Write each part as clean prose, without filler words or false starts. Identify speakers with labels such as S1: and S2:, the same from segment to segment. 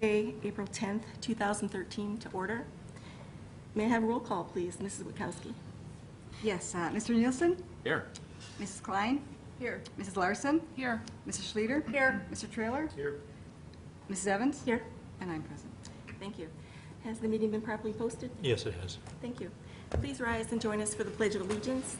S1: April 10th, 2013 to order. May I have a roll call, please? Mrs. Witkowski.
S2: Yes, Mr. Nielsen?
S3: Here.
S2: Mrs. Klein?
S1: Here.
S2: Mrs. Larson?
S1: Here.
S2: Mrs. Schlueter?
S1: Here.
S2: Mr. Trailer?
S3: Here.
S2: Mrs. Evans?
S1: Here.
S2: And I'm present.
S1: Thank you. Has the meeting been properly posted?
S3: Yes, it has.
S1: Thank you. Please rise and join us for the Pledge of Allegiance.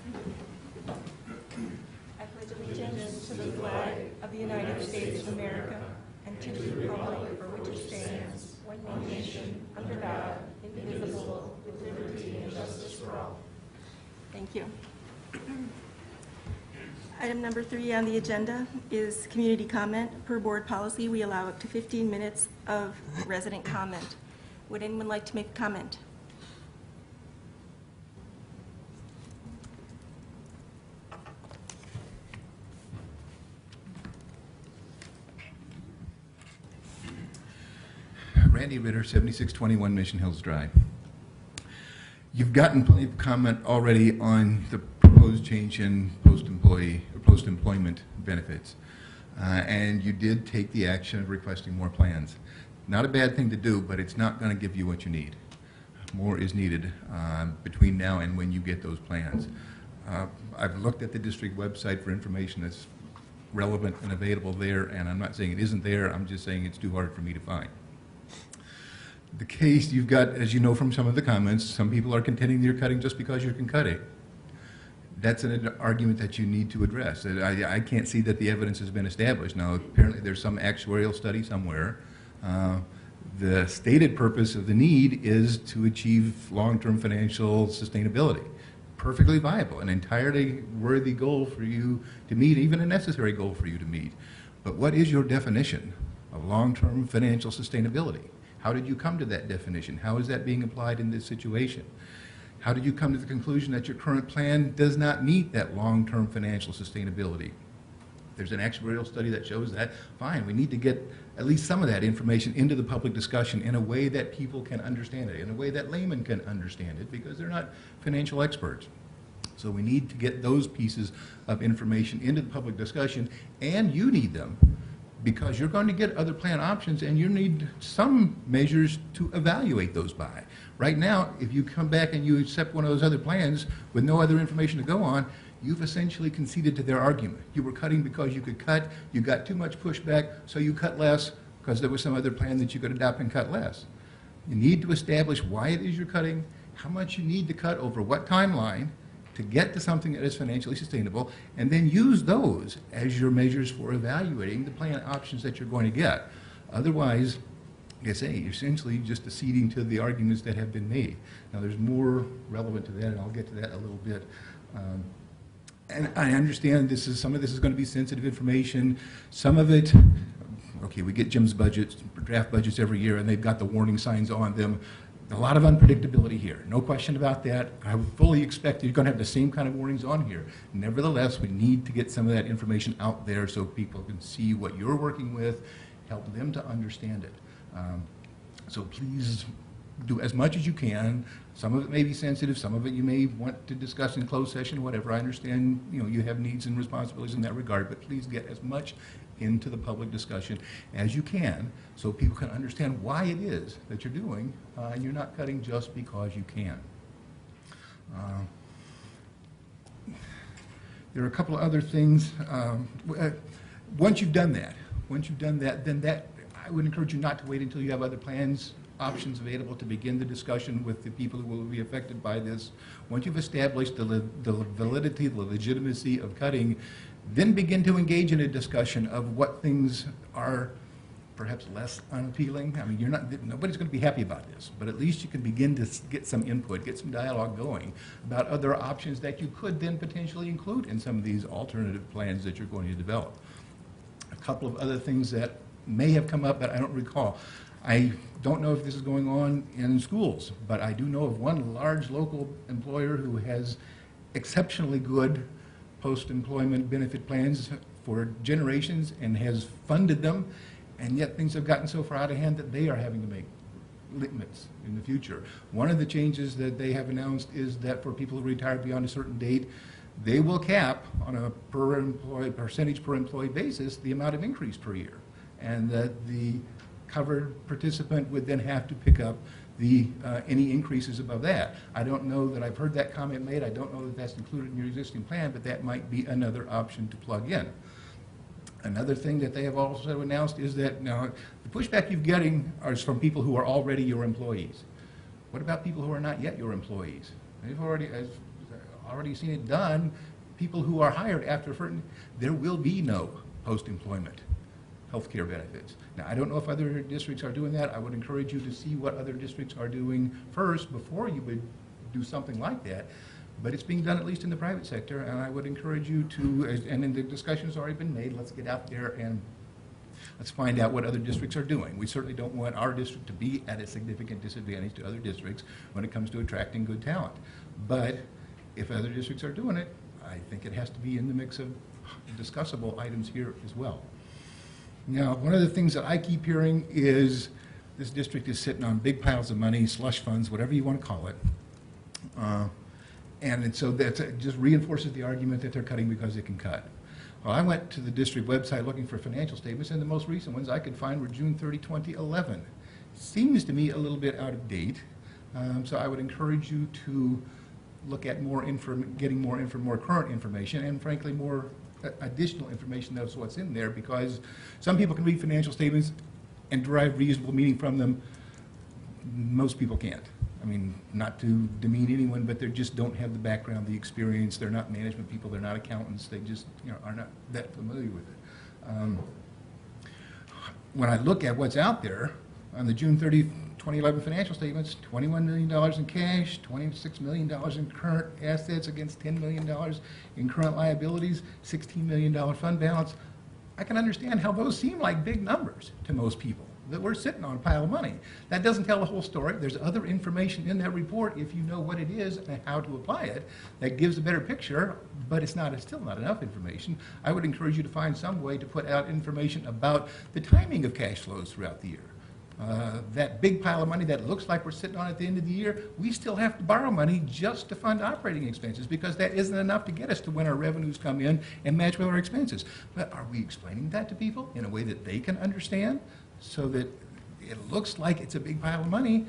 S1: I pledge allegiance to the flag of the United States of America and to the republic for which it stands, one nation, under God, indivisible, with liberty and justice for all. Thank you. Item number 3 on the agenda is community comment. Per board policy, we allow up to 15 minutes of resident comment. Would anyone like to make a comment?
S4: Randy Ritter, 7621 Mission Hills Drive. You've gotten plenty of comment already on the proposed change in post-employee or post-employment benefits, and you did take the action of requesting more plans. Not a bad thing to do, but it's not going to give you what you need. More is needed between now and when you get those plans. I've looked at the district website for information that's relevant and available there, and I'm not saying it isn't there, I'm just saying it's too hard for me to find. The case you've got, as you know from some of the comments, some people are contending you're cutting just because you can cut it. That's an argument that you need to address. I can't see that the evidence has been established. Now, apparently there's some actuarial study somewhere. The stated purpose of the need is to achieve long-term financial sustainability. Perfectly viable, an entirely worthy goal for you to meet, even a necessary goal for you to meet. But what is your definition of long-term financial sustainability? How did you come to that definition? How is that being applied in this situation? How did you come to the conclusion that your current plan does not meet that long-term financial sustainability? There's an actuarial study that shows that. Fine, we need to get at least some of that information into the public discussion in a way that people can understand it, in a way that laymen can understand it, because they're not financial experts. So we need to get those pieces of information into the public discussion, and you need them, because you're going to get other plan options and you need some measures to evaluate those by. Right now, if you come back and you accept one of those other plans with no other information to go on, you've essentially conceded to their argument. You were cutting because you could cut, you got too much pushback, so you cut less because there was some other plan that you could adopt and cut less. You need to establish why it is you're cutting, how much you need to cut over what timeline to get to something that is financially sustainable, and then use those as your measures for evaluating the plan options that you're going to get. Otherwise, like I say, you're essentially just acceding to the arguments that have been made. Now, there's more relevant to that, and I'll get to that in a little bit. And I understand some of this is going to be sensitive information. Some of it, okay, we get Jim's budgets, draft budgets every year, and they've got the warning signs on them. A lot of unpredictability here, no question about that. I would fully expect you're going to have the same kind of warnings on here. Nevertheless, we need to get some of that information out there so people can see what you're working with, help them to understand it. So please do as much as you can. Some of it may be sensitive, some of it you may want to discuss in closed session, whatever. I understand, you have needs and responsibilities in that regard, but please get as much into the public discussion as you can so people can understand why it is that you're doing, and you're not cutting just because you can. There are a couple of other things. Once you've done that, then I would encourage you not to wait until you have other plans, options available to begin the discussion with the people who will be affected by this. Once you've established the validity, the legitimacy of cutting, then begin to engage in a discussion of what things are perhaps less unappealing. I mean, nobody's going to be happy about this, but at least you can begin to get some input, get some dialogue going about other options that you could then potentially include in some of these alternative plans that you're going to develop. A couple of other things that may have come up that I don't recall. I don't know if this is going on in schools, but I do know of one large local employer who has exceptionally good post-employment benefit plans for generations and has funded them, and yet things have gotten so far out of hand that they are having to make limits in the future. One of the changes that they have announced is that for people who retire beyond a certain date, they will cap on a percentage per employee basis the amount of increase per year, and that the covered participant would then have to pick up the any increases above that. I don't know that I've heard that comment made. I don't know that that's included in your existing plan, but that might be another option to plug in. Another thing that they have also announced is that now the pushback you're getting is from people who are already your employees. What about people who are not yet your employees? They've already seen it done. People who are hired after a certain, there will be no post-employment health care benefits. Now, I don't know if other districts are doing that. I would encourage you to see what other districts are doing first before you would do something like that. But it's being done at least in the private sector, and I would encourage you to, and then the discussion has already been made, let's get out there and let's find out what other districts are doing. We certainly don't want our district to be at a significant disadvantage to other districts when it comes to attracting good talent. But if other districts are doing it, I think it has to be in the mix of discussable items here as well. Now, one of the things that I keep hearing is this district is sitting on big piles of money, slush funds, whatever you want to call it. And so that just reinforces the argument that they're cutting because they can cut. Well, I went to the district website looking for financial statements, and the most recent ones I could find were June 30, 2011. Seems to me a little bit out of date. So I would encourage you to look at more current information, and frankly, more additional information of what's in there, because some people can read financial statements and derive reasonable meaning from them. Most people can't. I mean, not to demean anyone, but they just don't have the background, the experience. They're not management people. They're not accountants. They just are not that familiar with it. When I look at what's out there on the June 30, 2011 financial statements, $21 million in cash, $26 million in current assets against $10 million in current liabilities, $16 million fund balance. I can understand how those seem like big numbers to most people, that we're sitting on a pile of money. That doesn't tell the whole story. There's other information in that report, if you know what it is and how to apply it, that gives a better picture, but it's still not enough information. I would encourage you to find some way to put out information about the timing of cash flows throughout the year. That big pile of money that looks like we're sitting on at the end of the year, we still have to borrow money just to fund operating expenses, because that isn't enough to get us to when our revenues come in and match with our expenses. But are we explaining that to people in a way that they can understand, so that it looks like it's a big pile of money,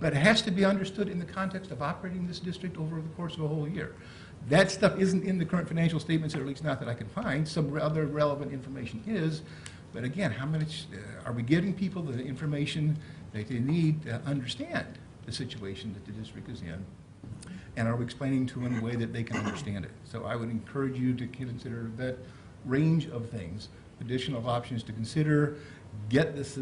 S4: but it has to be understood in the context of operating this district over the course of a whole year? That stuff isn't in the current financial statements, or at least not that I can find. Some other relevant information is. But again, how much are we giving people the information that they need to understand the situation that the district is in? And are we explaining to them in a way that they can understand it? So I would encourage you to consider that range of things, additional options to consider. Get this,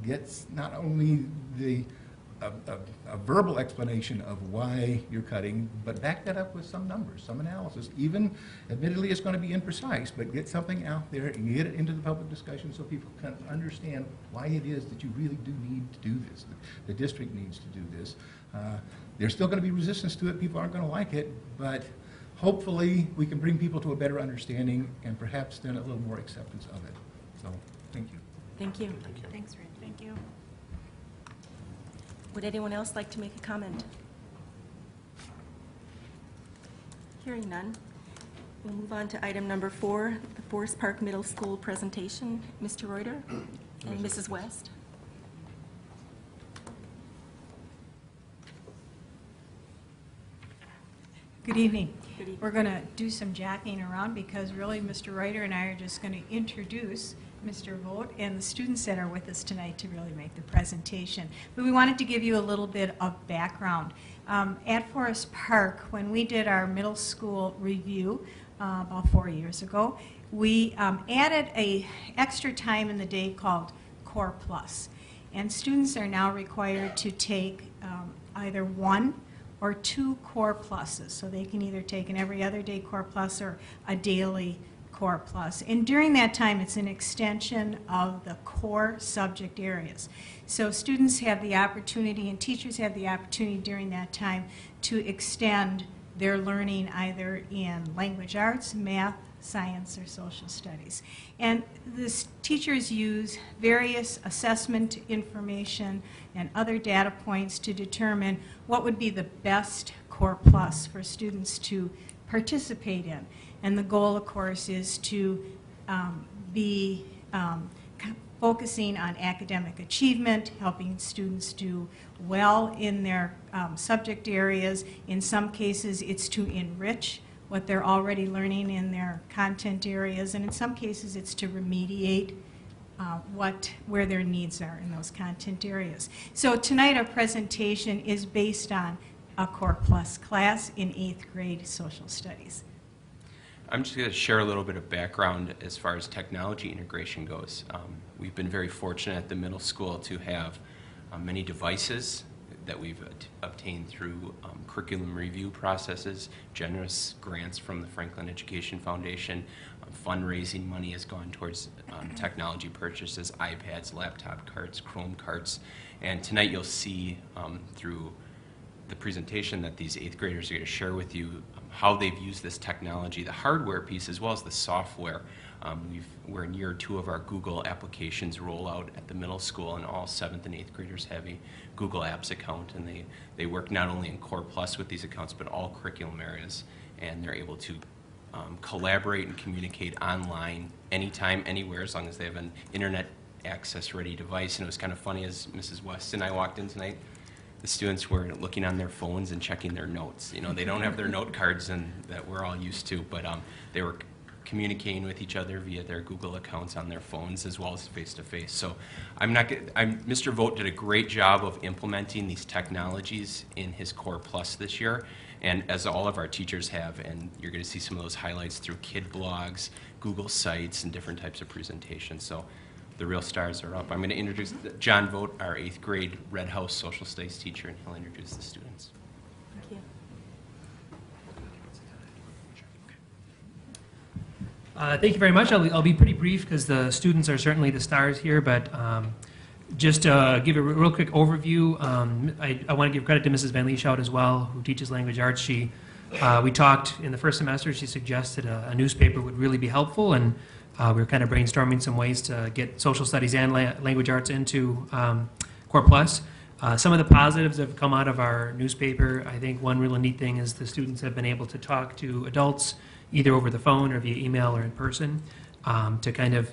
S4: get not only a verbal explanation of why you're cutting, but back that up with some numbers, some analysis. Even, admittedly, it's going to be imprecise, but get something out there and get it into the public discussion so people can understand why it is that you really do need to do this. The district needs to do this. There's still going to be resistance to it. People aren't going to like it, but hopefully we can bring people to a better understanding and perhaps then a little more acceptance of it. So, thank you.
S1: Thank you.
S3: Thank you.
S1: Thanks, Ray. Thank you. Would anyone else like to make a comment? Hearing none, we'll move on to item number 4, the Forest Park Middle School presentation. Mr. Reuter and Mrs. West.
S5: Good evening.
S1: Good evening.
S5: We're going to do some jacking around because really Mr. Reuter and I are just going to introduce Mr. Vogt and the students that are with us tonight to really make the presentation. But we wanted to give you a little bit of background. At Forest Park, when we did our middle school review about 4 years ago, we added a extra time in the day called Core Plus. And students are now required to take either 1 or 2 Core Pluses. So they can either take an every other day Core Plus or a daily Core Plus. And during that time, it's an extension of the core subject areas. So students have the opportunity and teachers have the opportunity during that time to extend their learning either in language arts, math, science, or social studies. And the teachers use various assessment information and other data points to determine what would be the best Core Plus for students to participate in. And the goal, of course, is to focusing on academic achievement, helping students do well in their subject areas. In some cases, it's to enrich what they're already learning in their content areas, and in some cases, it's to remediate where their needs are in those content areas. So tonight, our presentation is based on a Core Plus class in 8th grade social studies.
S3: I'm just going to share a little bit of background as far as technology integration goes. We've been very fortunate at the middle school to have many devices that we've obtained through curriculum review processes, generous grants from the Franklin Education Foundation. Fundraising money has gone towards technology purchases, iPads, laptop carts, Chrome carts, and tonight you'll see through the presentation that these 8th graders are going to share with you how they've used this technology, the hardware piece as well as the software. We're in year 2 of our Google applications rollout at the middle school, and all 7th and 8th graders have a Google Apps account, and they work not only in Core Plus with these accounts, but all curriculum areas, and they're able to collaborate and communicate online anytime, anywhere, as long as they have an internet access ready device. And it was kind of funny, as Mrs. West and I walked in tonight, the students were looking on their phones and checking their notes. You know, they don't have their note cards and that we're all used to, but they were communicating with each other via their Google accounts on their phones as well as face-to-face. So Mr. Vogt did a great job of implementing these technologies in his Core Plus this year, and as all of our teachers have, and you're going to see some of those highlights through kid blogs, Google Sites, and different types of presentations. So the real stars are up. I'm going to introduce John Vogt, our 8th grade Red House social studies teacher, and he'll introduce the students.
S1: Thank you.
S6: Thank you very much. I'll be pretty brief because the students are certainly the stars here, but just to give a real quick overview, I want to give credit to Mrs. Van Lieshout as well, who teaches language arts. We talked in the first semester, she suggested a newspaper would really be helpful, and we were kind of brainstorming some ways to get social studies and language arts into Core Plus. Some of the positives that have come out of our newspaper, I think one really neat thing is the students have been able to talk to adults either over the phone or via email or in person to kind of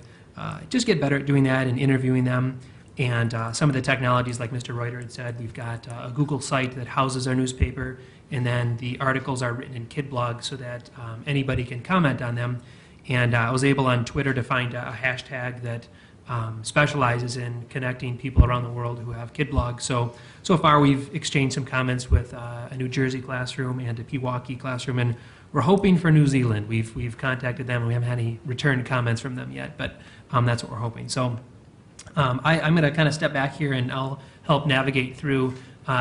S6: just get better at doing that and interviewing them. And some of the technologies, like Mr. Reuter had said, we've got a Google site that houses our newspaper, and then the articles are written in kid blogs so that anybody can comment on them. And I was able on Twitter to find a hashtag that specializes in connecting people around the world who have kid blogs. So far we've exchanged some comments with a New Jersey classroom and a Pewaukee classroom, and we're hoping for New Zealand. We've contacted them, and we haven't had any return comments from them yet, but that's what we're hoping. So I'm going to kind of step back here, and I'll help navigate through.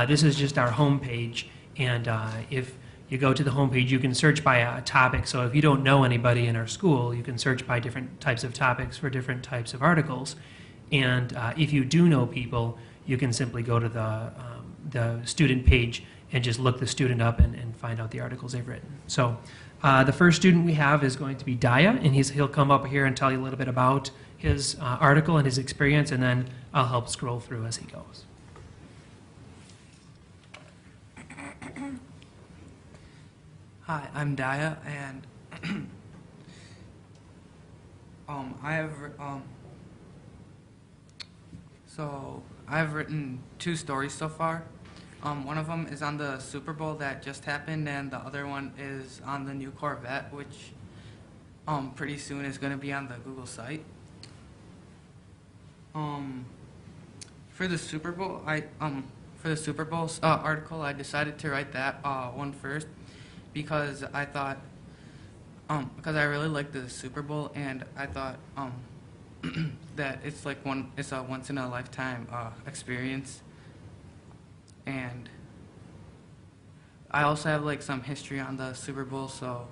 S6: This is just our home page, and if you go to the home page, you can search by a topic. So if you don't know anybody in our school, you can search by different types of topics for different types of articles. And if you do know people, you can simply go to the student page and just look the student up and find out the articles they've written. So the first student we have is going to be Daya, and he'll come up here and tell you a little bit about his article and his experience, and then I'll help scroll through as he goes.
S7: Hi, I'm Daya, and I've written 2 stories so far. One of them is on the Super Bowl that just happened, and the other one is on the new Corvette, which pretty soon is going to be on the Google site. For the Super Bowl, article, I decided to write that one first because I thought, because I really like the Super Bowl, and I thought that it's a once in a lifetime experience. And I also have like some history on the Super Bowl, so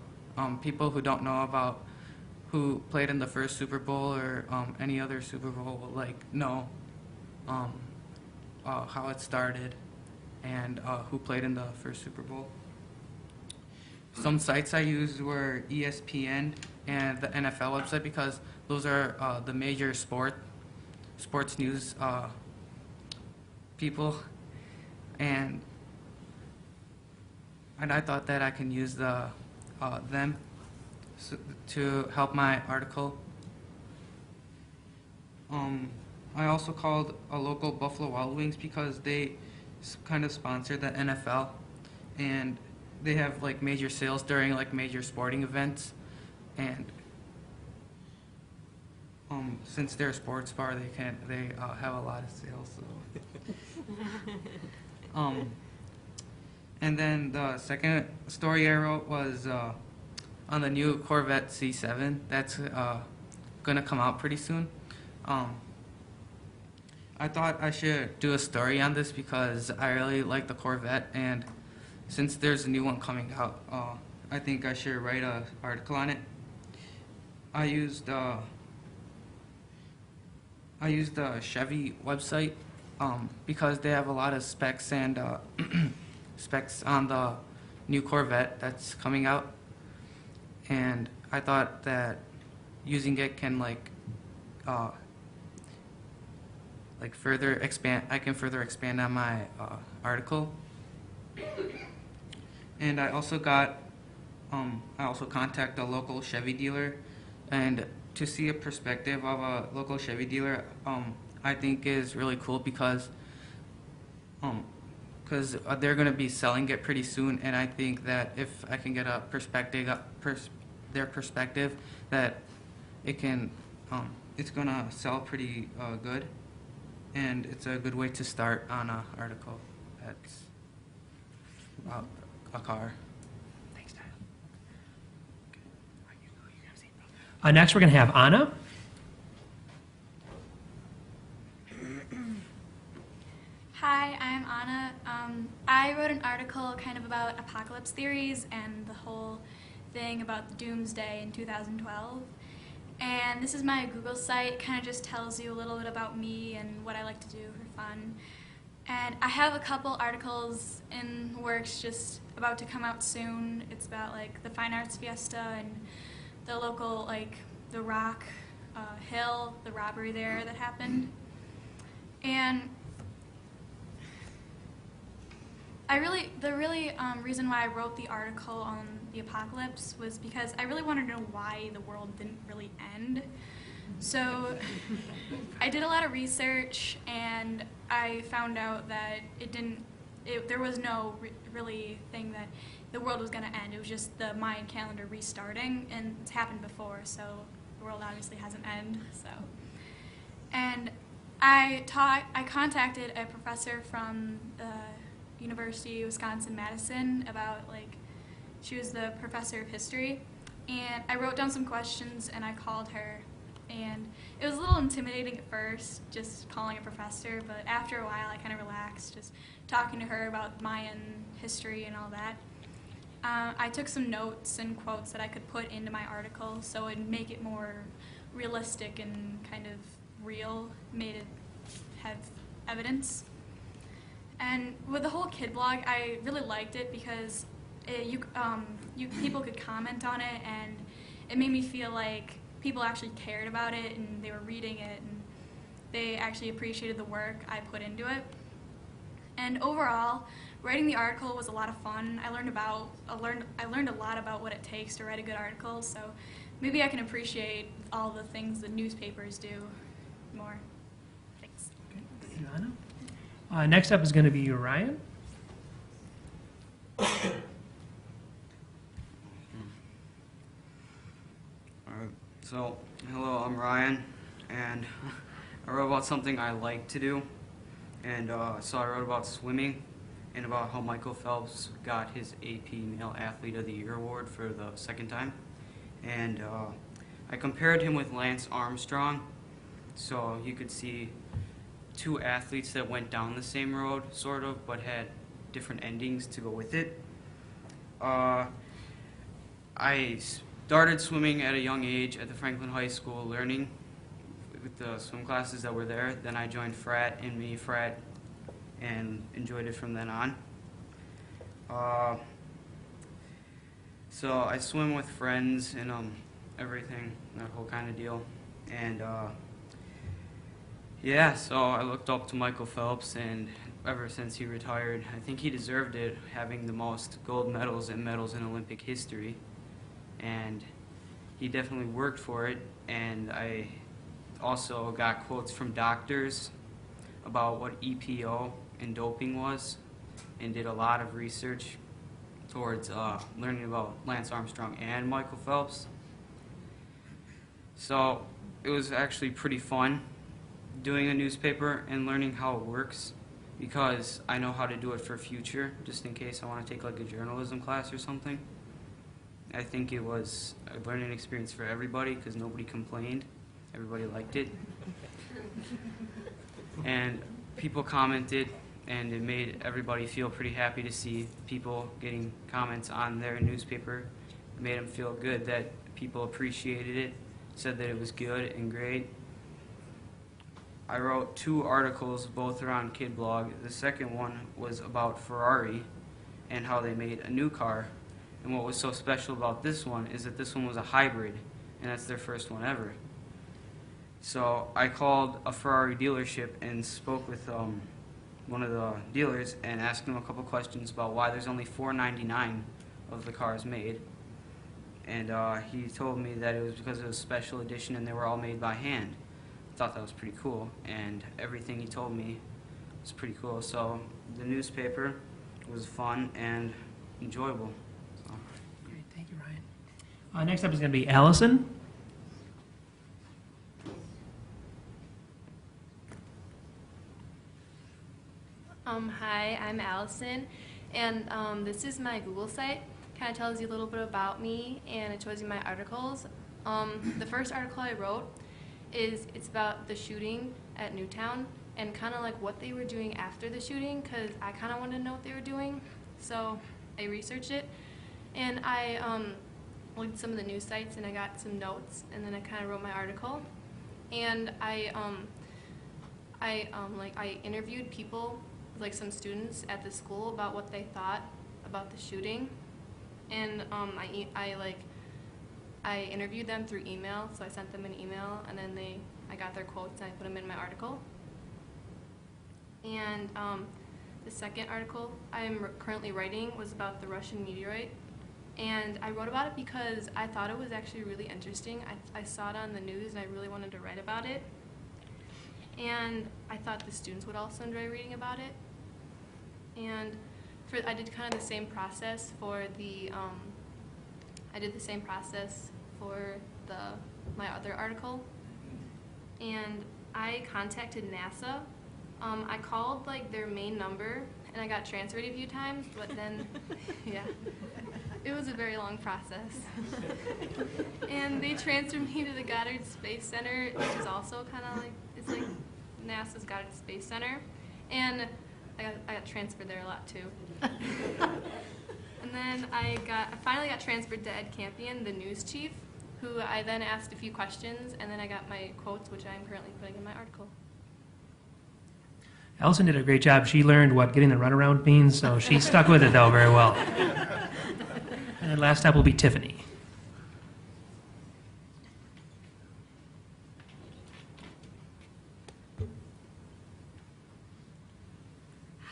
S7: people who don't know about who played in the first Super Bowl or any other Super Bowl will like know how it started and who played in the first Super Bowl. Some sites I used were ESPN and the NFL website because those are the major sports news people. And I thought that I can use them to help my article. I also called a local Buffalo Wild Wings because they kind of sponsor the NFL, and they have like major sales during like major sporting events, and since they're a sports bar, they have a lot of sales. So. And then the second story I wrote was on the new Corvette C7 that's gonna come out pretty soon. I thought I should do a story on this because I really like the Corvette, and since there's a new one coming out, I think I should write an article on it. I used the Chevy website because they have a lot of specs and specs on the new Corvette that's coming out, and I thought that using it can further expand. I can further expand on my article, and I also contacted a local Chevy dealer, and to see a perspective of a local Chevy dealer, I think is really cool because they're going to be selling it pretty soon, and I think that if I can get a their perspective, that it's going to sell pretty good, and it's a good way to start on an article that's about a car.
S6: Thanks, Tyler. Next, we're going to have Anna.
S8: Hi, I'm Anna. I wrote an article kind of about apocalypse theories and the whole thing about the doomsday in 2012. And this is my Google site, kind of just tells you a little bit about me and what I like to do for fun. And I have a couple articles in the works just about to come out soon. It's about like the Fine Arts Fiesta and the local, the Rock Hill, the robbery there that happened. And the reason why I wrote the article on the apocalypse was because I really wanted to know why the world didn't really end. So I did a lot of research, and I found out that there was no really thing that the world was going to end. It was just the Mayan calendar restarting, and it's happened before, so the world obviously hasn't ended. So, and I contacted a professor from the University of Wisconsin-Madison about she was the professor of history, and I wrote down some questions and I called her, and it was a little intimidating at first just calling a professor, but after a while I kind of relaxed just talking to her about Mayan history and all that. I took some notes and quotes that I could put into my article so it'd make it more realistic and kind of real, made it have evidence. And with the whole kid blog, I really liked it because people could comment on it, and it made me feel like people actually cared about it and they were reading it and they actually appreciated the work I put into it. And overall, writing the article was a lot of fun. I learned a lot about what it takes to write a good article, so maybe I can appreciate all the things the newspapers do more. Thanks.
S6: Okay. Thank you, Anna. Next up is going to be Ryan.
S9: So, hello, I'm Ryan, and I wrote about something I like to do, and so I wrote about swimming and about how Michael Phelps got his AP Male Athlete of the Year award for the second time, and I compared him with Lance Armstrong, so you could see two athletes that went down the same road, sort of, but had different endings to go with it. I started swimming at a young age at the Franklin High School, learning with the swim classes that were there. Then I joined frat and mini frat and enjoyed it from then on. So I swim with friends and everything, that whole kind of deal. And yeah, so I looked up to Michael Phelps, and ever since he retired, I think he deserved it, having the most gold medals and medals in Olympic history. And he definitely worked for it, and I also got quotes from doctors about what EPO and doping was, and did a lot of research towards learning about Lance Armstrong and Michael Phelps. So it was actually pretty fun doing a newspaper and learning how it works, because I know how to do it for future, just in case I want to take like a journalism class or something. I think it was a learning experience for everybody because nobody complained. Everybody liked it. And people commented, and it made everybody feel pretty happy to see people getting comments on their newspaper. It made them feel good that people appreciated it, said that it was good and great. I wrote 2 articles, both are on Kid Blog. The second one was about Ferrari and how they made a new car. And what was so special about this one is that this one was a hybrid, and that's their first one ever. So I called a Ferrari dealership and spoke with one of the dealers and asked him a couple questions about why there's only 499 of the cars made. And he told me that it was because it was special edition and they were all made by hand. I thought that was pretty cool, and everything he told me was pretty cool. So the newspaper was fun and enjoyable. So.
S6: Great, thank you, Ryan. Next up is going to be Allison.
S10: Hi, I'm Allison, and this is my Google site. Kind of tells you a little bit about me, and it shows you my articles. The first article I wrote it's about the shooting at Newtown and kind of like what they were doing after the shooting, because I kind of wanted to know what they were doing. So I researched it, and I looked at some of the news sites, and I got some notes, and then I kind of wrote my article. And I interviewed people, like some students at the school, about what they thought about the shooting, and I interviewed them through email. So I sent them an email, and then I got their quotes and I put them in my article. And the second article I'm currently writing was about the Russian meteorite, and I wrote about it because I thought it was actually really interesting. I saw it on the news and I really wanted to write about it, and I thought the students would also enjoy reading about it. And I did kind of the same process for my other article, and I contacted NASA. I called like their main number, and I got transferred a few times, but then, yeah, it was a very long process. And they transferred me to the Goddard Space Center, which is also kind of like, it's like NASA's Goddard Space Center, and I got transferred there a lot too. And then I finally got transferred to Ed Campion, the news chief, who I then asked a few questions, and then I got my quotes, which I'm currently putting in my article.
S6: Allison did a great job. She learned what getting the runaround means, so she stuck with it, though, very well. And then last up will be Tiffany.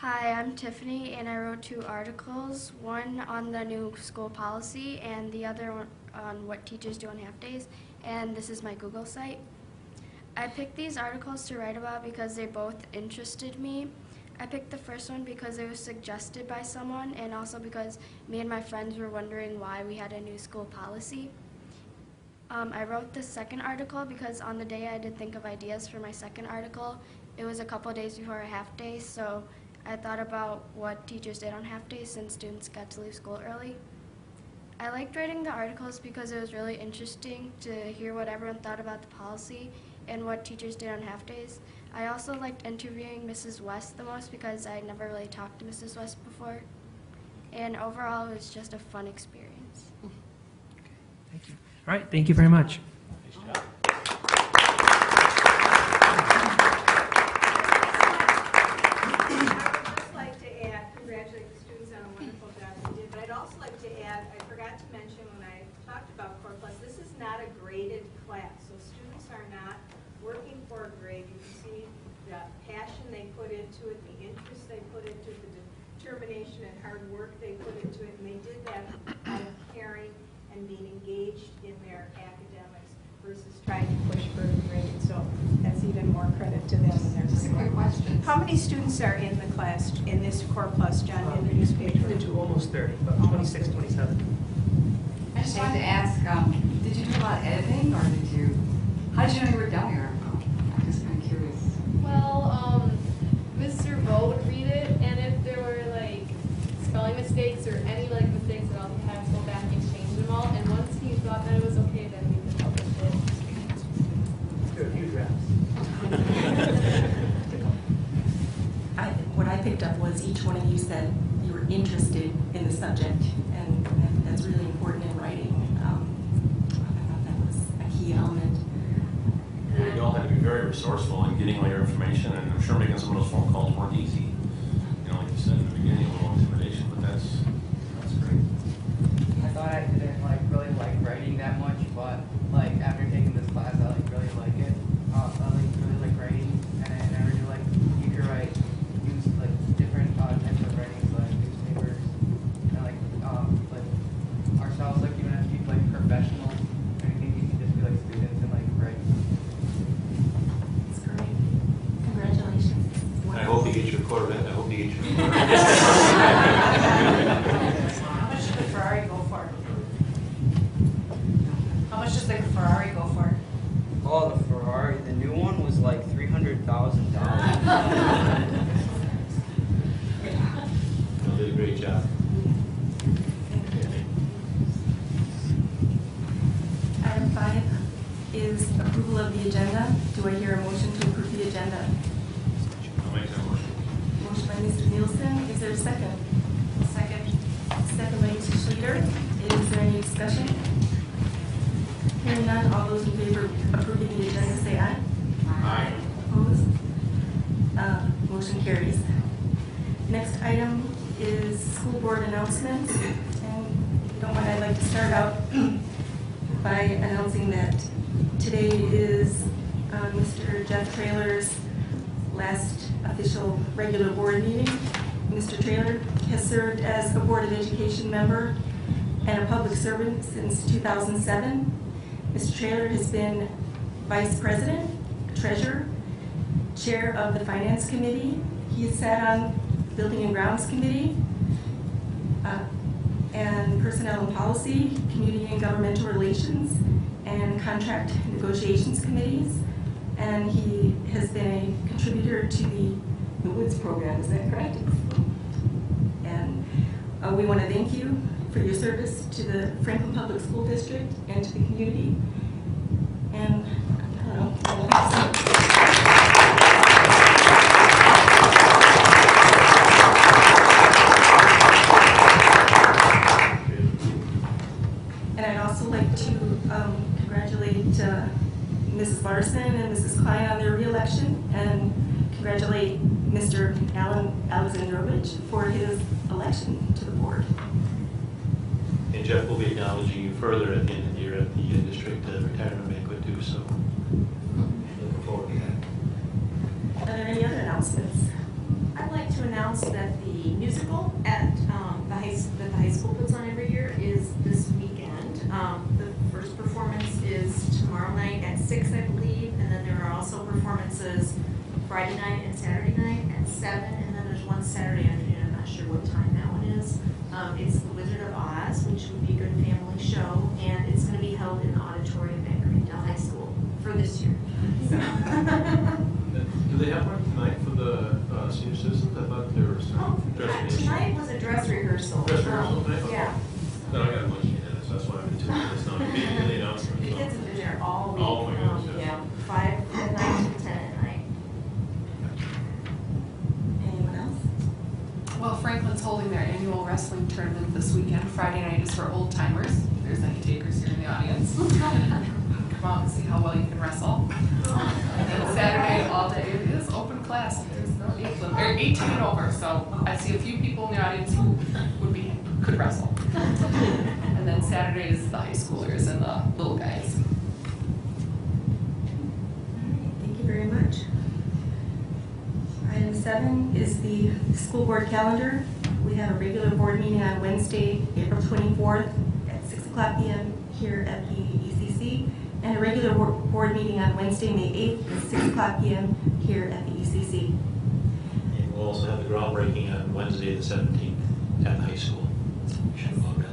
S11: Hi, I'm Tiffany, and I wrote 2 articles, one on the new school policy and the other one on what teachers do on half days, and this is my Google site. I picked these articles to write about because they both interested me. I picked the first one because it was suggested by someone, and also because me and my friends were wondering why we had a new school policy. I wrote the second article because on the day I did think of ideas for my second article, it was a couple days before a half day, so I thought about what teachers did on half days since students got to leave school early. I liked writing the articles because it was really interesting to hear what everyone thought about the policy and what teachers did on half days. I also liked interviewing Mrs. West the most because I had never really talked to Mrs. West before. And overall, it was just a fun experience.
S6: Thank you. All right, thank you very much.
S1: Determination and hard work they put into it, and they did that out of caring and being engaged in their academics.
S5: versus trying to push for the grade. So that's even more credit to them. And their
S2: Just a quick question.
S5: How many students are in the class in this Core Plus, John, in the newspaper?
S6: Between the two, almost 30, about 26, 27.
S2: I just wanted to ask, did you do a lot of editing, or how did you know you were done your article? I'm just kind of curious.
S10: Well, Mr. Vo would read it, and if there were like spelling mistakes or any like mistakes at all, he had to go back and change them all. And once he thought that it was okay, then we could publish it.
S6: There are a few drafts.
S1: What I picked up was each one of you said you were interested in the subject, and that's really important in writing. I thought that was a key element.
S12: And you all had to be very resourceful in getting all your information, and I'm sure making some of those phone calls weren't easy. You know, like you said in the beginning, a little intimidation, but that's great.
S7: I thought I didn't really like writing that much, but like after taking this class, I really like it. I really like writing, and I really like you could use like different types of writing, like newspapers, and like ourselves, like you don't have to be like professional. I think you can just be like students and like write.
S1: It's great. Congratulations.
S12: I hope you get your Corvette. I hope you get your
S5: How much did the Ferrari go for? How much does the Ferrari go for?
S9: Oh, the Ferrari, the new one was like $300,000.
S12: You did a great job.
S1: Item 5 is approval of the agenda. Do I hear a motion to approve the agenda?
S12: I'll make that motion.
S1: Motion by Mr. Nielsen. Is there a second? Second. Second by Mrs. Schluter. Is there any discussion? Hearing none, all those in favor of approving the agenda say aye.
S12: Aye.
S1: Opposed? Motion carries. Next item is school board announcements. And if you don't mind, I'd like to start out by announcing that today is Mr. Jeff Traylor's last official regular board meeting. Mr. Traylor has served as a Board of Education member and a public servant since 2007. Mr. Traylor has been Vice President, Treasurer, Chair of the Finance Committee. He has sat on Building and Grounds Committee, and Personnel and Policy, Community and Governmental Relations, and Contract Negotiations Committees. And he has been a contributor to the Woods program, is that correct? And we want to thank you for your service to the Franklin Public School District and to the community. And I don't know. And I'd also like to congratulate Mrs. Larson and Mrs. Klein on their re-election, and congratulate Mr. Alan Alexandrovich for his election to the board.
S12: And Jeff will be acknowledging you further at the end of the year at the district retirement banquet too, so looking forward to that.
S1: Are there any other announcements?
S13: I'd like to announce that the musical at that the high school puts on every year is this weekend. The first performance is tomorrow night at 6, I believe, and then there are also performances Friday night and Saturday night at 7, and then there's one Saturday afternoon. I'm not sure what time that one is. It's The Wizard of Oz, which would be a good family show, and it's going to be held in the auditorium at Greendale High School for this year. So.
S12: Do they have one tonight for the senior citizens? I thought there was some dress rehearsal.
S13: Tonight was a dress rehearsal.
S12: Dress rehearsal tonight? Okay.
S13: Yeah.
S12: Then I got a bunch of minutes, that's why I've been tuning in. It's not big in the announcement.
S13: The
S12: so.
S13: kids have been there all week.
S12: Oh, my goodness, yes.
S13: Yeah, 5 at night to 10 at night.
S1: Anyone else?
S14: Well, Franklin's holding their annual wrestling tournament this weekend. Friday night is for old timers. If there's any takers here in the audience. Come out and see how well you can wrestle. And then Saturday all day it is open class. There's no age limit. They're 18 and over, so I see a few people in the audience who could wrestle. And then Saturday is the high schoolers and the little guys.
S1: All right, thank you very much. Item 7 is the school board calendar. We have a regular board meeting on Wednesday, April 24th at 6 o'clock p.m. here at the ECC. and a regular board meeting on Wednesday, May 8th at 6 o'clock p.m. here at the ECC.
S12: And we'll also have the groundbreaking on Wednesday, the 17th, at the high school. You should have all read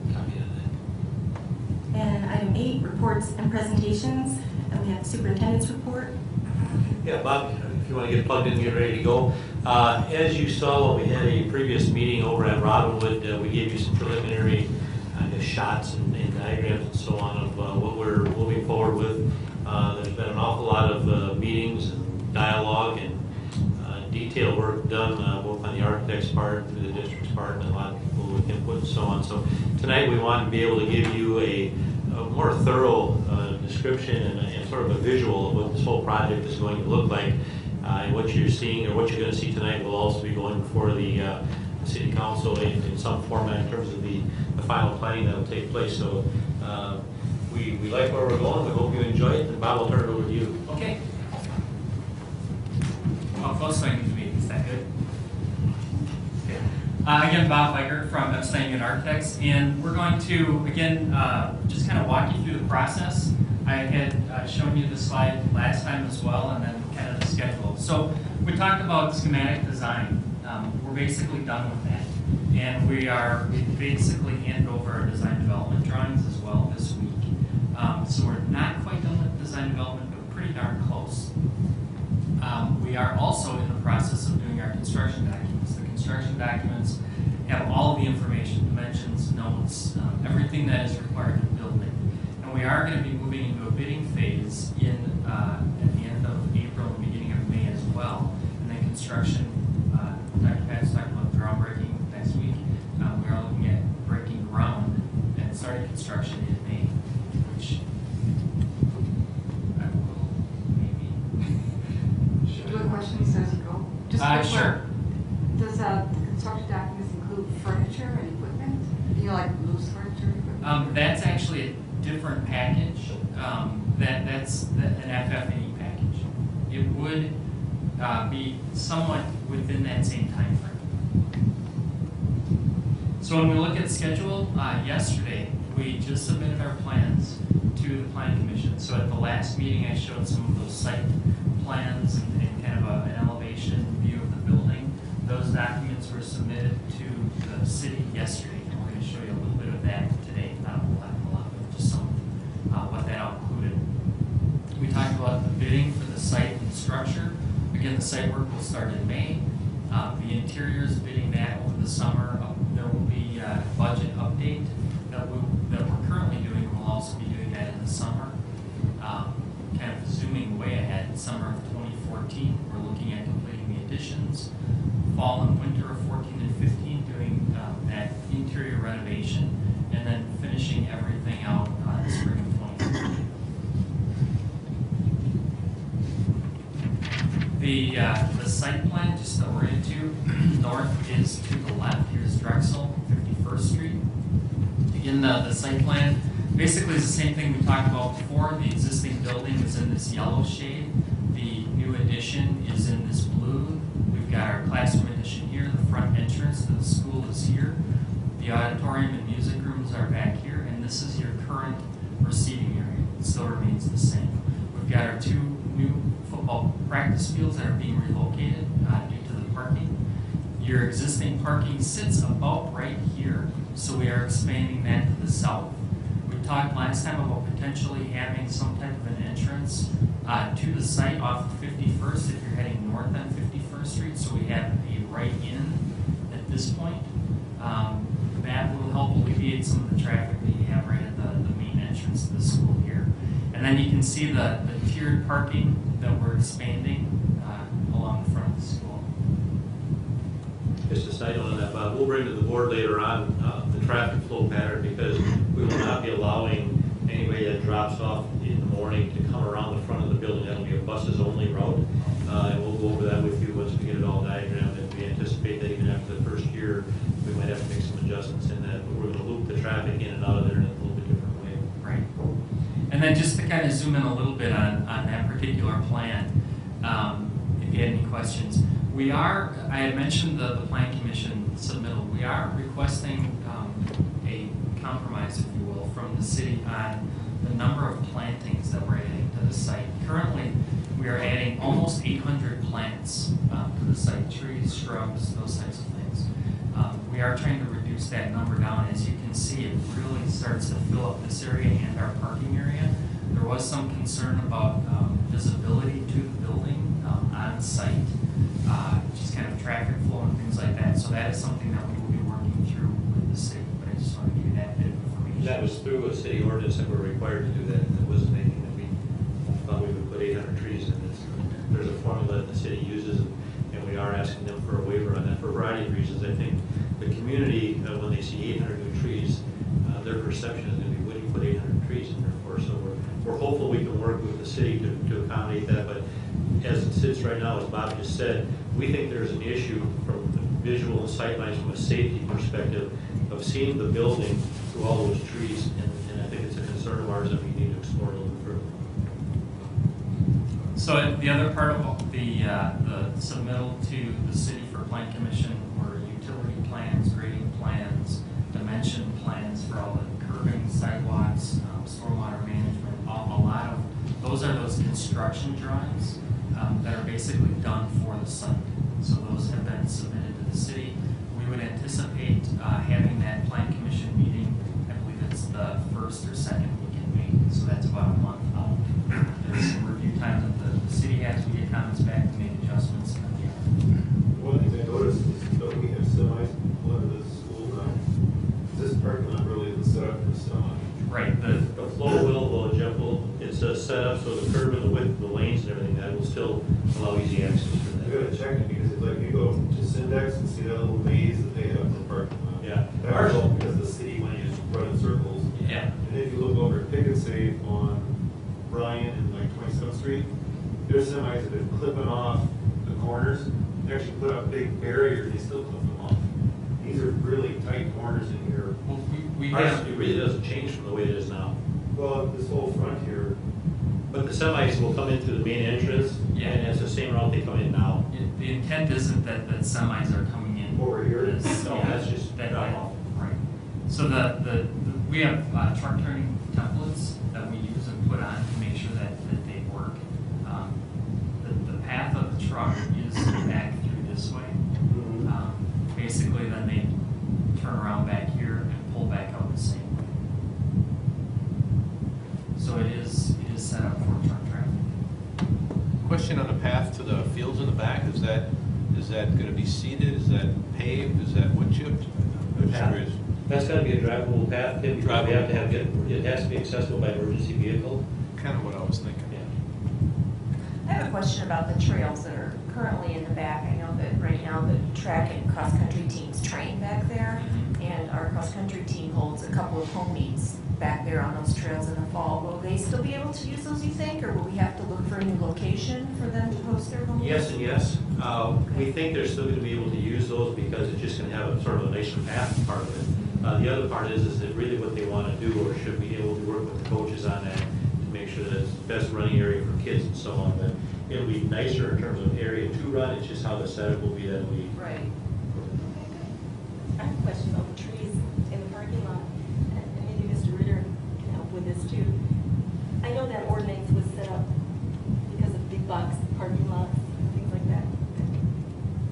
S12: a copy of that.
S1: And item 8, reports and presentations. And we have the superintendent's report.
S15: Yeah, Bob, if you want to get plugged in and get ready to go. As you saw when we had a previous meeting over at Robinwood, we gave you some preliminary shots and diagrams and so on of what we're moving forward with. There's been an awful lot of meetings and dialogue and detailed work done both on the architect's part, through the district's part, and a lot of people with input and so on. So tonight we want to be able to give you a more thorough description and sort of a visual of what this whole project is going to look like. And what you're seeing, or what you're going to see tonight, will also be going before the City Council in some format in terms of the final planning that will take place. So we like where we're going. We hope you enjoy it. And Bob, I'll turn it over to you.
S6: Okay. Well, close to me. Is that good? Okay. Again, Bob Weiger from Epstein Union Architects, and we're going to, again, just kind of walk you through the process. I had shown you the slide last time as well, and then kind of the schedule. So we talked about schematic design. We're basically done with that. And we basically handed over our design development drawings as well this week. So we're not quite done with design development, but pretty darn close. We are also in the process of doing our construction documents. The construction documents have all of the information, dimensions, notes, everything that is required to build it. And we are going to be moving into a bidding phase at the end of April and beginning of May as well. And then construction, Dr. Pat's talking about groundbreaking next week. We are looking at breaking ground and starting construction in May, which I will maybe.
S2: Do a question as you go? Just
S6: Sure.
S2: Does the construction documents include furniture and equipment? You know, like loose furniture equipment?
S6: That's actually a different package. That's an FF&E package. It would be somewhat within that same time frame. So when we look at the schedule, yesterday we just submitted our plans to the Plan Commission. So at the last meeting I showed some of those site plans and kind of an elevation view of the building. Those documents were submitted to the city yesterday, and we're going to show you a little bit of that today. Not a whole lot, but just some what that all included. We talked about the bidding for the site and structure. Again, the site work will start in May. The interiors bidding that over the summer. There will be a budget update that we're currently doing. We'll also be doing that in the summer. Kind of zooming way ahead, summer of 2014, we're looking at completing the additions. Fall and winter of 14 and 15, doing that interior renovation, and then finishing everything out in the spring of 2015. The site plan, just to orient you, north is to the left. Here's Drexel, 51st Street. Again, the site plan basically is the same thing we talked about before. The existing building is in this yellow shade. The new addition is in this blue. We've got our classroom addition here. The front entrance to the school is here. The auditorium and music rooms are back here. And this is your current receiving area. It still remains the same. We've got our 2 new football practice fields that are being relocated due to the parking. Your existing parking sits about right here, so we are expanding that to the south. We talked last time about potentially having some type of an entrance to the site off of 51st if you're heading north on 51st Street, so we have a right in at this point. That will help alleviate some of the traffic that you have right at the main entrance to the school here. And then you can see the tiered parking that we're expanding along the front of the school.
S15: Just a side note on that, Bob, we'll bring to the board later on the traffic flow pattern, because we will not be allowing anybody that drops off in the morning to come around the front of the building. That'll be a buses only route. And we'll go over that with you once we get it all diagrammed. And we anticipate that even after the first year, we might have to make some adjustments in that. But we're going to loop the traffic in and out of there in a little bit different way.
S6: Right. And then just to kind of zoom in a little bit on that particular plan, if you had any questions. I had mentioned the Plan Commission submittal. We are requesting a compromise, if you will, from the city on
S16: the number of plantings that we're adding to the site. Currently, we are adding almost 800 plants to the site, trees, shrubs, those types of things. We are trying to reduce that number down. As you can see, it really starts to fill up this area and our parking area. There was some concern about visibility to the building on site, just kind of traffic flow and things like that. So that is something that we will be working through with the city, but I just want to give you that bit of information.
S15: That was through a city ordinance that we're required to do that. It wasn't anything that we thought we would put 800 trees in. There's a formula that the city uses, and we are asking them for a waiver on that for a variety of reasons. I think the community, when they see 800 new trees, their perception is going to be, what do you put 800 trees in there for? So we're hopeful we can work with the city to accommodate that, but as it sits right now, as Bob just said, we think there's an issue from the visual and sight lines from a safety perspective of seeing the building through all those trees, and I think it's a concern of ours that we need to explore a little bit further.
S16: So the other part of the submittal to the city for Plan Commission were utility plans, grading plans, dimension plans for all the curbing, sidewalks, stormwater management, a lot of, those are those construction drawings that are basically done for the site. So those have been submitted to the city. We would anticipate having that Plan Commission meeting, I believe it's the first or second week in May, so that's about a month out. There's some review time that the city has to get comments back to make adjustments.
S17: One thing I noticed is that we have semis pull into the school now. This parking lot really isn't set up for semi.
S16: Right.
S15: The flow will, Jeff will, it's set up so the curb and the width, the lanes and everything, that will still allow easy access for that.
S17: You gotta check it because it's like you go to Syndex and see that little maze that they have for parking lot.
S15: Yeah.
S17: That's all because the city went to just run in circles.
S16: Yeah.
S17: And if you look over at Pick and Save on Bryan and like 27th Street, their semis have been clipping off the corners. They actually put up big barriers, they still clip them off. These are really tight corners in here.
S16: Well,
S15: It really doesn't change from the way it is now.
S17: Well, this whole front here.
S15: But the semis will come into the main entrance,
S16: Yeah.
S15: and it's the same route they come in now.
S16: The intent isn't that semis are coming in
S17: over here.
S15: No, that's just
S16: that
S15: drop off.
S16: Right. So we have truck turning templates that we use and put on to make sure that they work. The path of the truck is back through this way. Basically, then they turn around back here and pull back out the same way. So it is set up for truck traffic.
S12: Question on the path to the fields in the back, is that going to be seeded? Is that paved? Is that wood chipped? I'm curious.
S15: That's gotta be a drivable path, Tim, because we have to have, it has to be accessible by emergency vehicle.
S12: Kind of what I was thinking.
S13: I have a question about the trails that are currently in the back. I know that right now the track and cross-country teams train back there, and our cross-country team holds a couple of home meets back there on those trails in the fall. Will they still be able to use those, you think, or will we have to look for a new location for them to host their home meets?
S15: Yes and yes. We think they're still gonna be able to use those because it's just gonna have a sort of a nicer path part of it. The other part is that really what they wanna do, or should be able to work with the coaches on that to make sure that it's the best running area for kids and so on. But it'll be nicer in terms of area to run, it's just how the setup will be that we.
S13: Right.
S1: I have a question about the trees in the parking lot, and maybe Mr. Ritter can help with this too. I know that ordinance was set up because of big box parking lots and things like that.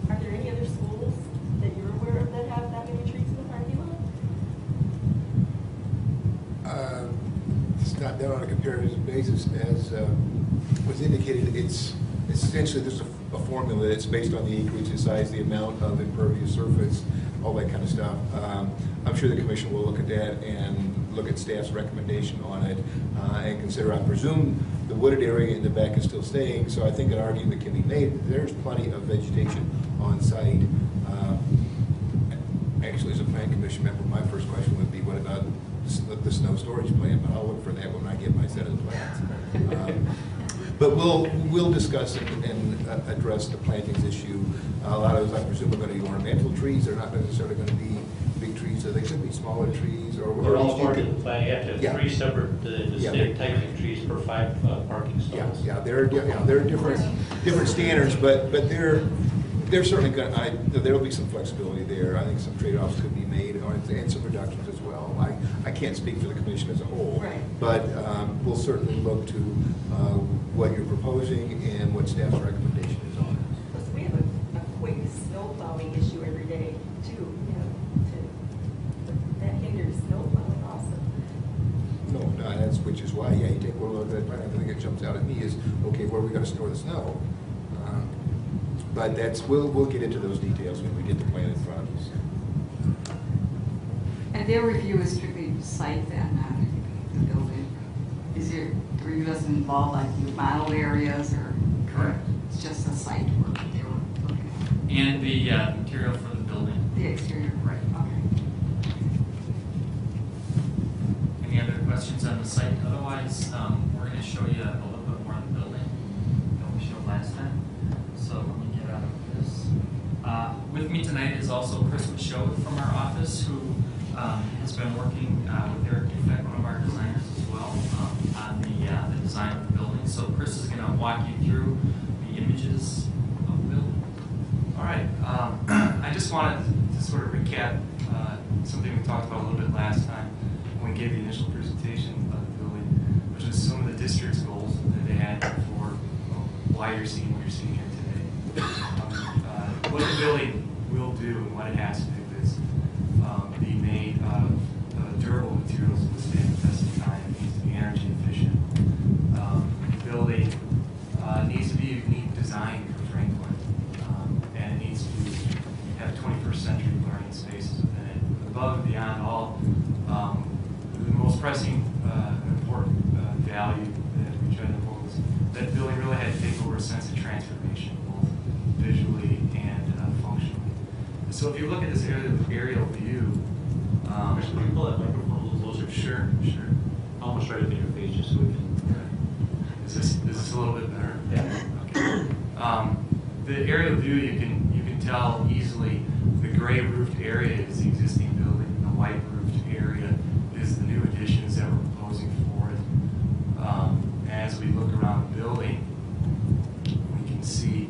S1: Are there any other schools that you're aware of that have that many trees in the parking lot?
S18: It's not done on a comparative basis. As was indicated, it's essentially there's a formula that's based on the acreage, the size, the amount of impervious surface, all that kind of stuff. I'm sure the commission will look at that and look at staff's recommendation on it and consider. I presume the wooded area in the back is still staying, so I think an argument can be made. There's plenty of vegetation on site. Actually, as a plan commission member, my first question would be, what about the snow storage plan? But I'll look for that when I get my set of plans. But we'll discuss and address the plantings issue. A lot of those, I presume, are going to be ornamental trees. They're not necessarily going to be big trees, so they could be smaller trees.
S15: They're all part of the plan. You have to have 3 separate distinct
S18: Yeah.
S15: types of trees per 5 parking stalls.
S18: Yeah, there are different standards, but they're certainly going. There will be some flexibility there. I think some trade-offs could be made, and some reductions as well. know. I can't speak for the commission as a whole.
S13: Right.
S18: But we'll certainly look to what you're proposing and what staff's recommendation is on it.
S13: Plus, we have a quick snow plowing issue every day, too, that hinders snow plowing also.
S18: No, that's, which is why, yeah, you take one look at that plan, the thing that jumps out at me is, okay, where are we gonna store the snow? But that's, we'll get into those details when we get the plan in front of us.
S2: And their review is strictly site then, not the building? Is your, the review doesn't involve like new model areas or?
S16: Correct.
S2: It's just the site work that they were looking at?
S16: And the material for the building.
S2: The exterior?
S16: Right.
S2: Okay.
S16: Any other questions on the site? Otherwise, we're going to show you a little bit more of the building that we showed last time. So let me get out of this. With me tonight is also Chris Michaud from our office, who has been working with Eric Dufek, one of our designers as well, on the design of the building. So Chris is going to walk you through the images of the building. All right. I just wanted to sort of recap something we talked about a little bit last time when we gave the initial presentation of the building, which was some of the district's goals that they had for why you're seeing what you're seeing here today. What the building will do and what it has to do is be made out of durable materials that withstand the test of time. It needs to be energy efficient. The building needs to be a unique design for Franklin, and it needs to have 21st century learning spaces within it. Above and beyond all, the most pressing important value that we try to hold is that the building really had to take over a sense of transformation, both visually and functionally. So if you look at this aerial view,
S12: Actually, can you pull that microphone a little closer?
S16: Sure.
S12: Almost right up in your face, just so we can.
S16: Is this a little bit better?
S12: Yeah.
S16: Okay. The aerial view, you can tell easily the gray roofed area is the existing building, and the white roofed area is the new additions that we're proposing for it. As we look around the building, we can see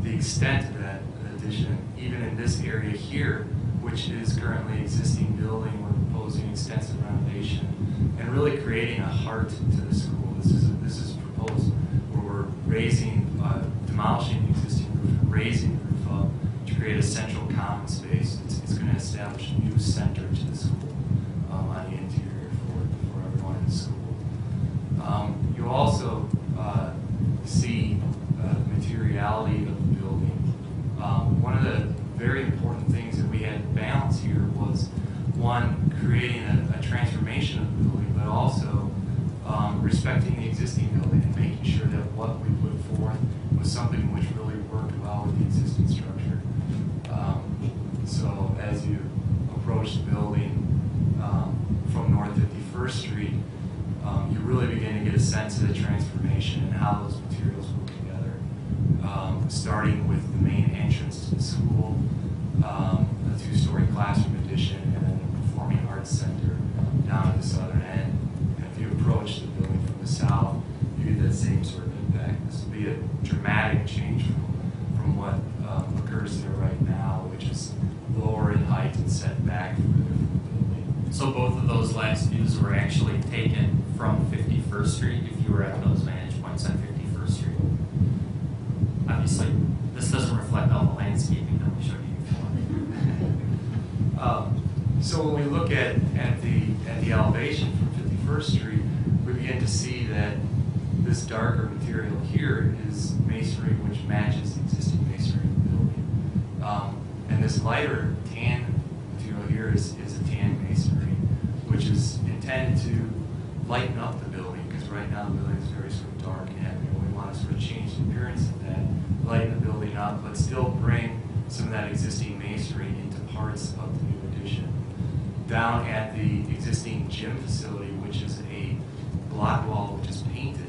S16: the extent of that addition, even in this area here, which is currently existing building. We're proposing extensive renovation and really creating a heart to the school. This is proposed where we're demolishing the existing roof and raising the roof up to create a central common space. It's going to establish a new center to the school on the interior for everyone in the school. You also see the materiality of the building. One of the very important things that we had to balance here was, one, creating a transformation of the building, but also respecting the existing building and making sure that what we put forth was something which really worked well with the existing structure. So as you approach the building from North 51st Street, you really begin to get a sense of the transformation and how those materials work together. Starting with the main entrance to the school, a two-story classroom addition, and then a performing arts center down at the southern end. And if you approach the building from the south, you get that same sort of impact. This will be a dramatic change from what occurs there right now, which is lower in height and set back further from the building. So both of those last views were actually taken from 51st Street if you were at those vantage points on 51st Street. Obviously, this doesn't reflect all the landscaping that we showed you before. So when we look at the elevation from 51st Street, we begin to see that this darker material here is masonry which matches the existing masonry of the building. And this lighter tan material here is a tan masonry, which is intended to lighten up the building, because right now the building is very sort of dark and heavy, and we want to sort of change the appearance of that, lighten the building up, but still bring some of that existing masonry into parts of the new addition. Down at the existing gym facility, which is a block wall which is painted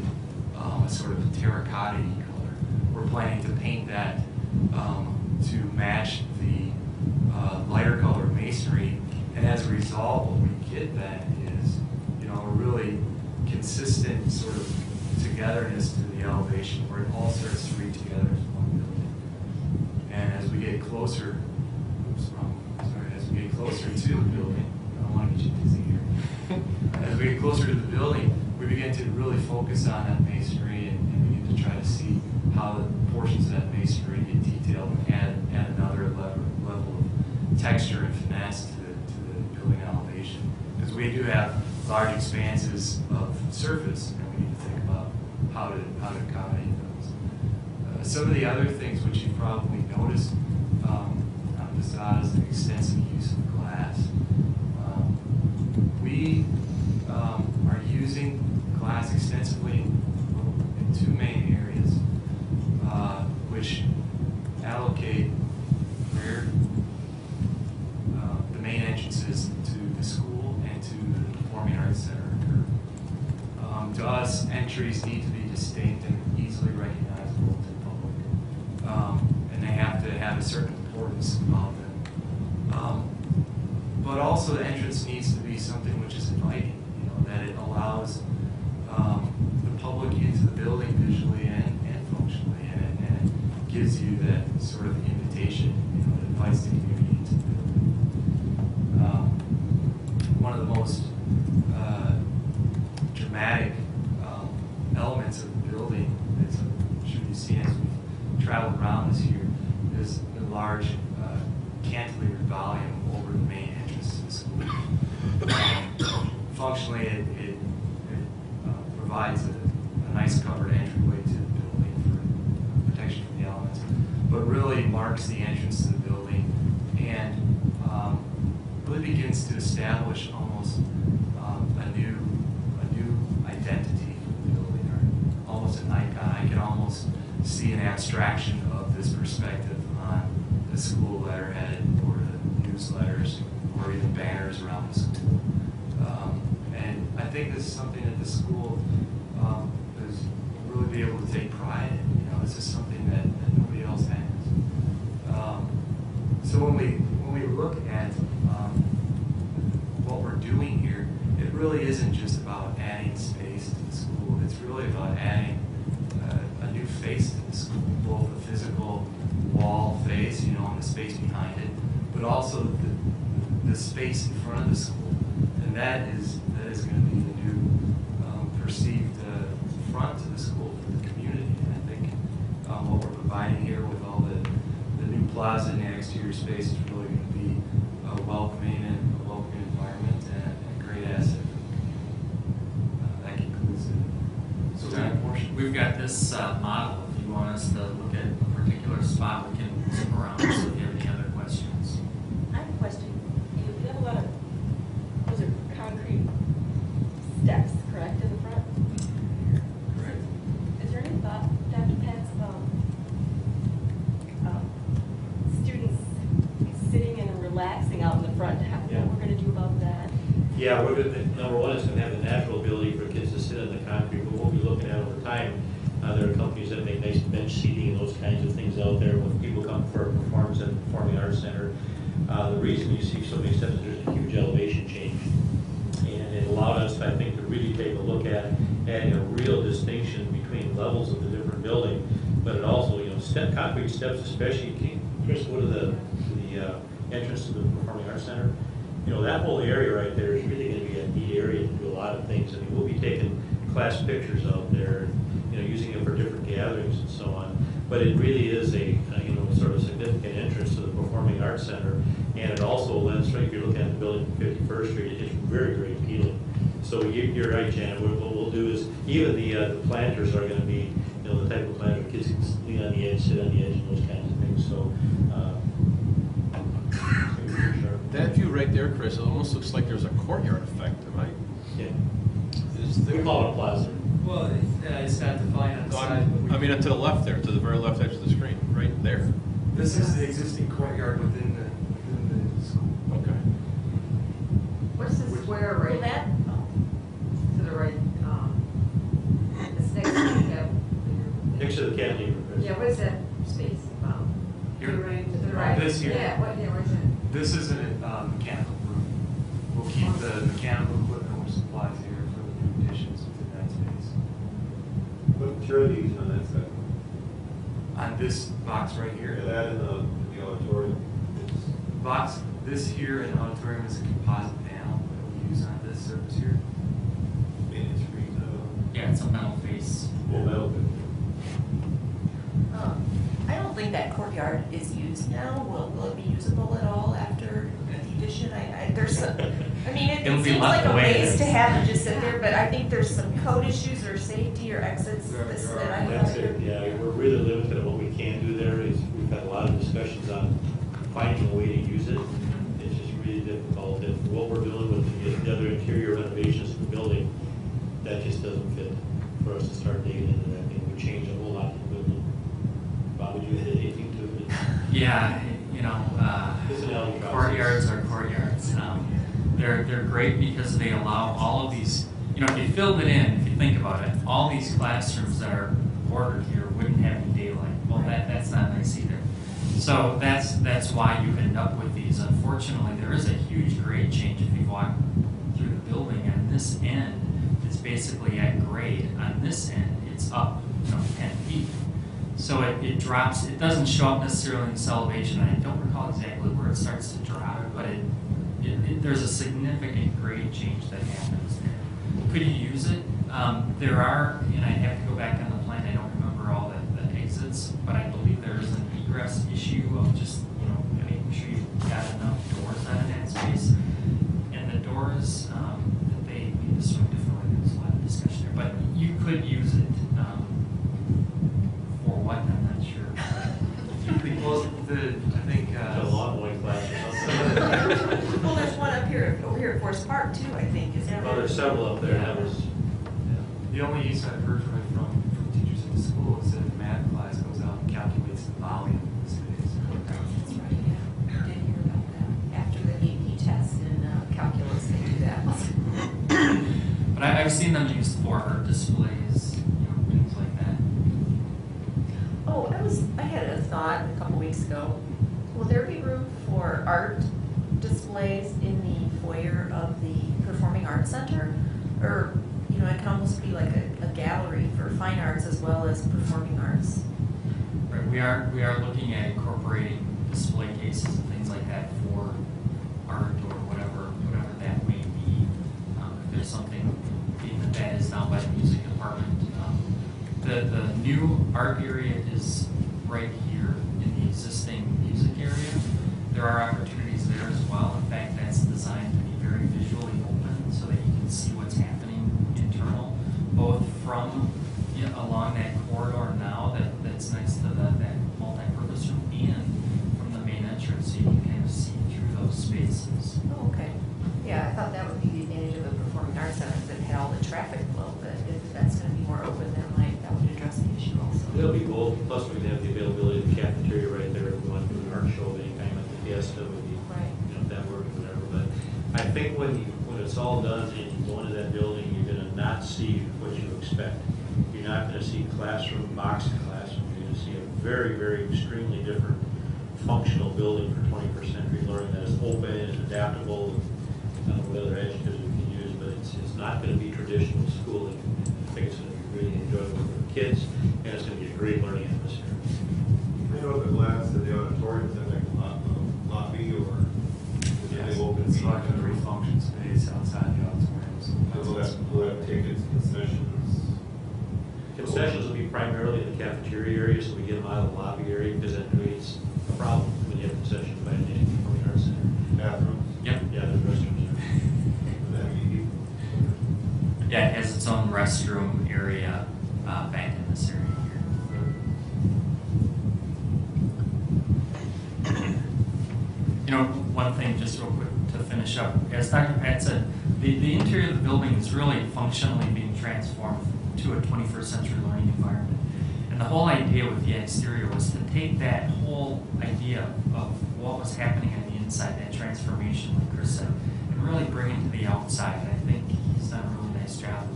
S16: a sort of terracotta color, we're planning to paint that to match the lighter color masonry, and as a result, what we get then is, a really consistent sort of togetherness to the elevation, where it all starts to read together as one building. And as we get closer, as we get closer
S19: closer to the building, I don't want to get you dizzy here. As we get closer to the building, we begin to really focus on that masonry and begin to try to see how the portions of that masonry get detailed and add another level of texture and finesse to the building elevation. Because we do have large expanses of surface, and we need to think about how to accommodate those. Some of the other things which you've probably noticed on the facade is the extensive use of glass. We are using glass extensively in two main areas, which allocate where the main entrances to the school and to the Performing Arts Center occur. To us, entries need to be distinct and easily recognizable to the public, and they have to have a certain importance about them. But also, the entrance needs to be something which is inviting, that it allows the public into the building visually and functionally, and it gives you that sort of invitation, that invites the community into the building. One of the most dramatic elements of the building, as I'm sure you've seen as we've traveled around this year, is the large cantilevered volume over the main entrance to the school. Functionally, it provides a nice covered entryway to the building for protection from the elements, but really marks the entrance to the building and really begins to establish almost a new identity for the building, or almost an icon. I can almost see an abstraction of this perspective on the school letterhead or the newsletters or even banners around the school. And I think this is something that the school is really be able to take pride in. This is something that nobody else has. So when we look at what we're doing here, it really isn't just about adding space to the school. It's really about adding a new face to the school, both the physical wall face, and the space behind it, but also the space in front of the school. And that is going to be the new perceived front to the school for the community. And I think what we're providing here with all the new plaza and the exterior space is really going to be a welcoming environment and a great asset. That concludes it.
S16: So we've got this model. If you want us to look at a particular spot, we can zoom around. So if you have any other questions.
S1: I have a question. You have a lot of, those are concrete steps, correct, in the front?
S16: Correct.
S1: Is there any thought, Dr. Pence, students sitting and relaxing out in the front? What we're going to do about that?
S15: Yeah, we're going to, number one, it's going to have the natural ability for kids to sit on the concrete, but we'll be looking at over time. There are companies that make nice bench seating and those kinds of things out there when people come for a performance at the Performing Arts Center. The reason you see so many steps is there's a huge elevation change. And it allowed us, I think, to really take a look at adding a real distinction between levels of the different building. But it also, concrete steps, especially, Chris, go to the entrance to the Performing Arts Center. That whole area right there is really going to be a neat area to do a lot of things. I mean, we'll be taking class pictures out there, using it for different gatherings and so on. But it really is a, sort of significant entrance to the Performing Arts Center. And it also lends, right, if you're looking at the building from 51st Street, it's very, very appealing. So you're right, Janet. What we'll do is, even the planters are going to be, the type of planter kids can lean on the edge, sit on the edge, and those kinds of things. So,
S12: That view right there, Chris, it almost looks like there's a courtyard effect. Am I?
S15: Yeah. We call it a plaza.
S16: Well, it's not defined on the side.
S12: I mean, to the left there, to the very left edge of the screen, right there.
S16: This is the existing courtyard within the school.
S12: Okay.
S2: What's the square right
S1: That,
S2: to the right? It's next to the cap.
S15: Next to the cantilever, Chris.
S2: Yeah, what is that space about?
S16: Here.
S2: To the right. To the right.
S16: This here.
S2: Yeah. Where is it?
S16: This is a mechanical room. We'll keep the mechanical equipment or supplies here for the new additions within that space.
S17: What maturities on that side?
S16: On this box right here.
S17: Yeah, that in the auditorium.
S16: Box,
S19: this here in the auditorium is a composite panel that we use on this surface here.
S16: Yeah, it's a metal face.
S13: I don't think that courtyard is used now. Will it be usable at all after the addition? There's some, I mean, it
S16: It'll be
S13: seems
S16: left
S13: like a
S16: the way it
S13: waste to
S16: is.
S13: have it just sit there, but I think there's some code issues or safety or exits that I
S15: That's
S13: know.
S15: it, yeah, we're really limited on what we can do there. We've had a lot of discussions on finding a way to use it. It's just really difficult, and what we're doing with the other interior renovations of the building, that just doesn't fit for us to start digging into that. It would change a whole lot of the building. Bob, would you add anything to it?
S16: Yeah,
S15: It's an elegant
S16: courtyards are courtyards. They're great because they allow all of these, if you filled it in, if you think about it, all these classrooms that are bordered here wouldn't have any daylight. Well, that's not nice either. So that's why you end up with these. Unfortunately, there is a huge grade change if you walk through the building. On this end, it's basically at grade. On this end, it's up 10 feet. So it drops. It doesn't show up necessarily in this elevation. I don't recall exactly where it starts to drop, but there's a significant grade change that happens there. Could you use it? There are, and I have to go back on the plan. I don't remember all the exits, but I believe there is an egress issue of just making sure you've got enough doors out of that space. And the doors that they need to swing differently. There's a lot of discussion there, but you could use it. For what? I'm not sure.
S19: Well, I think
S15: a long way class or something.
S13: Well, there's one over here at Forest Park too, I think, is that
S15: Well, there's several up there. That was,
S19: the only use I've heard from teachers in the school is that the math class goes out and calculates the volume of the space.
S13: That's right, yeah. I did hear about that. After the AP test in calculus, they do that.
S16: But I've seen them used for art displays, things like that.
S13: Oh, I had a thought a couple weeks ago. Will there be room for art displays in the foyer of the Performing Arts Center? Or, it can almost be like a gallery for fine arts as well as performing arts.
S16: Right, we are looking at incorporating display cases and things like that for art or whatever that may be. If there's something, being that is now by the music department. The new art area is right here in the existing music area. There are opportunities there as well. In fact, that's designed to be very visually open so that you can see what's happening internal, both from along that corridor now that's next to that multi-purpose room and from the main entrance, so you can kind of see through those spaces.
S13: Oh, okay. Yeah, I thought that would be the advantage of a performing arts center, that it had all the traffic flow, but if that's going to be more open, then that would address the issue also.
S15: it'll be both, plus we can have the availability of the cafeteria right there if we want to do an art show of any kind, like the Fiesta would be,
S13: Right.
S15: if that works, whatever. But I think when it's all done and you go into that building, you're going to not see what you expect. You're not going to see boxed classroom. You're going to see a very, very extremely different functional building for 21st century learning that is open and adaptable. I don't know what other adjectives we can use, but it's not going to be traditional schooling. I think it's going to be really enjoyable for the kids, and it's going to be a great learning atmosphere.
S17: I know the glass of the auditorium is in like a lobby or is it
S19: Yes,
S17: open?
S19: it's like a three-function space outside the auditorium.
S17: Will that tickets, concessions?
S15: Concessions will be primarily in the cafeteria area, so we get them out of the lobby area, because that creates a problem when you have concessions by the Performing Arts Center.
S17: Bathrooms?
S16: Yep.
S15: Yeah, there's restrooms there.
S17: Would that be?
S16: Yeah, it has its own restroom area back in this area here. One thing just real quick to finish up. As Dr. Pat said, the interior of the building is really functionally being transformed to a 21st century learning environment. And the whole idea with the exterior was to take that whole idea of what was happening on the inside, that transformation, like Chris said, and really bring it to the outside. And I think he's done a really nice job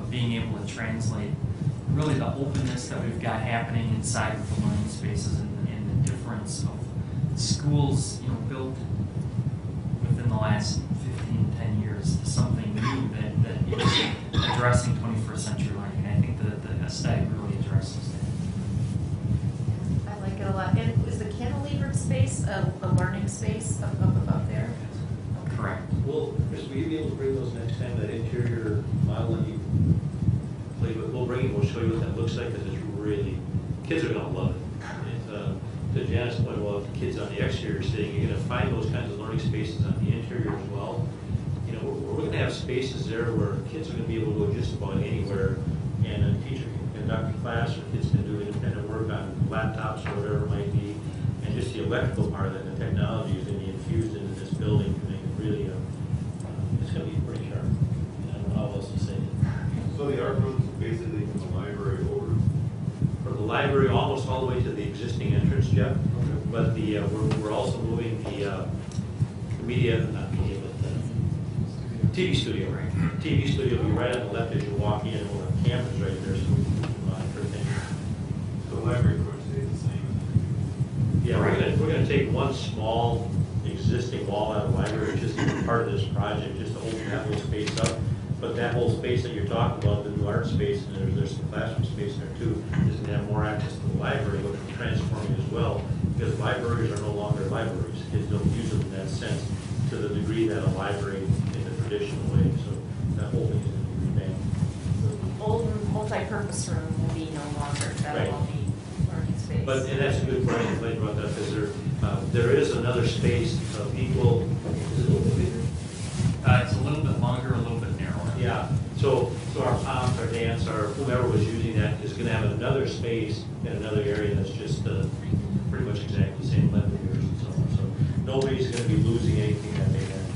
S16: of being able to translate really the openness that we've got happening inside of the learning spaces and the difference of schools, built within the last 10 years to something new that is addressing 21st century learning. And I think the aesthetic really addresses that.
S13: I like it a lot. And is the cantilevered space a learning space up above there?
S15: next time that interior model that you played with, we'll bring it, we'll show you what that looks like, because it's really, kids are gonna love it. To Janice's point about the kids on the exterior sitting, you're gonna find those kinds of learning spaces on the interior as well. You know, we're gonna have spaces there where kids are gonna be able to go just about anywhere, and a teacher can conduct a class, or kids can do independent work on laptops or whatever it might be. And just the electrical part of it, the technology is gonna be infused into this building to make it really, it's gonna be pretty sharp. I don't know how else to say it.
S17: So the art room is basically from the library over?
S15: From the library almost all the way to the existing entrance, Jeff. But the we're also moving the media, not media, but the TV studio. TV studio will be right on the left as you walk in, and we'll have cameras right there, so we can monitor things.
S17: So the library of course stays the same?
S15: Yeah, we're gonna take one small existing wall out of the library, just as part of this project, just to open that whole space up. But that whole space that you're talking about, the new art space, and there's some classroom space there too, is gonna have more access to the library, which we're transforming as well, because libraries are no longer libraries. Kids don't use them in that sense to the degree that a library in the traditional way. So that whole thing is gonna be revamped.
S13: The old multi-purpose room will be no longer, that
S15: Right.
S13: will be learning space.
S15: But, and that's a good question, glad you brought that, because there is another space of equal, is it a little bit bigger?
S16: It's a little bit longer, a little bit narrower.
S15: Yeah, so our POMs, our dance, our whomever was using that is gonna have another space in another area that's just pretty much exactly the same length of yours and so on. So nobody's gonna be losing anything that they have.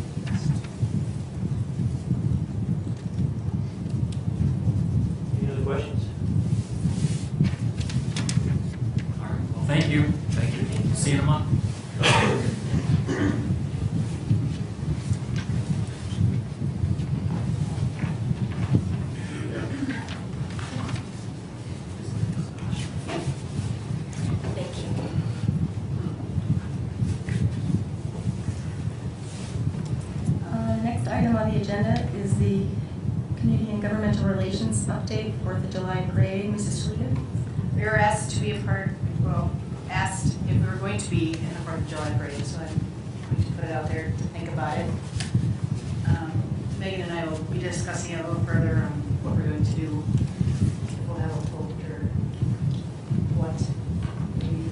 S15: Any other questions?
S16: All right, well, thank you. Thank you. See you in a month.
S1: Next item on the agenda is the Community and Governmental Relations update for the July parade. Mrs. Schlieben?
S20: We were asked to be a part, well, asked if we were going to be in a part of the July parade, so I'm going to put it out there to think about it. Megan and I will be discussing it a little further on what we're going to do. We'll have a vote or what, maybe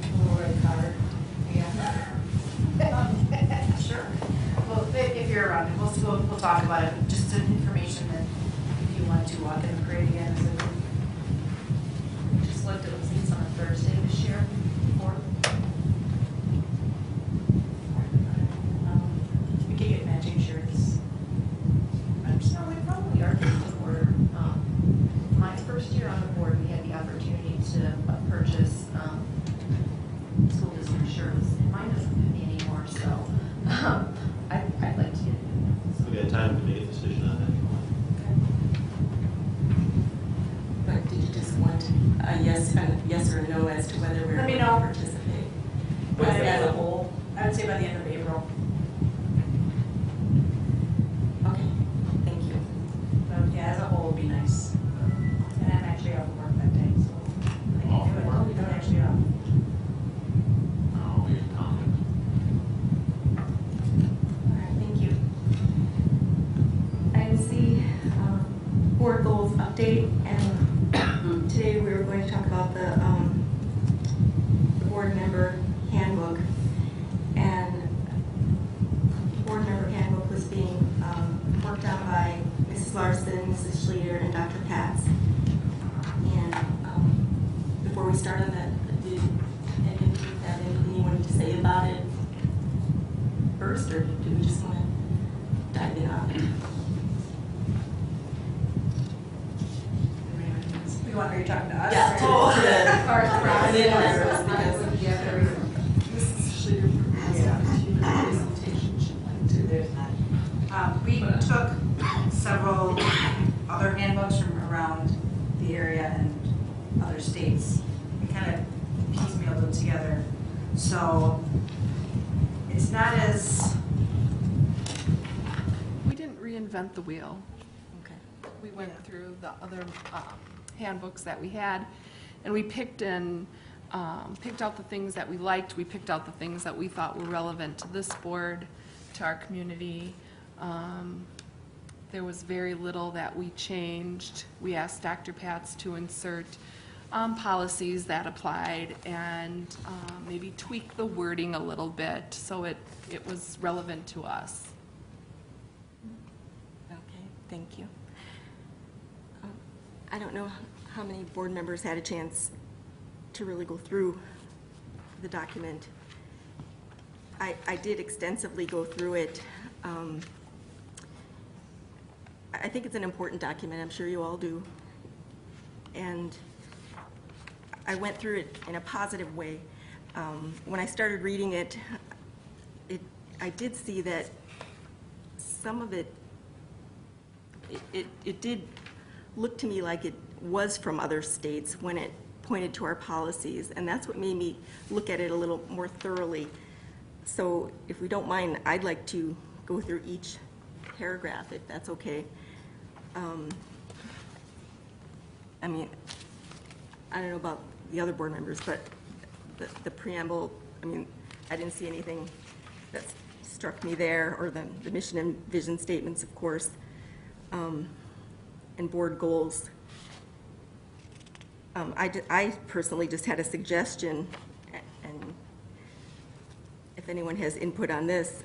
S20: a little red card. Yeah. Sure. Well, if you're around, we'll talk about it, just some information that if you want to walk in the parade again as a group. We just looked at seats on a Thursday this year. We can get matching shirts.
S13: So we probably are going to order. My first year on the board, we had the opportunity to purchase school district shirts. And mine doesn't fit me anymore, so I'd like to get it.
S15: We got time to make a decision on that.
S1: But did you just want a yes or a no as to whether we're
S20: Let me
S1: going
S20: know.
S1: to participate? As a whole?
S20: I would say by the end of April.
S1: Okay, thank you.
S20: But yeah, as a whole would be nice. And I'm actually off of work that day, so I can do it. Oh, we don't actually off.
S12: Oh, you're Tom.
S1: All right, thank you. Item C, board goals update, and today we were going to talk about the board member handbook. And the board member handbook was being worked on by Mrs. Larson, Mrs. Schleter, and Dr. Katz. And before we start on that, did any of you have anything you wanted to say about it first, or do we just want to dive in on it?
S20: Are you talking to us?
S1: Yeah,
S20: Oh,
S1: I didn't know because
S20: we took several other handbooks from around the area and other states. We kind of piecemealed them together. So it's not as...
S14: We didn't reinvent the wheel. Okay. We went through the other handbooks that we had, and we picked out the things that we liked. We picked out the things that we thought were relevant to this board, to our community. there was very little that we changed. We asked Dr. Pats to insert policies that applied and maybe tweak the wording a little bit so it was relevant to us.
S1: Okay, thank you. I don't know how many board members had a chance to really go through the document. I did extensively go through it. I think it's an important document. I'm sure you all do. And I went through it in a positive way. When I started reading it, I did see that some of it did look to me like it was from other states when it pointed to our policies, and that's what made me look at it a little more thoroughly. So if we don't mind, I'd like to go through each paragraph, if that's okay. I mean, I don't know about the other board members, but the preamble, I mean, I didn't see anything that struck me there, or the mission and vision statements, of course, and board goals. I personally just had a suggestion, and if anyone has input on this,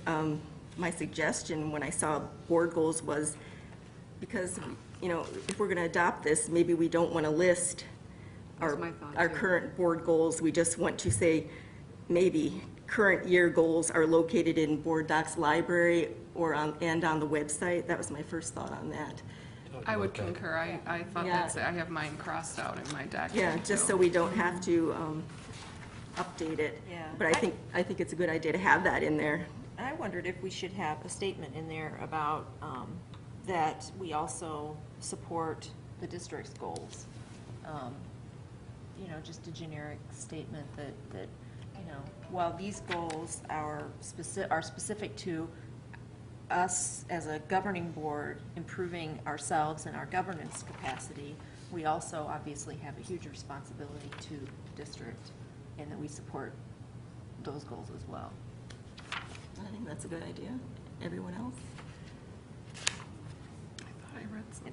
S1: my suggestion when I saw board goals was, because, you know, if we're going to adopt this, maybe we don't want to list our current board goals. We just want to say maybe current year goals are located in board docs library or on the website. That was my first thought on that.
S14: I would concur. I thought that's it. I have mine crossed out in my document.
S1: Yeah, just so we don't have to update it.
S21: Yeah.
S1: But I think it's a good idea to have that in there.
S21: I wondered if we should have a statement in there about that we also support the district's goals. You know, just a generic statement that you know, while these goals are specific to us as a governing board improving ourselves and our governance capacity, we also obviously have a huge responsibility to the district, and that we support those goals as well.
S1: I think that's a good idea. Everyone else?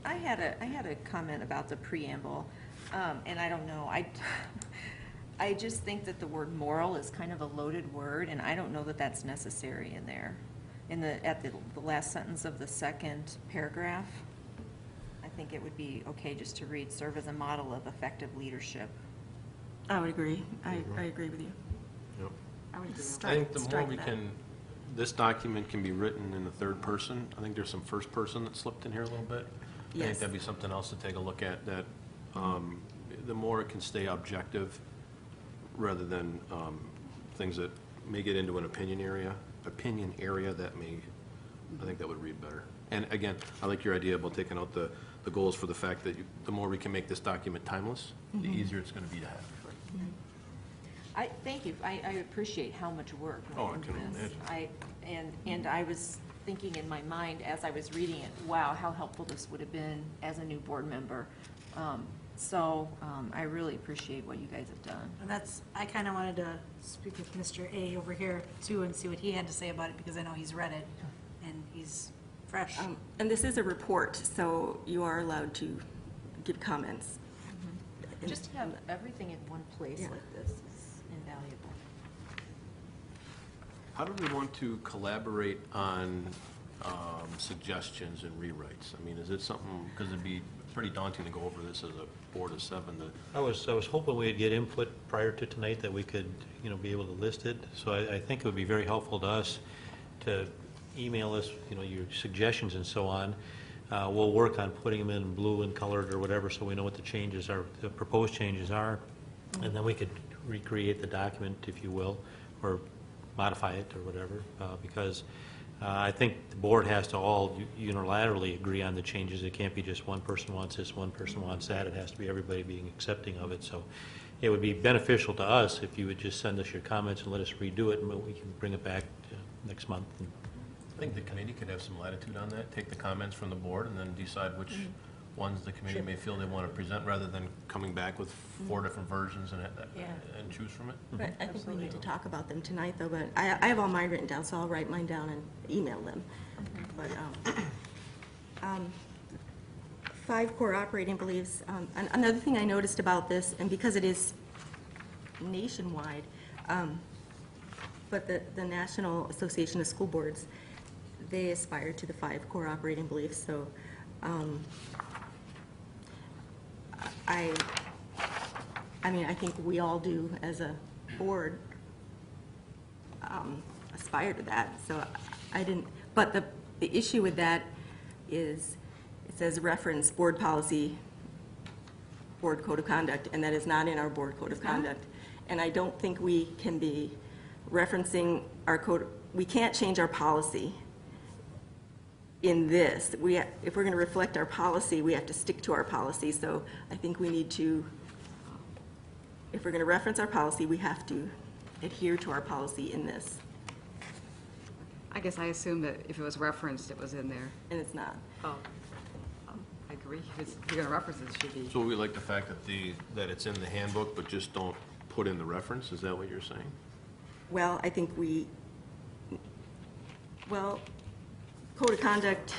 S21: I had a comment about the preamble, and I don't know. I just think that the word moral is kind of a loaded word, and I don't know that that's necessary in there. At the last sentence of the second paragraph, I think it would be okay just to read, serve as a model of effective leadership.
S1: I would agree. I agree with you.
S12: Yep.
S1: I would
S12: I think the more we can, this document can be written in the third person. I think there's some first person that slipped in here a little bit. I think
S1: Yes.
S12: that'd be something else to take a look at, that the more it can stay objective rather than things that may get into an opinion area that may, I think that would read better. And again, I like your idea about taking out the goals for the fact that the more we can make this document timeless, the easier it's going to be to have.
S21: Thank you. I appreciate how much work
S12: Oh, I
S21: went
S12: can
S21: into this.
S12: imagine.
S21: And I was thinking in my mind as I was reading it, wow, how helpful this would have been as a new board member. So I really appreciate what you guys have done.
S20: And I kind of wanted to speak with Mr. A over here too and see what he had to say about it, because I know he's read it and he's fresh.
S1: And this is a report, so you are allowed to give comments.
S21: Just to have everything in one place
S1: Yeah.
S21: like this is invaluable.
S12: How do we want to collaborate on suggestions and rewrites? I mean, is it something, because it'd be pretty daunting to go over this as a board of 7.
S15: I was hoping we'd get input prior to tonight that we could, be able to list it. So I think it would be very helpful to us to email us, your suggestions and so on. We'll work on putting them in blue and colored or whatever, so we know what the changes are, the proposed changes are, and then we could recreate the document, if you will, or modify it or whatever, because I think the board has to all unilaterally agree on the changes. It can't be just one person wants this, one person wants that. It has to be everybody being accepting of it. So it would be beneficial to us if you would just send us your comments and let us redo it, and we can bring it back next month.
S12: I think the committee could have some latitude on that, take the comments from the board and then decide which ones the committee may feel they want to present, rather than coming back with 4 different versions and choose from it.
S1: But I think we need to talk about them tonight, though, but I have all mine written down, so I'll write mine down and email them. But 5 core operating beliefs. Another thing I noticed about this, and because it is nationwide, but the National Association of School Boards, they aspire to the 5 core operating beliefs. So I mean, I think we all do as a board aspire to that. So I didn't, but the issue with that is it says reference board policy, board code of conduct, and that is not in our board code of conduct. And I don't think we can be referencing our code. We can't change our policy in this. If we're going to reflect our policy, we have to stick to our policy. So I think we need to, if we're going to reference our policy, we have to adhere to our policy in this.
S2: I guess I assumed that if it was referenced, it was in there.
S1: And it's not.
S2: Oh, I agree. If you're going to reference it, it should be.
S12: So we like the fact that that it's in the handbook, but just don't put in the reference? Is that what you're saying?
S1: Well, I think code of conduct,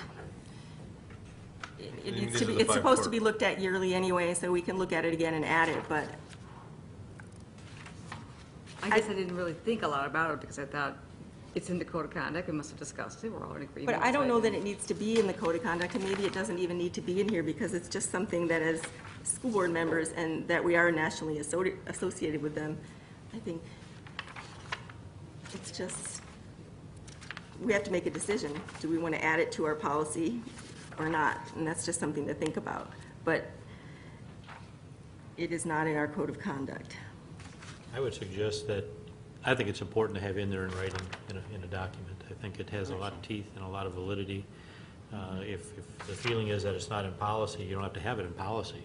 S1: it's supposed to be looked at yearly anyway, so we can look at it again and add it, but.
S2: I guess I didn't really think a lot about it because I thought it's in the code of conduct. We must have discussed it. We're all in agreement.
S1: But I don't know that it needs to be in the code of conduct, and maybe it doesn't even need to be in here because it's just something that as school board members and that we are nationally associated with them, I think it's just, we have to make a decision. Do we want to add it to our policy or not? And that's just something to think about. But it is not in our code of conduct.
S15: I would suggest that, I think it's important to have in there in writing in a document. I think it has a lot of teeth and a lot of validity. If the feeling is that it's not in policy, you don't have to have it in policy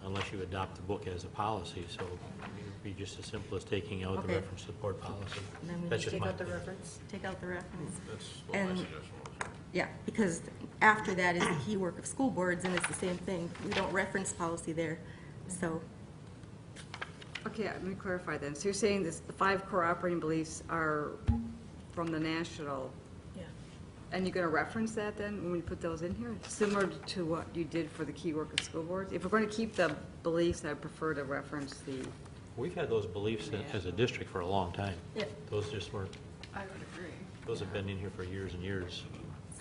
S15: unless you adopt the book as a policy. So it would be just as simple as taking out the reference to the board policy.
S1: And then we
S15: That's
S1: just
S15: just
S1: take
S15: my
S1: out the
S15: opinion.
S1: reference. Take out the reference.
S12: That's what my
S1: And-
S12: suggestion was.
S1: Yeah, because after that is the key work of school boards, and it's the same thing. We don't reference policy there, so.
S2: Okay, let me clarify then. So you're saying this, the 5 core operating beliefs are from the national,
S1: Yeah.
S2: and you're going to reference that then when we put those in here? Similar to what you did for the key work of school boards? If we're going to keep the beliefs, I'd prefer to reference the,
S15: We've had those beliefs as a district for a long time.
S1: Yeah.
S15: Those just weren't,
S14: I would agree.
S15: those have been in here for years and years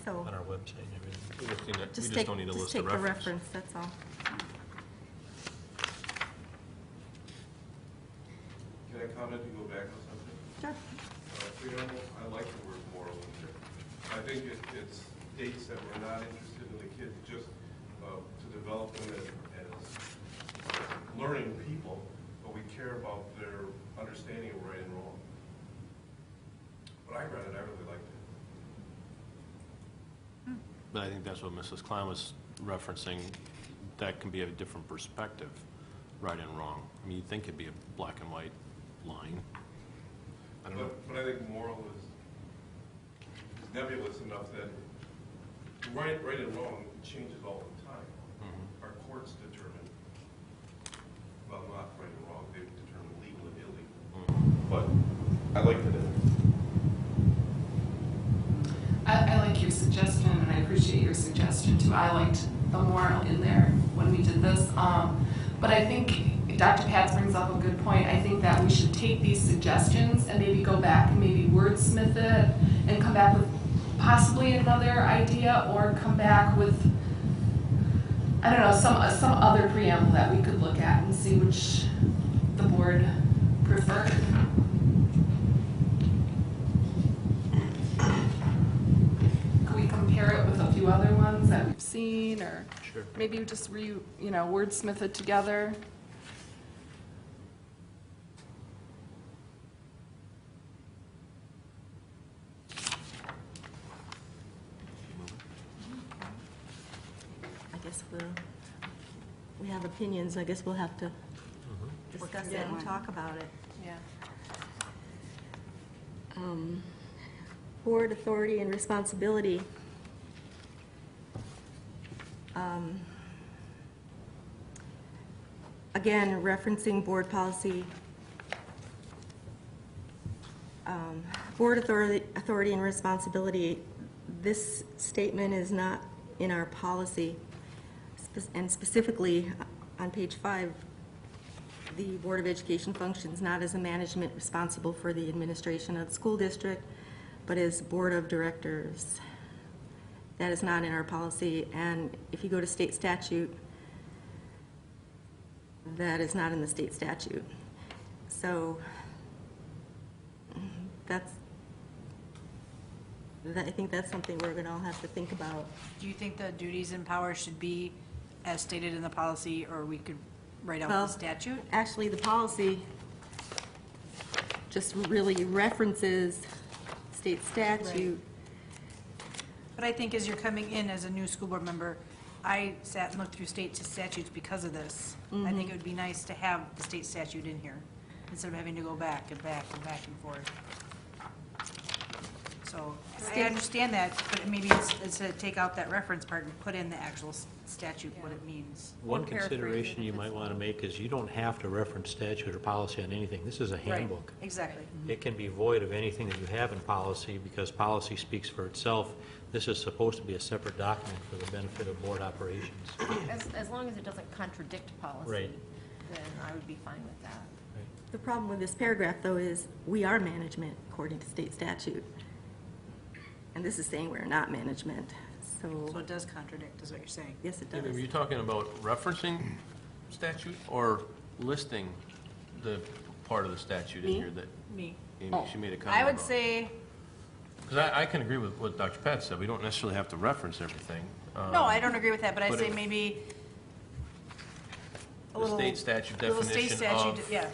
S1: So
S15: on our website and everything.
S12: We
S1: just
S12: just
S1: take,
S12: don't need to
S1: just
S12: list the
S1: take the
S12: reference.
S1: reference, that's all.
S4: Can I comment and go back on something?
S1: Sure.
S4: Preamble, I like the word moral in there. I think it states that we're not interested in the kids just to develop them as learning people, but we care about their understanding of right and wrong. But I read it, I really liked it.
S12: But I think that's what Mrs. Klein was referencing. That can be a different perspective, right and wrong. I mean, you'd think it'd be a black and white line. I don't know.
S4: But I think moral is nebulous enough that right and wrong changes all the time. Our courts determine, well, not right and wrong, they determine legal and illegal. But I like that.
S14: I like your suggestion, and I appreciate your suggestion too. I liked the moral in there when we did this. But I think Dr. Pats brings up a good point. I think that we should take these suggestions and maybe go back and maybe wordsmith it and come back with possibly another idea, or come back with, I don't know, some other preamble that we could look at and see which the board preferred. Could we compare it with a few other ones that we've seen, or
S15: Sure.
S14: maybe just wordsmith it together?
S1: I guess we have opinions, I guess we'll have to discuss it and talk about it.
S14: Yeah.
S1: Board authority and responsibility. Again, referencing board policy. Board authority and responsibility. This statement is not in our policy, and specifically on page 5, the Board of Education functions not as a management responsible for the administration of the school district, but as Board of Directors. That is not in our policy, and if you go to state statute, that is not in the state statute. So I think that's something we're going to all have to think about.
S20: Do you think the duties and powers should be as stated in the policy, or we could write out
S1: Well,
S20: the statute?
S1: Actually, the policy just really references state statute.
S20: But I think as you're coming in as a new school board member, I sat and looked through state statutes because of this. I think it would be nice to have the state statute in here, instead of having to go back and back and back and forth. So I understand that, but maybe it's to take out that reference part and put in the actual statute, what it means.
S15: One consideration you might want to make is you don't have to reference statute or policy on anything. This is a handbook.
S20: Right, exactly.
S15: It can be void of anything that you have in policy because policy speaks for itself. This is supposed to be a separate document for the benefit of board operations.
S13: As long as it doesn't contradict policy.
S15: Right.
S13: Then I would be fine with that.
S1: The problem with this paragraph, though, is we are management according to state statute. And this is saying we're not management, so.
S20: So it does contradict, is what you're saying?
S1: Yes, it
S12: Yeah,
S1: does.
S12: but were you talking about referencing statute or listing the part of the statute in
S20: Me?
S12: here that
S20: Me.
S12: Amy, she made a comment
S20: I would
S12: about?
S20: say,
S12: Because I can agree with what Dr. Pat said. We don't necessarily have to reference everything.
S20: no, I don't agree with that, but I'd
S12: but
S20: say
S12: if-
S20: maybe a
S12: The
S20: little.
S12: state statute
S20: little state
S12: definition
S20: statute,
S12: of,
S20: yeah,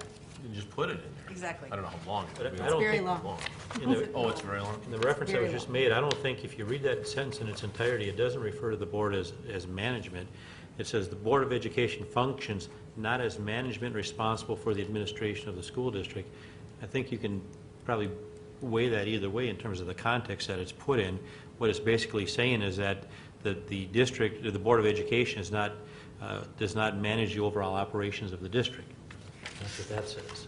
S12: you just put it in there.
S20: exactly.
S12: I don't know how long it
S15: But
S12: would be.
S15: I don't
S1: very
S15: think-
S1: long.
S15: In the-
S12: Oh, it's very long?
S15: In the reference that
S1: Very
S15: was just
S1: long.
S15: made, I don't think if you read that sentence in its entirety, it doesn't refer to the board as management. It says the Board of Education functions not as management responsible for the administration of the school district. I think you can probably weigh that either way in terms of the context that it's put in. What it's basically saying is that the district, the Board of Education is not, does not manage the overall operations of the district. That's what that says.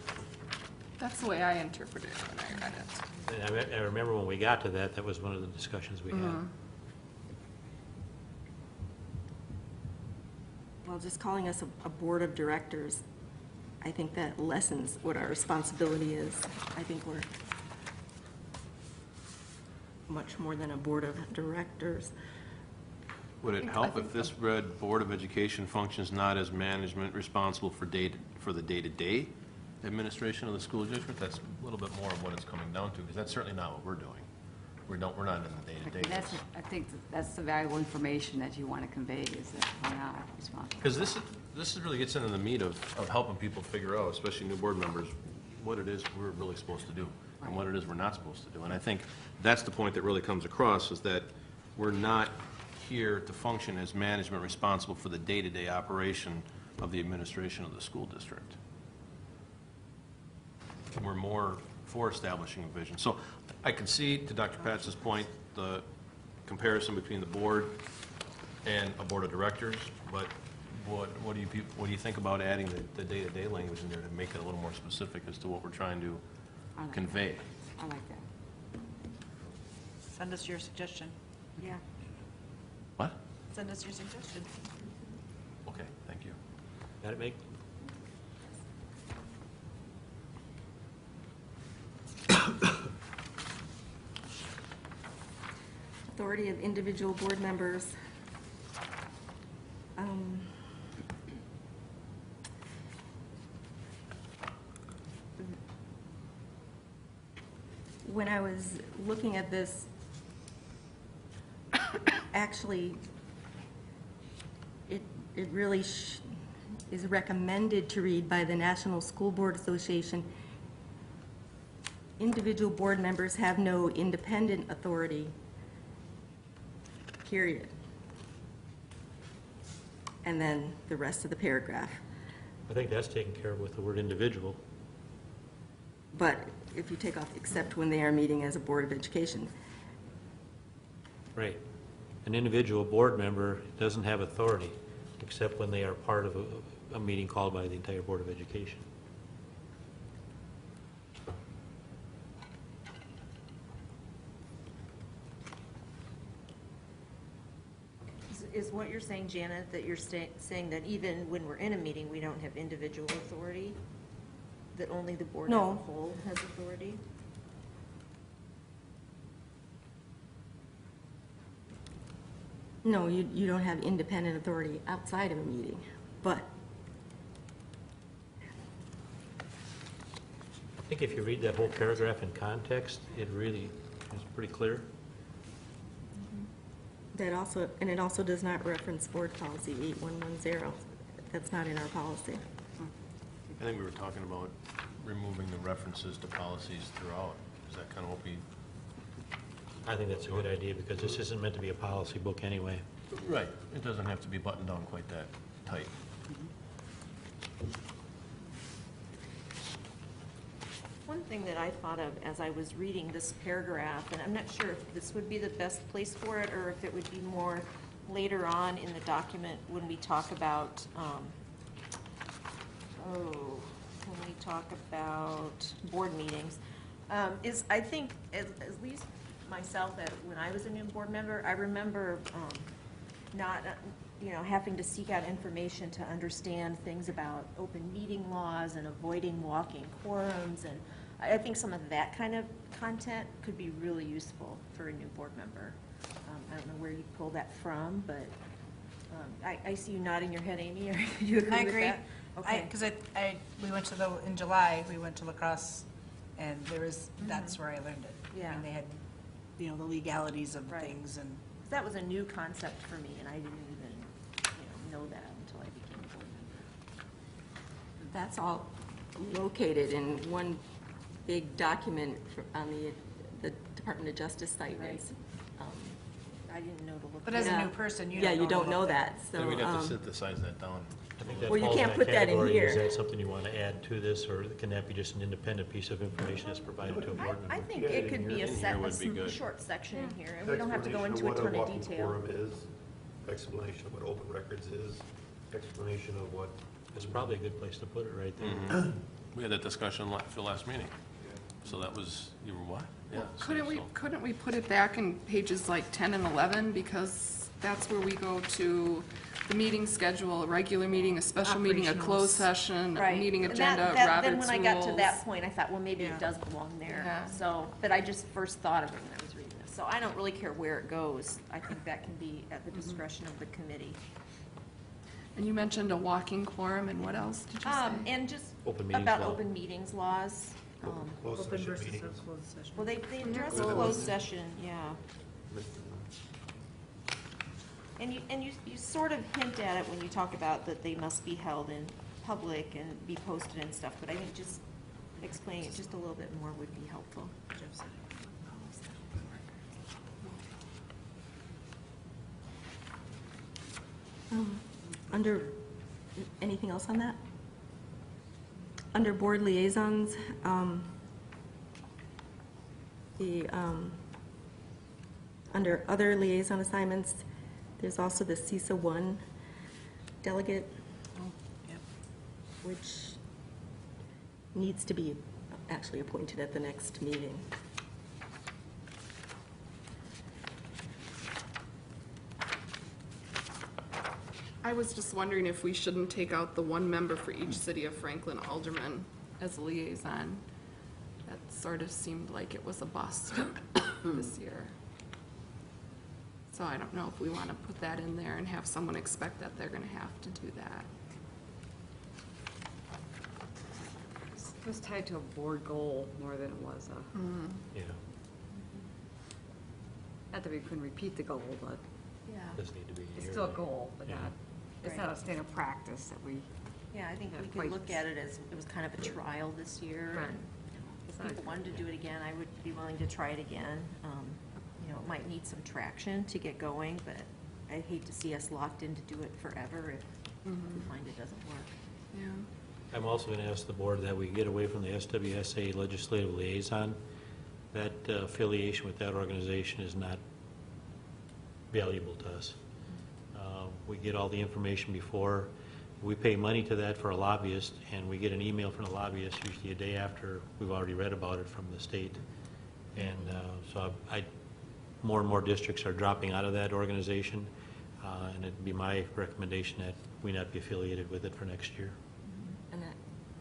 S14: That's the way I interpreted it when I read it.
S15: And I remember when we got to that, that was one of the discussions we had.
S1: Well, just calling us a board of directors, I think that lessens what our responsibility is. I think we're much more than a board of directors.
S12: Would it help if this read, Board of Education functions not as management responsible for the day-to-day administration of the school district? That's a little bit more of what it's coming down to, because that's certainly not what we're doing. We're not in the day-to-day.
S2: I think that's the valuable information that you want to convey, is that we're not responsible.
S12: Because this really gets into the meat of helping people figure out, especially new board members, what it is we're really supposed to do and what it is we're not supposed to do. And I think that's the point that really comes across, is that we're not here to function as management responsible for the day-to-day operation of the administration of the school district. We're more for establishing a vision. So I can see, to Dr. Patz's point, the comparison between the board and a board of directors, but what do you think about adding the day-to-day language in there to make it a little more specific as to what we're trying to convey?
S2: I like that.
S20: Send us your suggestion.
S2: Yeah.
S12: What?
S20: Send us your suggestion.
S12: Okay, thank you.
S15: Got it, Meg?
S1: Authority of individual board members. When I was looking at this, actually, it really is recommended to read by the National School Board Association. Individual board members have no independent authority, period. And then the rest of the paragraph.
S15: I think that's taken care of with the word individual.
S1: But if you take off except when they are meeting as a board of education.
S15: Right. An individual board member doesn't have authority except when they are part of a meeting called by the entire Board of Education.
S21: is what you're saying, Janet, that you're saying that even when we're in a meeting, we don't have individual authority? That only the board as a
S1: No.
S21: whole has authority?
S1: No, you don't have independent authority outside of a meeting, but
S15: I think if you read that whole paragraph in context, it really is pretty clear.
S1: that also, and it also does not reference board policy 8110. That's not in our policy.
S12: I think we were talking about removing the references to policies throughout. Is that kind of what we?
S15: I think that's a good idea, because this isn't meant to be a policy book anyway.
S12: Right. It doesn't have to be buttoned down quite that tight.
S21: One thing that I thought of as I was reading this paragraph, and I'm not sure if this would be the best place for it, or if it would be more later on in the document when we talk about, when we talk about board meetings, is I think, at least myself, that when I was a new board member, I remember not, having to seek out information to understand things about open meeting laws and avoiding walking quorums, and I think some of that kind of content could be really useful for a new board member. I don't know where you pull that from, but I see you nodding your head, Amy. Are you agree
S20: I
S21: with
S20: agree.
S21: that? Okay.
S20: Because we went to in July, we went to La Crosse, and that's where I learned it.
S21: Yeah.
S20: I mean, they had, the legalities of things, and
S21: That was a new concept for me, and I didn't even, know that until I became a board member. That's all located in one big document on the Department of Justice site.
S20: Right.
S21: I didn't know to look.
S20: But as a new person, you
S21: Yeah,
S20: don't
S21: you
S20: know
S21: don't know
S20: about
S21: that, so.
S12: Then we'd have to synthesize that down.
S15: I think that
S21: Well, you
S15: falls in
S21: can't
S15: that
S21: put that in
S15: category. Is
S21: here.
S15: that something you want to add to this, or can that be just an independent piece of information that's provided to a board member?
S21: I think it could be a
S12: In here would be good.
S21: short section in here, and we don't have to go into a ton of
S4: Explanation of what a walking
S21: detail.
S4: quorum is, explanation of what open records is, explanation of what.
S15: It's probably a good place to put it right there.
S12: Mhm. We had that discussion for last meeting. So that was, you were what? Yeah.
S14: Couldn't we put it back in pages like 10 and 11, because that's where we go to the meeting schedule, a regular meeting, a special meeting, a closed session, a
S21: Right.
S14: meeting
S21: And
S14: agenda,
S21: that-
S14: Robert's
S21: Then
S14: rules.
S21: when I got to that point, I thought, well, maybe
S14: Yeah.
S21: it does belong there.
S14: Yeah.
S21: So, but I just first thought of it when I was reading this. So I don't really care where it goes. I think that can be at the discretion of the committee.
S14: And you mentioned a walking quorum, and what else did you say?
S21: And just
S15: Open meetings
S21: about
S15: law.
S21: open meetings laws.
S4: Closed
S20: open
S4: session
S20: versus
S4: meetings.
S20: a closed session.
S21: Well, they address
S4: With the-
S21: closed session, yeah. And you sort of hint at it when you talk about that they must be held in public and be posted and stuff, but I think just explaining it just a little bit more would be helpful. Under, anything else on that? Under board liaisons, under other liaison assignments, there's also the CISA 1 delegate, which needs to be actually appointed at the next meeting.
S14: I was just wondering if we shouldn't take out the one member for each city of Franklin alderman as a liaison. That sort of seemed like it was a bust this year. So I don't know if we want to put that in there and have someone expect that they're going to have to do that.
S2: It was tied to a board goal more than it was a,
S15: Yeah,
S2: not that we couldn't repeat the goal, but
S15: does need to be
S2: it's
S15: here.
S2: still a goal, but
S15: Yeah.
S2: not, it's not a standard practice that we.
S21: Yeah, I think
S2: have
S21: we
S2: quite-
S21: could look at it as, it was kind of a trial this year.
S2: Right.
S21: And if people wanted to do it again, I would be willing to try it again. It might need some traction to get going, but I'd hate to see us locked in to do it forever if we find it doesn't work.
S14: Yeah.
S15: I'm also going to ask the board that we get away from the SWSA legislative liaison. That affiliation with that organization is not valuable to us. We get all the information before. We pay money to that for a lobbyist, and we get an email from the lobbyist usually a day after we've already read about it from the state. And so more and more districts are dropping out of that organization. And it'd be my recommendation that we not be affiliated with it for next year.
S1: And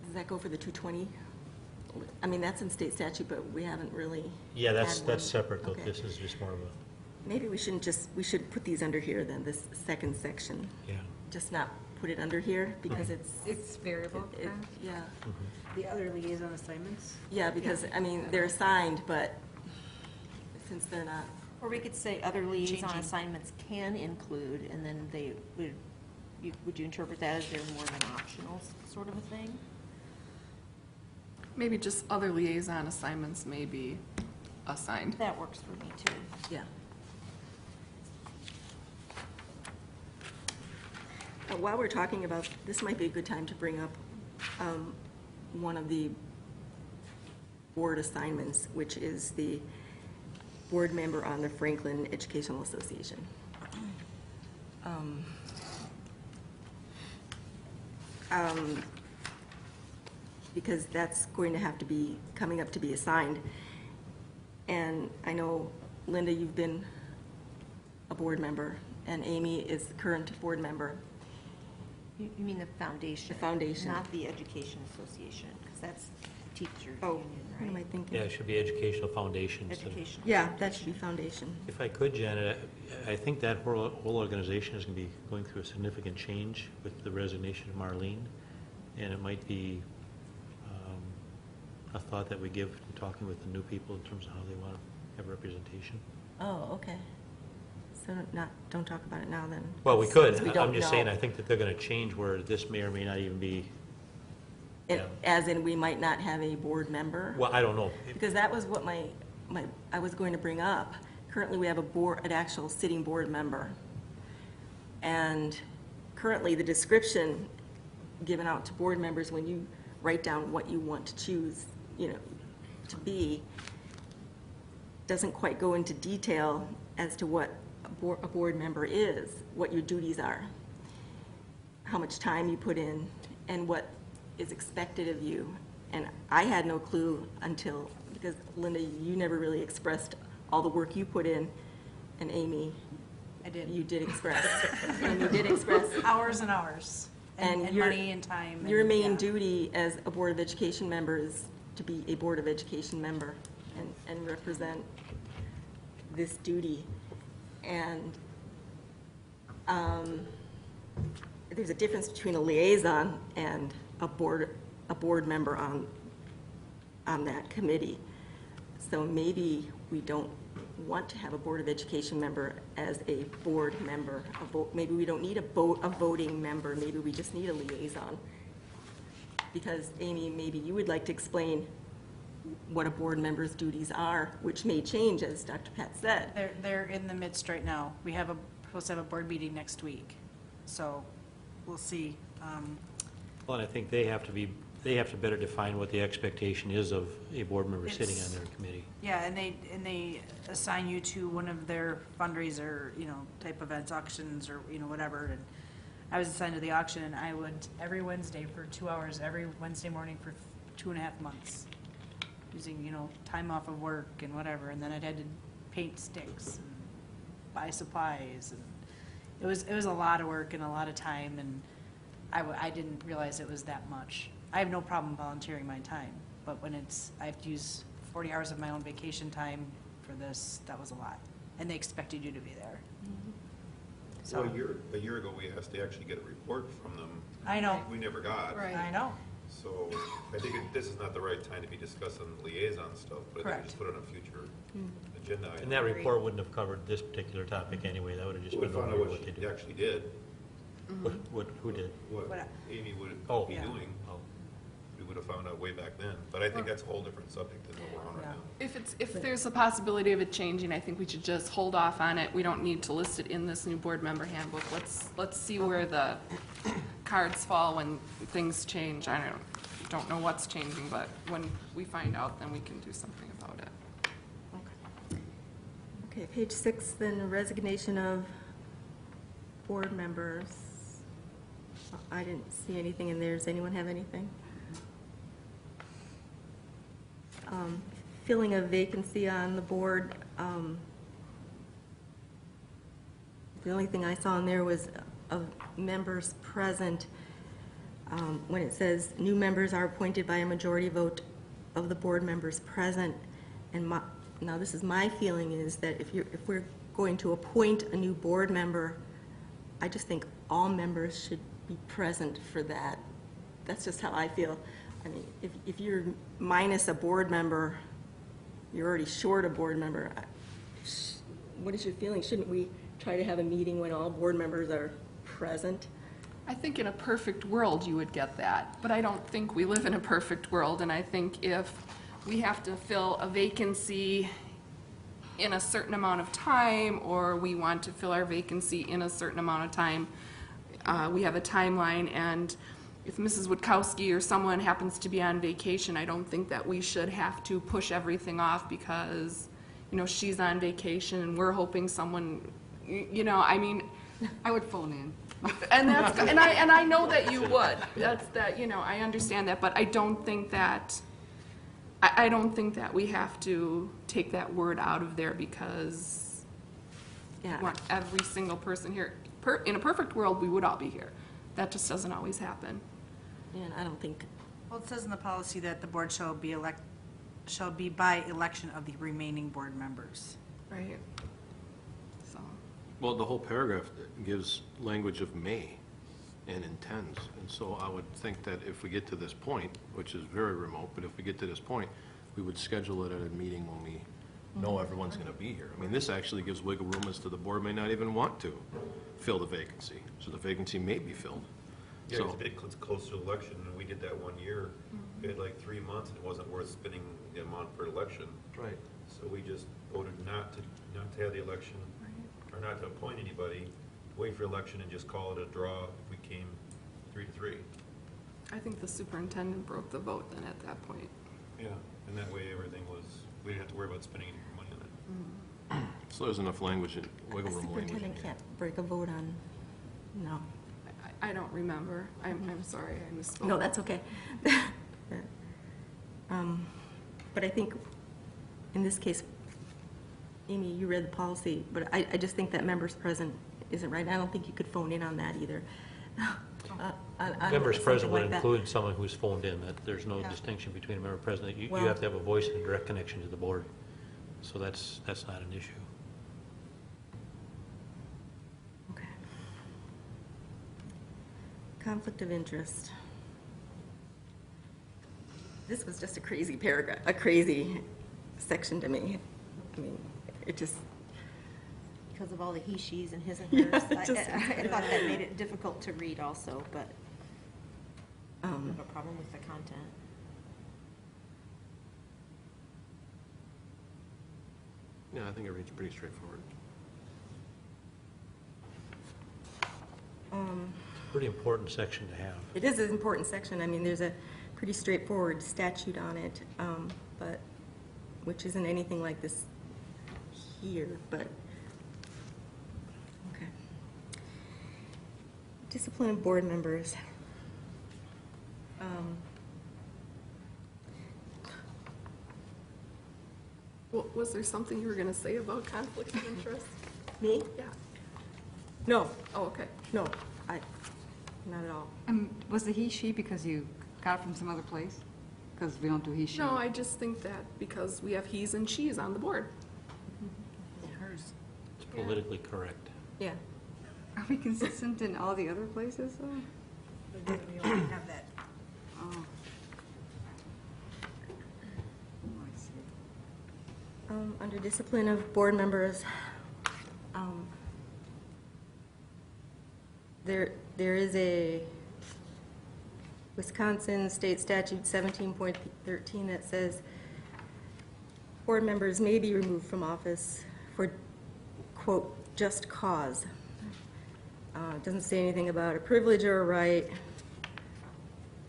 S1: does that go for the 220? I mean, that's in state statute, but we haven't really.
S15: Yeah,
S1: had one.
S15: that's separate, though.
S1: Okay.
S15: This is just more of a,
S1: Maybe we should put these under here then, this second section.
S15: yeah.
S1: Just not put it under here because
S2: It's variable,
S1: it-
S2: kind of?
S1: yeah.
S2: The other liaison assignments?
S1: Yeah, because, I mean, they're assigned, but since they're not.
S21: Or we could say other liaison
S1: Changing.
S21: assignments can include, and then they would you interpret that as they're more of an optional sort of a thing?
S14: Maybe just other liaison assignments may be assigned.
S21: That works for me too.
S1: Yeah. While we're talking about, this might be a good time to bring up one of the board assignments, which is the board member on the Franklin Educational Association. Because that's going to have to be coming up to be assigned. And I know, Linda, you've been a board member, and Amy is the current board member.
S21: You mean the foundation?
S1: The foundation.
S21: Not the education association, because that's teachers
S1: Oh,
S21: union,
S1: what am I
S21: right?
S1: thinking?
S15: Yeah, it should be educational foundations.
S21: Educational.
S1: Yeah, that should be foundation.
S15: If I could, Janet, I think that whole organization is going to be going through a significant change with the resignation of Marlene, and it might be a thought that we give to talking with the new people in terms of how they want to have representation.
S1: Oh, okay. So don't talk about it now then.
S15: Well, we could.
S1: Because we don't
S15: I'm just saying,
S1: know.
S15: I think that they're going to change where this may or may not even be,
S1: As in, we might not have a board member?
S15: well, I don't know.
S1: Because that was what I was going to bring up. Currently, we have an actual sitting board member. And currently, the description given out to board members when you write down what you want to choose, to be, doesn't quite go into detail as to what a board member is, what your duties are, how much time you put in, and what is expected of you. And I had no clue until, because Linda, you never really expressed all the work you put in, and Amy,
S20: I did.
S1: you did express. Amy did express.
S20: Hours and hours, and
S1: your-
S20: money and time.
S1: Your
S20: and-
S1: main
S20: yeah.
S1: duty as a Board of Education member is to be a Board of Education member and represent this duty. And there's a difference between a liaison and a board member on that committee. So maybe we don't want to have a Board of Education member as a board member. Maybe we don't need a voting member, maybe we just need a liaison. Because Amy, maybe you would like to explain what a board member's duties are, which may change, as Dr. Pat said.
S20: They're in the midst right now. Supposed to have a board meeting next week, so we'll see.
S15: Well, and I think they have to better define what the expectation is of a board member sitting on their committee.
S20: Yeah, and they assign you to one of their fundraiser, type events, auctions, or, whatever. And I was assigned to the auction, and I would, every Wednesday for 2 hours, every Wednesday morning for 2.5 months, using, time off of work and whatever. And then I'd had to paint sticks and buy supplies. And it was a lot of work and a lot of time, and I didn't realize it was that much. I have no problem volunteering my time, but when I have to use 40 hours of my own vacation time for this, that was a lot. And they expected you to be there. So,
S12: Well, a year ago, we asked to actually get a report from them.
S20: I know.
S12: We never got.
S20: Right. I know.
S12: So I think this is not the right time to be discussing liaison stuff, but I think
S20: Correct.
S12: we just put it on a future agenda item.
S15: And that report wouldn't have covered this particular topic anyway, that would have just
S12: We
S15: been
S12: found out
S15: what
S12: what
S15: they
S12: she
S15: did.
S12: actually did,
S15: Who did?
S12: what Amy would
S15: Oh.
S12: be
S15: Yeah.
S12: doing. We would have found out way back then, but I think that's a whole different subject than what we're on right now.
S14: If there's a possibility of it changing, I think we should just hold off on it. We don't need to list it in this new board member handbook. Let's see where the cards fall when things change. I don't know what's changing, but when we find out, then we can do something about it.
S1: Okay, page 6, then the resignation of board members. I didn't see anything in there. Does anyone have anything? Filling a vacancy on the board. The only thing I saw in there was of members present, when it says new members are appointed by a majority vote of the board members present. And now this is my feeling, is that if we're going to appoint a new board member, I just think all members should be present for that. That's just how I feel. I mean, if you're minus a board member, you're already short a board member. What is your feeling? Shouldn't we try to have a meeting when all board members are present?
S14: I think in a perfect world you would get that, but I don't think we live in a perfect world, and I think if we have to fill a vacancy in a certain amount of time, or we want to fill our vacancy in a certain amount of time, we have a timeline, and if Mrs. Witkowski or someone happens to be on vacation, I don't think that we should have to push everything off because, you know, she's on vacation and we're hoping someone, you know, I mean,
S2: I would phone in.
S14: and that's, and I know that you would. That's that, you know, I understand that, but I don't think that I don't think that we have to take that word out of there because we want every single person here. In a perfect world, we would all be here. That just doesn't always happen.
S1: And I don't think.
S20: Well, it says in the policy that the board shall be by election of the remaining board members.
S14: Right. So.
S12: Well, the whole paragraph gives language of may and intends. And so I would think that if we get to this point, which is very remote, but if we get to this point, we would schedule it at a meeting when we know everyone's going to be here. I mean, this actually gives wiggle room as to the board may not even want to fill the vacancy. So the vacancy may be filled.
S17: Yeah,
S12: So-
S17: it's close to election, and we did that one year. We had like 3 months, and it wasn't worth spending the amount per election.
S12: Right.
S17: So we just voted not to have the election, or not to appoint anybody, wait for election, and just call it a draw if we came 3-3.
S14: I think the superintendent broke the vote then at that point.
S17: Yeah, and that way everything was, we didn't have to worry about spending any more money on it.
S12: So there's enough language, in wiggle room language.
S1: Superintendent can't break a vote on, no.
S14: I don't remember. I'm sorry, I misspoke.
S1: No, that's okay. But I think, in this case, Amy, you read the policy, but I just think that members present isn't right. I don't think you could phone in on that either.
S15: Members present would
S1: like that.
S15: include someone who's phoned in, that there's no
S1: Yeah.
S15: distinction between a member present. You
S1: Well-
S15: have to have a voice and a direct connection to the board. So that's not an issue.
S1: Okay. Conflict of interest. This was just a crazy paragraph, a crazy section to me. I mean, it just.
S21: Because of all the he, she's, and his and
S1: Yeah,
S21: hers.
S1: it just-
S21: I thought that made it difficult to read also, but I don't have a problem with the content.
S12: Yeah, I think it reads pretty straightforward.
S15: It's a pretty important section to have.
S1: It is an important section. I mean, there's a pretty straightforward statute on it, but, which isn't anything like this here, but, okay. Discipline of board members.
S14: Well, was there something you were going to say about conflict of interest?
S1: Me?
S14: Yeah.
S1: No.
S14: Oh, okay.
S1: No, not at all.
S2: Was the he, she because you got it from some other place? Because we don't do he, she.
S14: No, I just think that because we have he's and she's on the board.
S2: Hers.
S15: It's politically correct.
S1: Yeah.
S2: Are we consistent in all the other places, though?
S20: We only have that.
S2: Oh. I see.
S1: Under discipline of board members, there is a Wisconsin State Statute 17.13 that says board members may be removed from office for, quote, just cause. It doesn't say anything about a privilege or a right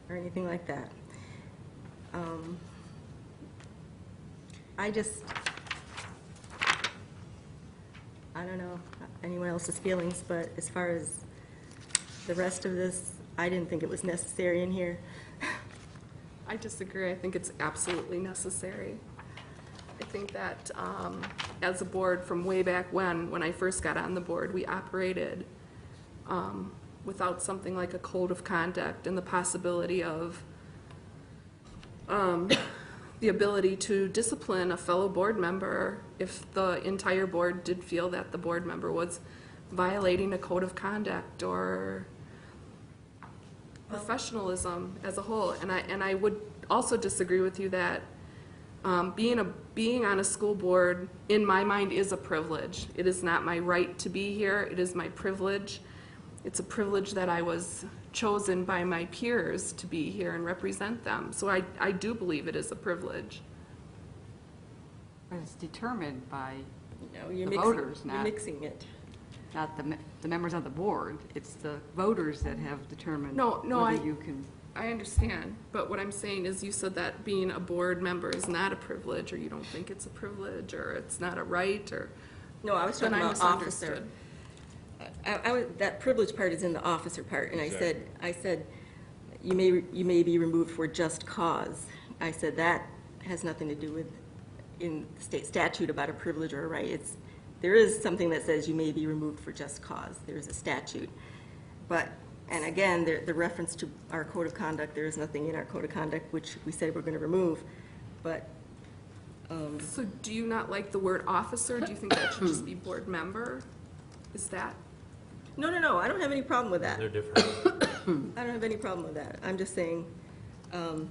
S1: or anything like that. I don't know anyone else's feelings, but as far as the rest of this, I didn't think it was necessary in here.
S14: I disagree. I think it's absolutely necessary. I
S3: think that as a board from way back when I first got on the board, we operated without something like a code of conduct and the possibility of the ability to discipline a fellow board member if the entire board did feel that the board member was violating a code of conduct or professionalism as a whole. And I would also disagree with you that being on a school board, in my mind, is a privilege. It is not my right to be here. It is my privilege. It's a privilege that I was chosen by my peers to be here and represent them. So I do believe it is a privilege.
S2: But it's determined by
S3: you're
S2: the
S3: mixing,
S2: voters,
S3: you're
S2: not
S3: mixing it.
S2: not the members of the board. It's the voters that have determined
S3: No,
S2: whether you can.
S3: I understand, but what I'm saying is you said that being a board member is not a privilege, or you don't think it's a privilege, or it's not a right, or...
S21: No, I was talking
S3: then I
S21: about officer.
S3: misunderstood.
S21: That privilege part is in the officer part, and
S12: Exactly.
S21: I said, you may be removed for just cause. I said that has nothing to do with in state statute about a privilege or a right. There is something that says you may be removed for just cause. There is a statute, but. And again, the reference to our code of conduct, there is nothing in our code of conduct which we say we're going to remove, but.
S3: So do you not like the word officer? Do you think that should just be board member? Is that?
S21: No, I don't have any problem with that.
S15: They're different.
S21: I don't have any problem with that. I'm just saying, I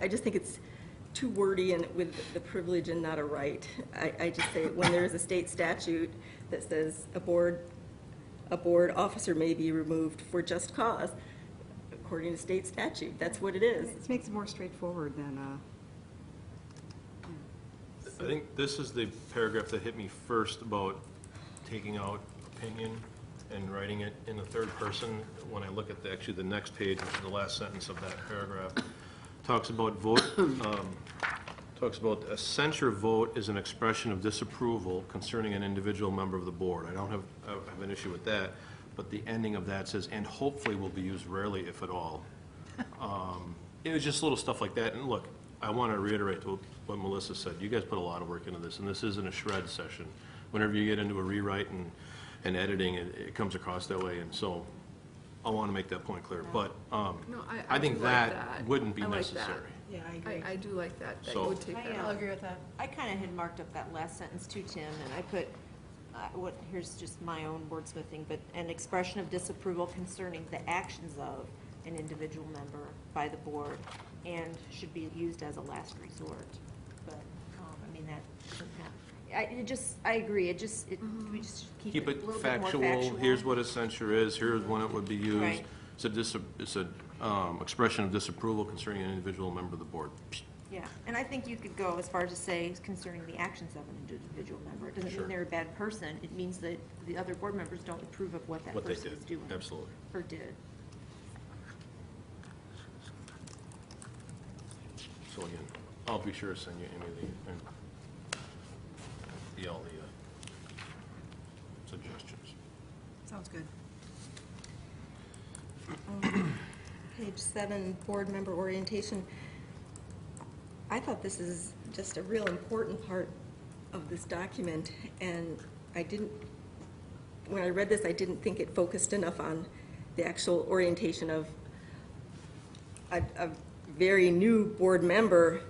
S21: just think it's too wordy and with the privilege and not a right. I just say when there is a state statute that says a board officer may be removed for just cause, according to state statute. That's what it is.
S2: It makes it more straightforward than.
S12: I think this is the paragraph that hit me first about taking out opinion and writing it in the third person. When I look at actually the next page, which is the last sentence of that paragraph, talks about vote, talks about a censure vote is an expression of disapproval concerning an individual member of the board. I have an issue with that, but the ending of that says, and hopefully will be used rarely, if at all. It was just little stuff like that. And look, I want to reiterate what Melissa said. You guys put a lot of work into this, and this isn't a shred session. Whenever you get into a rewrite and editing, it comes across that way, and so I want to make that point clear. But I think
S3: do like
S12: that wouldn't be
S3: I like
S12: necessary.
S3: that.
S21: Yeah, I agree.
S3: I do like that. That
S12: So-
S3: you would take that
S21: I'll
S3: out.
S21: agree with that. I kind of had marked up that last sentence too, Tim, and I put, here's just my own wordsmithing, but an expression of disapproval concerning the actions of an individual member by the board and should be used as a last resort. But, I mean, that doesn't have, I agree, we just keep it a
S12: Keep it
S21: little bit more
S12: factual.
S21: factual.
S12: Here's what a censure is. Here's when it would be used.
S21: Right.
S12: It's a expression of disapproval concerning an individual member of the board.
S21: Yeah, and I think you could go as far as to say concerning the actions of an individual member. It doesn't
S12: Sure.
S21: mean they're a bad person. It means that the other board members don't approve of what that
S12: What they
S21: person
S12: did.
S21: is doing.
S12: Absolutely.
S21: Or did.
S12: So again, I'll be sure to send you any of all the suggestions.
S21: Sounds good. Page 7, board member orientation. I thought this is just a real important part of this document, and when I read this, I didn't think it focused enough on the actual orientation of a very new board member,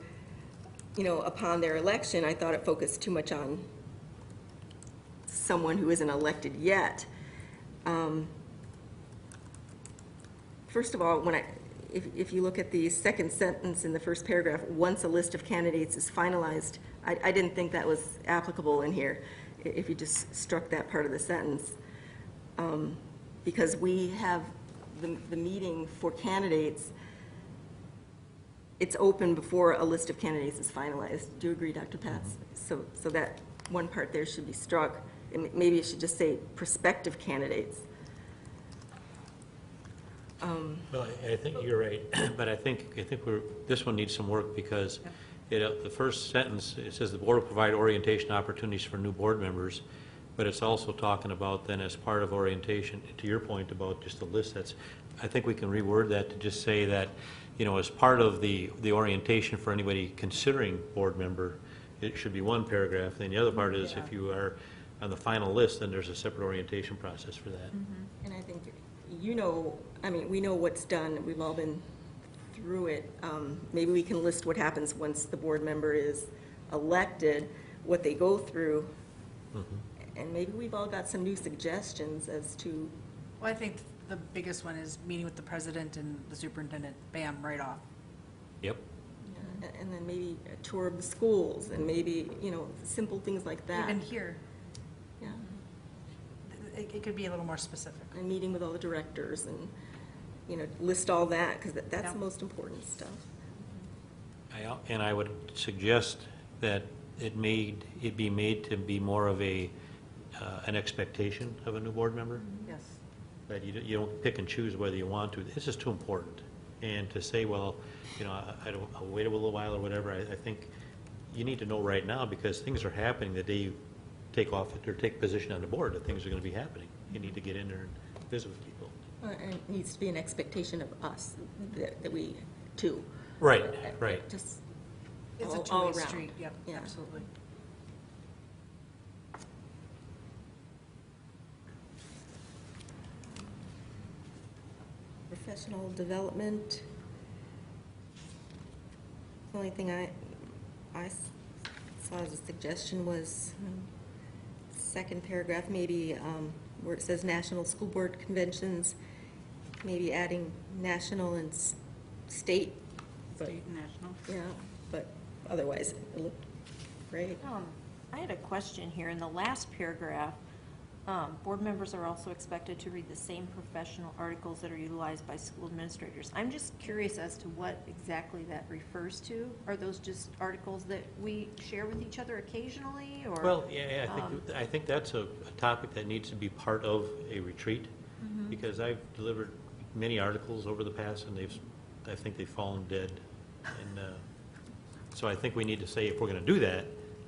S21: upon their election. I thought it focused too much on someone who isn't elected yet. First of all, if you look at the second sentence in the first paragraph, once a list of candidates is finalized, I didn't think that was applicable in here, if you just struck that part of the sentence. Because we have the meeting for candidates, it's open before a list of candidates is finalized. Do you agree, Dr. Pats? So that one part there should be struck, and maybe it should just say prospective candidates.
S15: Well, I think you're right, but I think this one needs some work because the first sentence, it says the board will provide orientation opportunities for new board members, but it's also talking about then as part of orientation, to your point about just a list, I think we can reword that to just say that, as part of the orientation for anybody considering board member, it should be one paragraph, then the other part is if you are on the final list, then there's a separate orientation process for that.
S21: And I think, we know what's done, we've all been through it. Maybe we can list what happens once the board member is elected, what they go through, and maybe we've all got some new suggestions as to.
S20: Well, I think the biggest one is meeting with the president and the superintendent, bam, right off.
S15: Yep.
S21: And then maybe a tour of the schools, and maybe, simple things like that.
S20: Even here.
S21: Yeah.
S20: It could be a little more specific.
S21: And meeting with all the directors and, list all that, because that's the most important stuff.
S15: And I would suggest that it be made to be more of an expectation of a new board member.
S20: Yes.
S15: That you don't pick and choose whether you want to. This is too important. And to say, well, I'll wait a little while or whatever, I think you need to know right now, because things are happening the day you take off or take position on the board, that things are going to be happening. You need to get in there and visit with people.
S21: And it needs to be an expectation of us that we, too.
S15: Right.
S21: Just
S20: It's a
S21: all
S20: two-way
S21: around.
S20: street, yep,
S21: Yeah.
S20: absolutely.
S21: Professional development. The only thing I saw as a suggestion was second paragraph, maybe where it says National School Board Conventions, maybe adding national and state.
S20: State and national.
S21: Yeah, but otherwise it looked great.
S13: I had a question here. In the last paragraph, board members are also expected to read the same professional articles that are utilized by school administrators. I'm just curious as to what exactly that refers to. Are those just articles that we share with each other occasionally, or?
S15: Well, yeah, I think that's a topic that needs to be part of a retreat, because I've delivered many articles over the past, and I think they've fallen dead. And so I think we need to say, if we're going to do that,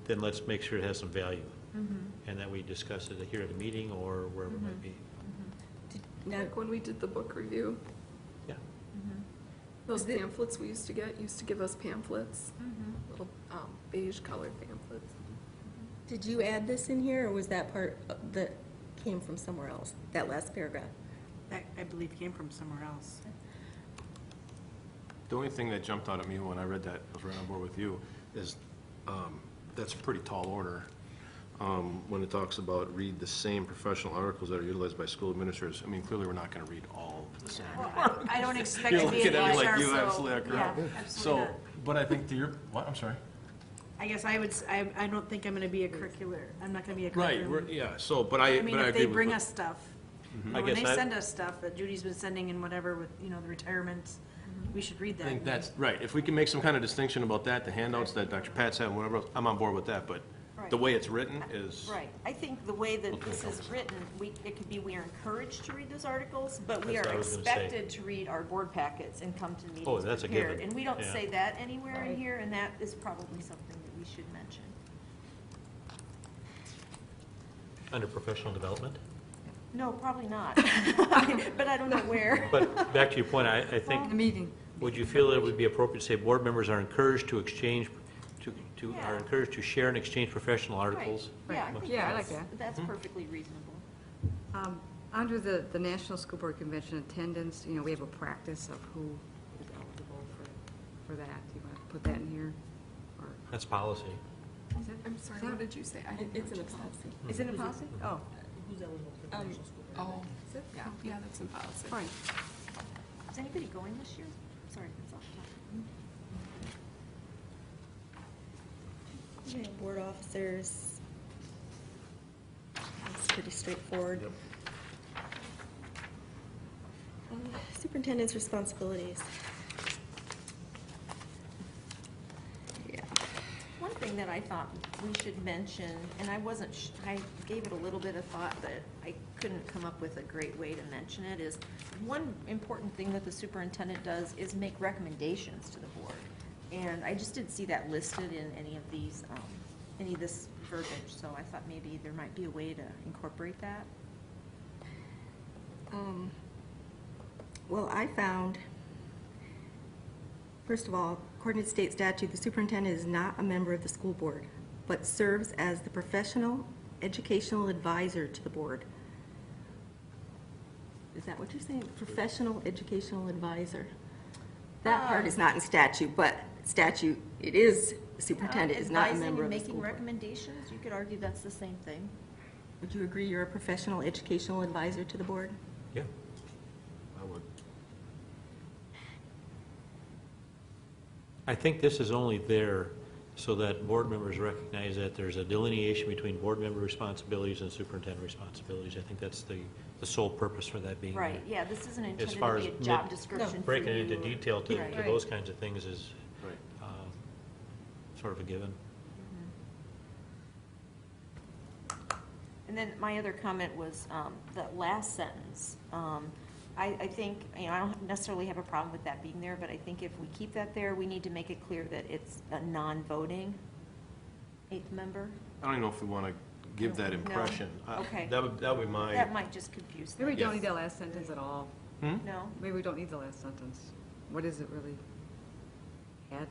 S15: then let's make sure it has some value. And that we discuss it here at a meeting or wherever it might be.
S3: Like when we did the book review.
S15: Yeah.
S3: Those pamphlets we used to get used to give us pamphlets, little beige colored pamphlets.
S21: Did you add this in here, or was that part that came from somewhere else, that last paragraph?
S20: That, I believe, came from somewhere else.
S12: The only thing that jumped out at me when I read that, I was right on board with you, is that's a pretty tall order. When it talks about read the same professional articles that are utilized by school administrators, I mean, clearly we're not going to read all the same.
S20: I don't expect
S12: You're
S20: to be
S12: looking
S20: an
S12: at me
S20: HR,
S12: like you
S20: so,
S12: absolutely are correct.
S20: yeah, absolutely
S12: So,
S20: not.
S12: but I think to your, what, I'm sorry?
S20: I guess I don't think I'm gonna be a curricular, I'm not gonna be a
S12: Right,
S20: curriculum.
S12: yeah, so, but I
S20: mean,
S12: agree
S20: if they
S12: with
S20: bring
S12: what-
S20: us stuff,
S12: Mhm.
S15: I
S20: when
S15: guess
S20: they
S15: I-
S20: send us stuff that Judy's been sending and whatever with, the retirements, we should read that.
S12: I think that's, right, if we can make some kind of distinction about that, the handouts that Dr. Pat said, whatever, else, I'm on board with that, but the way it's written is.
S13: Right. I think the way that
S12: Okay,
S13: this is written, it could be we are encouraged to read those articles, but we
S15: That's
S13: are
S15: what I was gonna say.
S13: expected to read our board packets and come to meetings
S15: Oh, that's a
S13: prepared.
S15: given.
S13: And we don't
S15: Yeah.
S13: say that anywhere in here, and that is probably something that we should mention.
S15: Under professional development?
S13: No, probably not. But I don't know where.
S15: But back to your point, I think.
S2: The meeting.
S15: Would you feel that it would be appropriate to say board members are encouraged to exchange,
S13: Yeah.
S15: are encouraged to share and exchange professional articles?
S13: Right. Yeah, I think
S2: Yeah, I like
S13: that's
S2: that.
S13: perfectly reasonable.
S2: Under the National School Board Convention attendance, we have a practice of who is eligible for that. Do you want to put that in here? Or
S15: That's policy.
S2: is it?
S3: I'm sorry, what did you say? I didn't
S21: It's
S3: hear
S21: in
S3: what
S21: the
S3: you said.
S21: policy.
S2: Is it in policy? Oh,
S5: Who's eligible for the national school board?
S3: Oh,
S2: is it?
S3: yeah, that's in policy.
S2: Fine.
S13: Is anybody going this year? Sorry, that's off topic.
S21: Okay, board officers. It's pretty straightforward. Superintendent's responsibilities. Yeah.
S13: One thing that I thought we should mention, and I wasn't, I gave it a little bit of thought, but I couldn't come up with a great way to mention it, is one important thing that the superintendent does is make recommendations to the board. And I just didn't see that listed in any of these
S21: any of this verbiage, so I thought maybe there might be a way to incorporate that.
S1: Well, I found, first of all, according to state statute, the superintendent is not a member of the school board, but serves as the professional educational advisor to the board. Is that what you're saying? Professional educational advisor? That part is not in statute, but statute, it is, the superintendent is not a member of the school
S21: Advising and making
S1: board.
S21: recommendations, you could argue that's the same thing.
S1: Would you agree you're a professional educational advisor to the board?
S12: Yeah, I would.
S15: I think this is only there so that board members recognize that there's a delineation between board member responsibilities and superintendent responsibilities. I think that's the sole purpose for that being there.
S21: Right, yeah, this isn't
S15: As
S21: intended
S15: far
S21: to be
S15: as
S21: a job description for
S15: breaking it
S21: you
S15: into
S21: or-
S15: detail to
S21: Right.
S15: those kinds of things is
S12: Right.
S15: sort of a given.
S21: And then my other comment was that last sentence. I think, I don't necessarily have a problem with that being there, but I think if we keep that there, we need to make it clear that it's a non-voting eighth member.
S12: I don't even know if we want to give that
S21: No.
S12: impression.
S21: Okay.
S12: That would be my.
S21: That might just confuse
S2: Maybe we
S21: things.
S2: don't need that last sentence at all.
S21: No?
S2: Maybe we don't need the last sentence. What is it really? Add?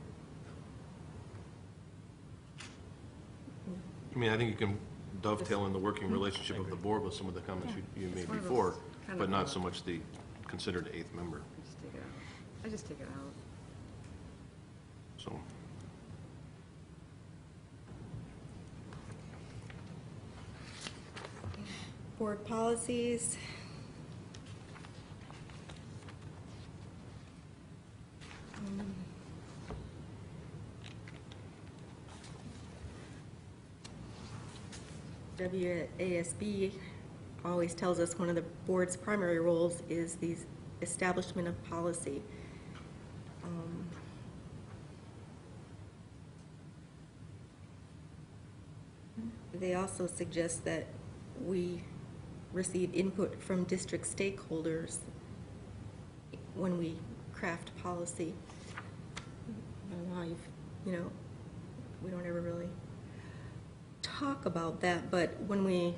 S12: I mean, I think you can dovetail in the working relationship of the board with some of the comments you made
S2: It's one of
S12: before,
S2: those kind
S12: but
S2: of
S12: not so much the considered eighth member,
S2: Just take it out. I just take it out.
S12: so.
S1: Board policies. WASB always tells us one of the board's primary roles is the establishment of policy. They also suggest that we receive input from district stakeholders when we craft policy. I don't know how we don't ever really talk about that, but when we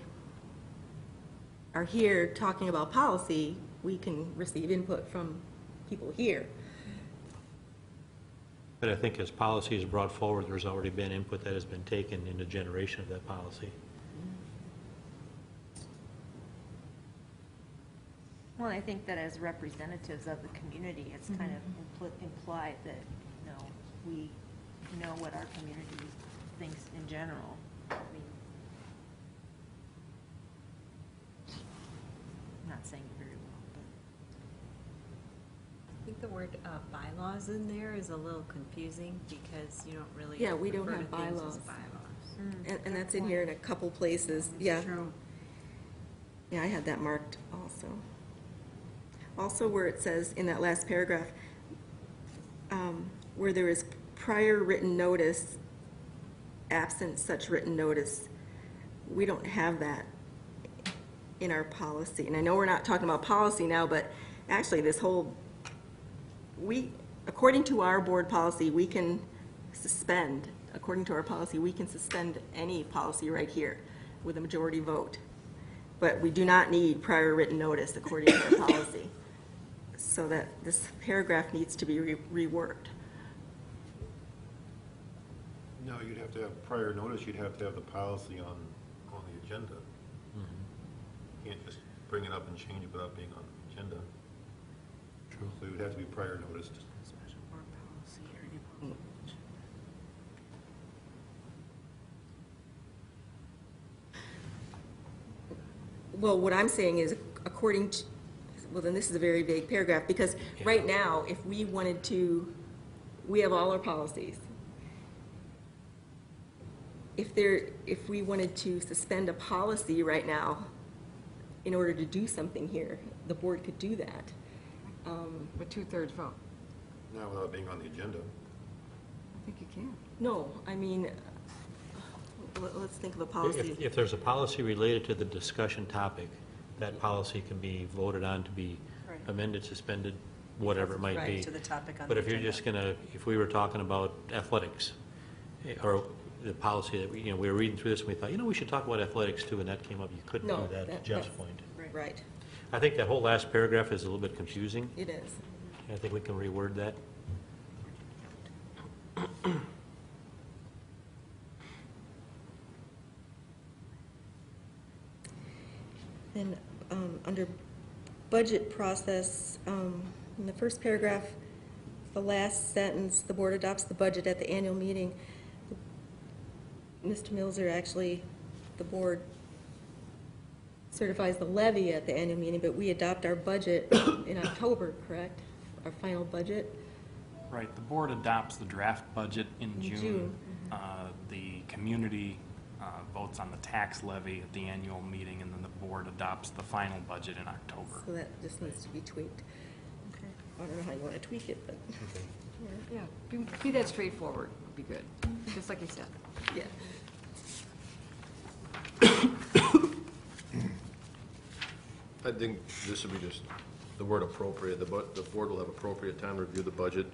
S1: are here talking about policy, we can receive input from people here.
S15: But I think as policy is brought forward, there's already been input that has been taken in the generation of that policy.
S21: Well, I think that as representatives of the community, it's kind of implied that, we know what our community thinks in general. I mean, I'm not saying it very well, but.
S8: I think the word bylaws in there is a little confusing because you don't really.
S1: Yeah, we don't
S8: refer
S1: have
S8: to things as
S1: bylaws. And that's in here in a couple places, yeah. Yeah, I had that marked also. Also where it says in that last paragraph, where there is prior written notice, absent such written notice, we don't have that in our policy. And I know we're not talking about policy now, but actually this whole, according to our board policy, we can suspend, according to our policy, we can suspend any policy right here with a majority vote. But we do not need prior written notice according to our policy. So that this paragraph needs to be reworked.
S17: No, you'd have to have prior notice, you'd have to have the policy on the agenda. You can't just bring it up and change it without being on the agenda.
S15: True.
S17: So it would have to be prior noticed.
S1: Well, what I'm saying is according to, well, then this is a very vague paragraph, because right now, if we wanted to, we have all our policies. If we wanted to suspend a policy right now in order to do something here, the board could do that.
S2: With 2/3 vote.
S17: Not without being on the agenda.
S2: I think you can.
S1: No, I mean, let's think of a policy.
S15: If there's a policy related to the discussion topic, that policy can be voted on to be
S8: Right.
S15: amended, suspended, whatever it might be.
S8: Right, to the topic on
S15: But
S8: the
S15: if you're
S8: agenda.
S15: just if we were talking about athletics, or the policy that we were reading through this and we thought, we should talk about athletics too, and that came up. You couldn't
S21: No,
S15: do that, to Jeff's point.
S21: Right,
S15: I think that whole last paragraph is a little bit confusing.
S21: it is.
S15: I think we can reword that.
S21: Then, under budget process, in the first paragraph, the last sentence, the board adopts the budget at the annual meeting. Mr. Milzer, actually, the board certifies the levy at the annual meeting, but we adopt our budget in October, correct? Our final budget?
S16: Right, the board adopts the draft budget in June.
S21: June.
S16: The community votes on the tax levy at the annual meeting, and then the board adopts the final budget in October.
S21: So that just needs to be tweaked. Okay. I don't know how you want to tweak it, but.
S2: Yeah, be that straightforward, would be good, just like you said.
S21: Yeah.
S12: I think this would be just the word appropriate. The board will have appropriate time to review the budget.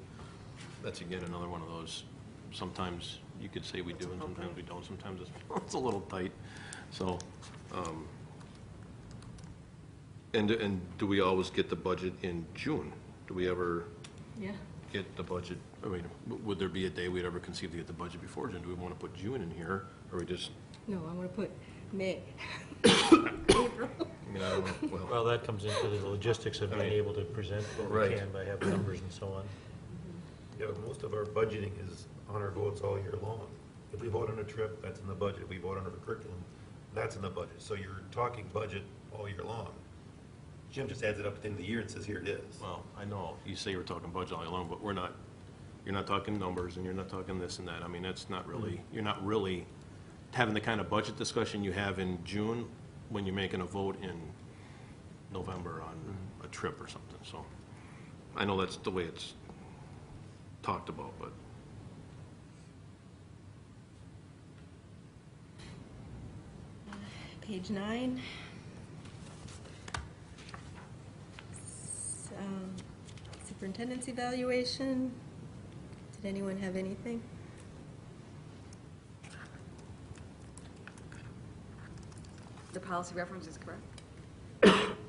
S12: That's again another one of those, sometimes you could say we do and sometimes we don't. Sometimes it's a little tight. So, and do we always get the budget in June? Do we ever get the budget? I mean, would there be a day we'd ever conceive to get the budget before June? Do we want to put June in here, or we just?
S21: No, I want to put May.
S12: I mean, I don't know.
S15: Well, that comes into the logistics of being able to present what we can by having numbers and so on.
S17: Yeah, most of our budgeting is on our votes all year long. If we vote on a trip, that's in the budget. If we vote on a curriculum, that's in the budget. So you're talking budget all year long. Jim just adds it up at the end of the year and says, here it is.
S12: Well, I know, you say we're talking budget all along, but we're not, you're not talking numbers, and you're not talking this and that. I mean, that's not really, you're not really having the kind of budget discussion you have in June when you're making a vote in November on a trip or something, so. I know that's the way it's talked about, but.
S21: Page 9. Superintendent's evaluation. Did anyone have anything?
S2: The policy reference is correct?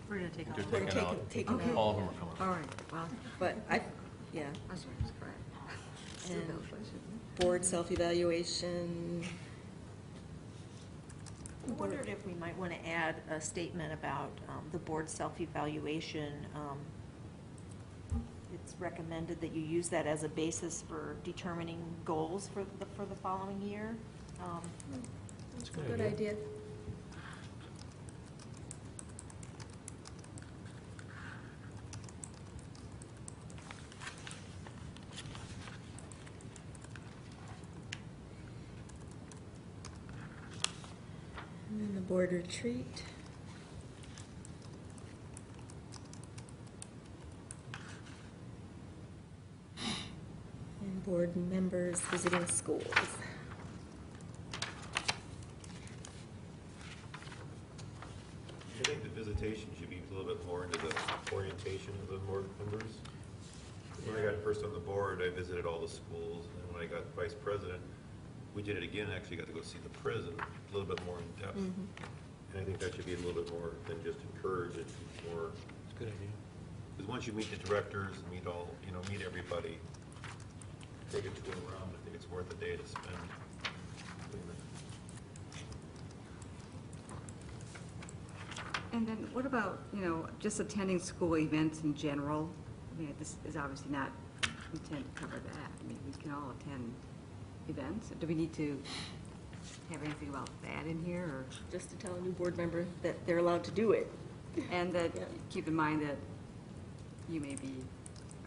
S8: We're going to take all
S12: They're
S8: of them.
S12: taken out.
S21: Taken
S2: Okay.
S21: out.
S12: All of them are coming.
S2: All right, well,
S21: But yeah.
S2: I was correct.
S21: And board self-evaluation.
S13: I wondered if we might want to add a statement about the board self-evaluation. It's recommended that you use that as a basis for determining goals for the following year.
S21: That's a good idea. And then the board retreat. And board members visiting schools.
S17: I think the visitation should be a little bit more into the orientation of the board members. When I got first on the board, I visited all the schools, and then when I got vice president, we did it again, actually got to go see the prison, a little bit more in depth. And I think that should be a little bit more than just encourage, it's more.
S15: It's a good idea.
S17: Because once you meet the directors and meet all, meet everybody, take a tour around, I think it's worth a day to spend doing that.
S2: And then what about, just attending school events in general? I mean, this is obviously not intent to cover that. I mean, we can all attend events. Do we need to have anything about that in here, or?
S21: Just to tell a new board member that they're allowed to do it.
S2: And that, keep in mind that you may be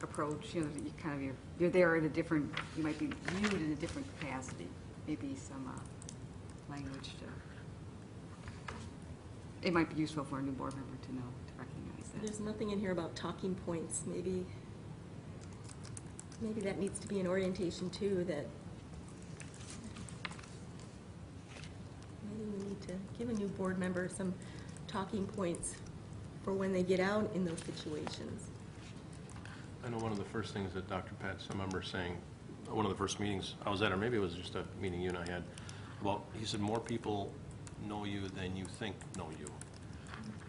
S2: approached, that you kind of, you're there in a different, you might be viewed in a different capacity. Maybe some language to, it might be useful for a new board member to know, to recognize that.
S21: There's nothing in here about talking points. Maybe that needs to be an orientation too, that maybe we need to give a new board member some talking points for when they get out in those situations.
S12: I know one of the first things that Dr. Patz, I remember saying, one of the first meetings I was at, or maybe it was just a meeting you and I had, Well, he said more people know you than you think know you.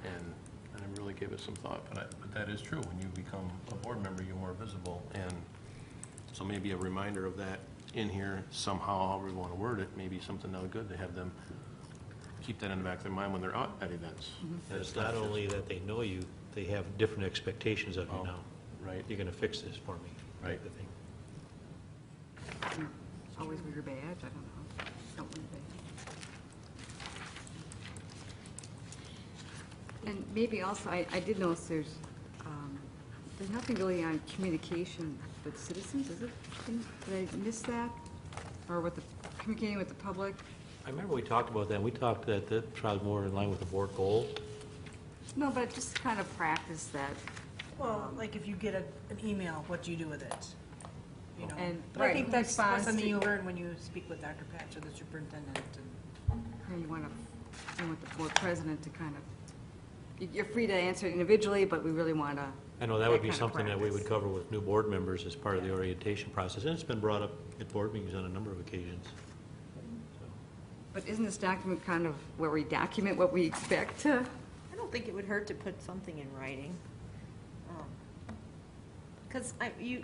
S12: And I never really gave it some thought, but that is true. When you become a board member, you're more visible. And so maybe a reminder of that in here somehow, however we want to word it, maybe something that would good to have them keep that in the back of their mind when they're out at events.
S15: And it's not only that they know you, they have different expectations of you now.
S12: Right.
S15: You're going to fix this for me.
S12: Right.
S15: The thing.
S2: Always wear your badge, I don't know. Don't wear your badge. And maybe also, I did notice there's nothing really on communication with citizens, is it? Did I miss that? Or with the, communicating with the public?
S15: I remember we talked about that. We talked that probably more in line with the board goal.
S2: No, but just kind of practice that.
S20: Well, like if you get an email, what do you do with it? You know,
S2: And-
S20: but I think
S2: right,
S20: that's
S2: response
S20: something
S2: to-
S20: you learn when you speak with Dr. Patch or the superintendent.
S2: And you want the board president to kind of, you're free to answer it individually, but we really want to.
S15: I know that would be something that we would cover with new board members as part of the orientation process. And it's been brought up at board meetings on a number of occasions.
S2: But isn't this document kind of where we document what we expect to?
S21: I don't think it would hurt to put something in writing. Because you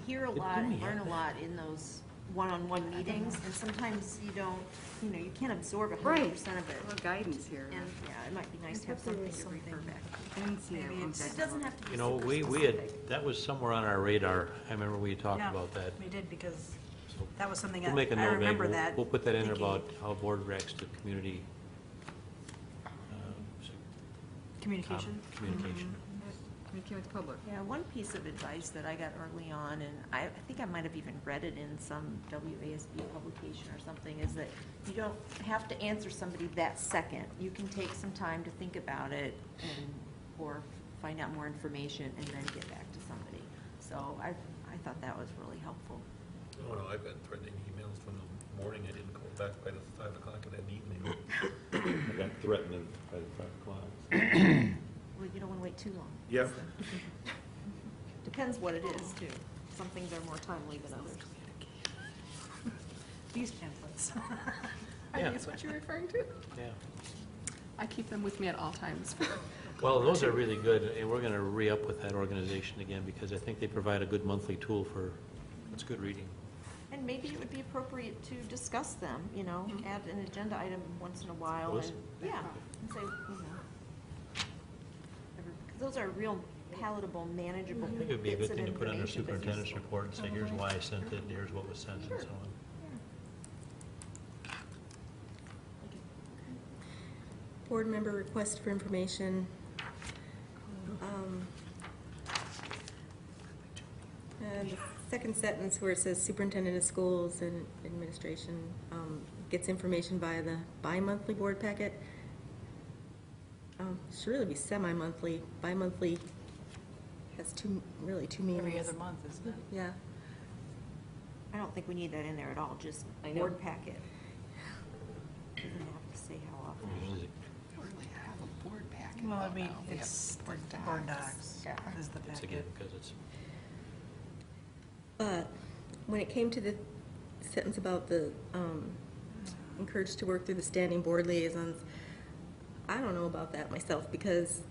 S21: hear a lot, learn a lot in those one-on-one meetings, and sometimes you don't, you can't absorb 100% of it.
S2: Little guidance here.
S21: And, yeah, it might be nice to have something to refer back to.
S2: I didn't see that one.
S21: It doesn't have to be
S15: You know,
S21: super
S15: we had,
S21: specific.
S15: that was somewhere on our radar. I remember we talked
S20: Yeah,
S15: about that.
S20: we did because that was something
S15: We'll
S20: I
S15: make a note, Meg.
S20: remember that.
S15: We'll put that in
S20: thinking-
S15: about how board reacts to community.
S20: Communication?
S15: Communication.
S2: Communicate with the public.
S21: Yeah, one piece of advice that I got early on, and I think I might have even read it in some WASB publication or something, is that you don't have to answer somebody that second. You can take some time to think about it or find out more information and then get back to somebody. So I thought that was really helpful.
S12: Oh, no, I've been threatening emails from the morning. I didn't call back by the 5 o'clock in that evening. I got threatened by the 5 o'clock.
S21: Well, you don't want to wait too long.
S12: Yep.
S21: Depends what it is, too. Some things are more timely than others.
S20: These pamphlets.
S3: I
S15: Yeah.
S3: think it's what you're referring to.
S15: Yeah.
S3: I keep them with me at all times.
S15: Well, those are really good, and we're going to re-up with that organization again because I think they provide a good monthly tool for, it's good reading.
S21: And maybe it would be appropriate to discuss them, add an agenda item once in a while.
S15: Those?
S21: And yeah, and say, because those are real palatable, manageable
S15: I think it would be a
S21: bits
S15: good
S21: of
S15: thing to put on our
S21: information.
S15: superintendent's report and say, here's why I sent it, and here's what was sent, and so on.
S1: Board member request for information. The second sentence where it says superintendent of schools and administration gets information via the bi-monthly board packet. Should really be semi-monthly. Bi-monthly has two meanings.
S20: Every other month, isn't it?
S1: Yeah.
S21: I don't think we need that in there at all, just
S1: I know.
S21: board packet. Doesn't have to say how often.
S20: Well, I mean, it's board docs is the
S15: It's
S20: packet.
S15: again, because it's,
S1: But when it came to the sentence about the encouraged to work through the standing board liaisons, I don't know about that myself because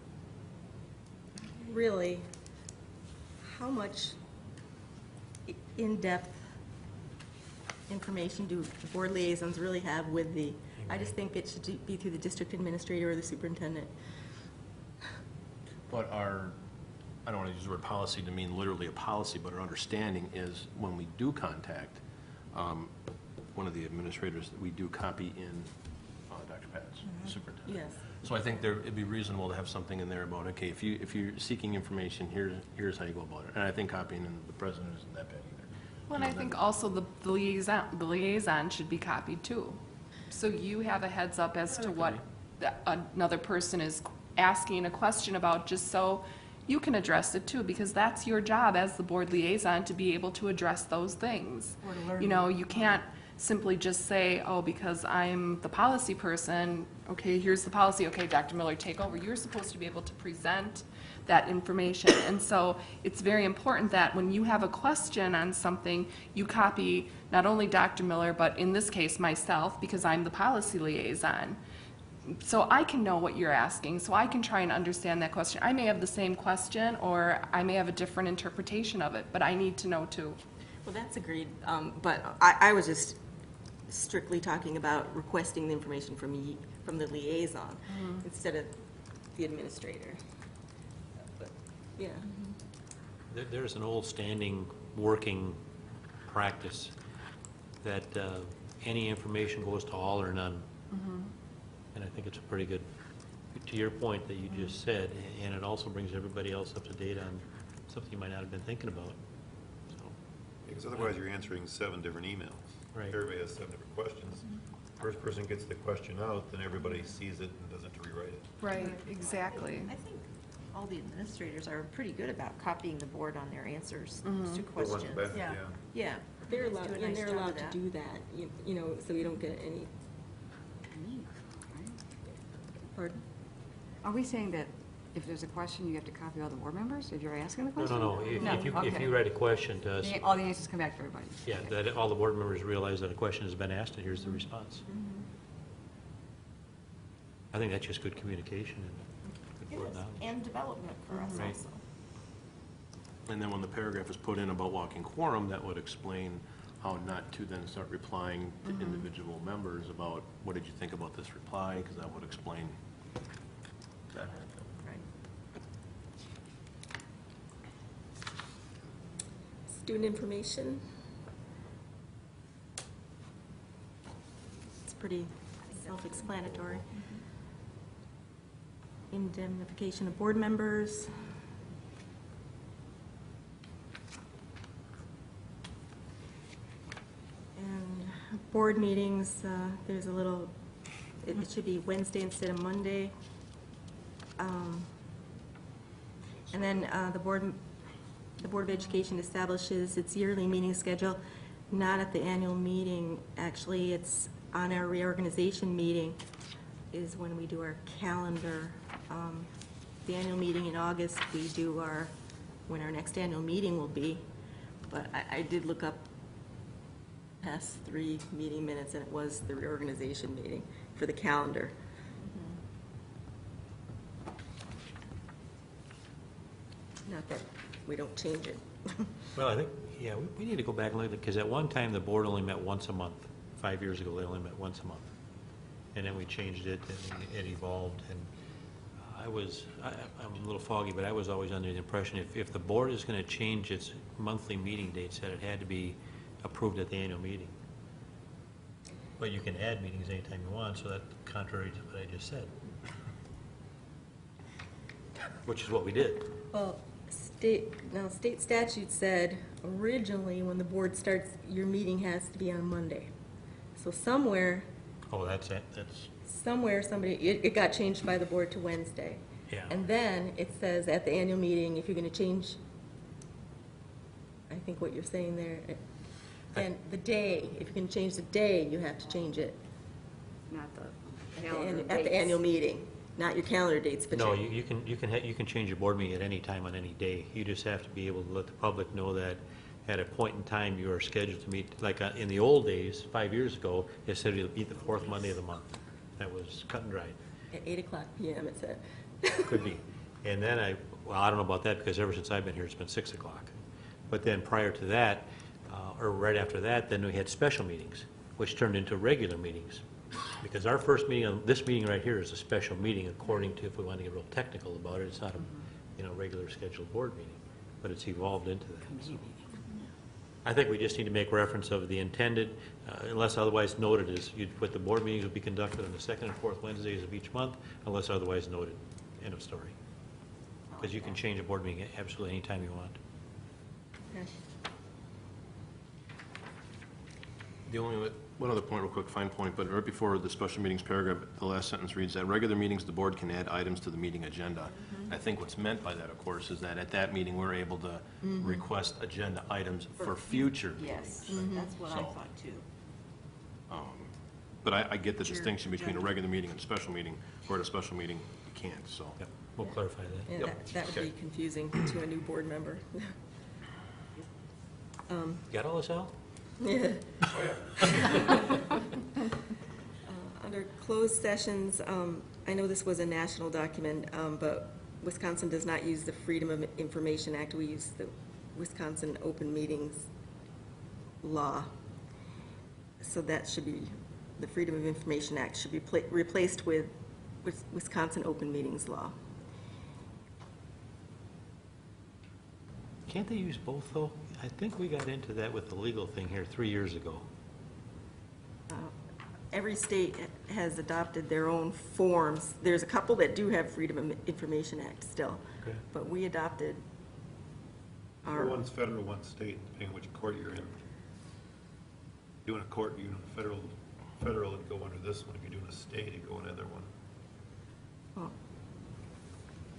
S1: really, how much in-depth information do the board liaisons really have with the, I just think it should be through the district administrator or the superintendent.
S12: But I don't want to use the word policy to mean literally a policy, but our understanding is when we do contact one of the administrators, we do copy in Dr. Pat's superintendent.
S1: Yes.
S12: So I think it'd be reasonable to have something in there about, okay, if you're seeking information, here's how you go about it. And I think copying in the president isn't that bad either.
S3: Well, and I think also the liaison should be copied too. So you have a heads up as to what another person is asking a question about, just so you can address it too, because that's your job as the board liaison to be able to address those things.
S20: Or to learn.
S3: You can't simply just say, oh, because I'm the policy person, okay, here's the policy, okay, Dr. Miller, take over. You're supposed to be able to present that information. And so it's very important that when you have a question on something, you copy not only Dr. Miller, but in this case myself, because I'm the policy liaison. So I can know what you're asking, so I can try and understand that question. I may have the same question, or I may have a different interpretation of it, but I need to know too.
S21: Well, that's agreed, but I was just strictly talking about requesting the information from the liaison instead of the administrator. But, yeah.
S15: There's an old standing working practice that any information goes to all or none. And I think it's a pretty good, to your point that you just said, and it also brings everybody else up to date on something you might not have been thinking about. So,
S12: Because otherwise you're answering 7 different emails.
S15: Right.
S12: Everybody has 7 different questions. First person gets the question out, then everybody sees it and doesn't have to rewrite it.
S3: Right, exactly.
S21: I think all the administrators are pretty good about copying the board on their answers to
S12: The ones
S21: questions.
S12: back,
S21: Yeah.
S12: yeah.
S21: They're
S1: Let's
S21: allowed,
S1: do a
S21: and
S1: nice
S21: they're
S1: job of
S21: allowed to
S1: that.
S21: do that, you know, so we don't get any. Pardon?
S2: Are we saying that if there's a question, you have to copy all the board members if you're asking the
S15: No,
S2: question?
S15: no, no. If
S2: Okay.
S15: you write a question to us,
S2: All the answers come back to everybody.
S15: yeah, that all the board members realize that a question has been asked and here's the response. I think that's just good communication and good
S21: It
S15: board
S21: is,
S15: knowledge.
S21: and development for us
S15: Right.
S21: also.
S12: And then when the paragraph is put in about walking quorum, that would explain how not to then start replying to individual members about, what did you think about this reply? Because that would explain that.
S21: Right. Student information. It's pretty self-explanatory. Indemnification of board members. And board meetings, there's a little, it should be Wednesday instead of Monday. And then the Board of Education establishes its yearly meeting schedule, not at the annual meeting. Actually, it's on our reorganization meeting is when we do our calendar. The annual meeting in August, we do when our next annual meeting will be. But I did look up past 3 meeting minutes, and it was the reorganization meeting for the calendar. Not that we don't change it.
S15: Well, I think, yeah, we need to go back and look at it, because at one time, the board only met once a month. 5 years ago, they only met once a month. And then we changed it, and it evolved, and I'm a little foggy, but I was always under the impression if the board is going to change its monthly meeting dates, that it had to be approved at the annual meeting. But you can add meetings anytime you want, so that's contrary to what I just said. Which is what we did.
S21: Well, state statute said originally when the board starts, your meeting has to be on Monday. So somewhere,
S15: Oh, that's it, that's,
S21: it got changed by the board to Wednesday.
S15: yeah.
S21: And then it says at the annual meeting, if you're going to change, I think what you're saying there, and the day, if you're going to change the day, you have to change it
S2: Not the
S21: at
S2: calendar
S21: the
S2: dates.
S21: annual meeting, not your calendar dates, but
S15: No,
S21: your.
S15: you can change your board meeting at any time on any day. You just have to be able to let the public know that at a point in time you are scheduled to meet, like in the old days, 5 years ago, it said you'll meet the 4th Monday of the month. That was cut and dried.
S21: At 8:00 p.m. it said.
S15: Could be. And then I don't know about that, because ever since I've been here, it's been 6 o'clock. But then prior to that, or right after that, then we had special meetings, which turned into regular meetings. Because our first meeting, this meeting right here is a special meeting according to, if we want to get real technical about it, it's not a, regular scheduled board meeting, but it's evolved into that. I think we just need to make reference of the intended, unless otherwise noted, is what the board meetings will be conducted on the 2nd and 4th Wednesdays of each month, unless otherwise noted. End of story. Because you can change a board meeting absolutely anytime you want.
S21: Okay.
S12: The only, one other point, real quick, fine point, but right before the special meetings paragraph, the last sentence reads, at regular meetings, the board can add items to the meeting agenda. I think what's meant by that, of course, is that at that meeting, we're able to request agenda items for future meetings.
S21: Yes, that's what I
S12: So,
S21: thought too.
S12: But I get the distinction between a regular meeting and a special meeting, or at a special meeting, you can't, so.
S15: Yep. We'll clarify that.
S11: Yeah, that would be confusing to a new board member.
S15: Got all this out?
S11: Yeah. Under closed sessions, I know this was a national document, but Wisconsin does not use the Freedom of Information Act. We use the Wisconsin Open Meetings Law. So that should be, the Freedom of Information Act should be replaced with Wisconsin Open Meetings Law.
S15: Can't they use both, though? I think we got into that with the legal thing here 3 years ago.
S11: Every state has adopted their own forms. There's a couple that do have Freedom of Information Act still,
S12: Okay.
S11: but we adopted our.
S12: One's federal, one's state, depending on which court you're in. Doing a court, you know, federal would go under this one. If you're doing a state, it'd go another one.
S11: Oh.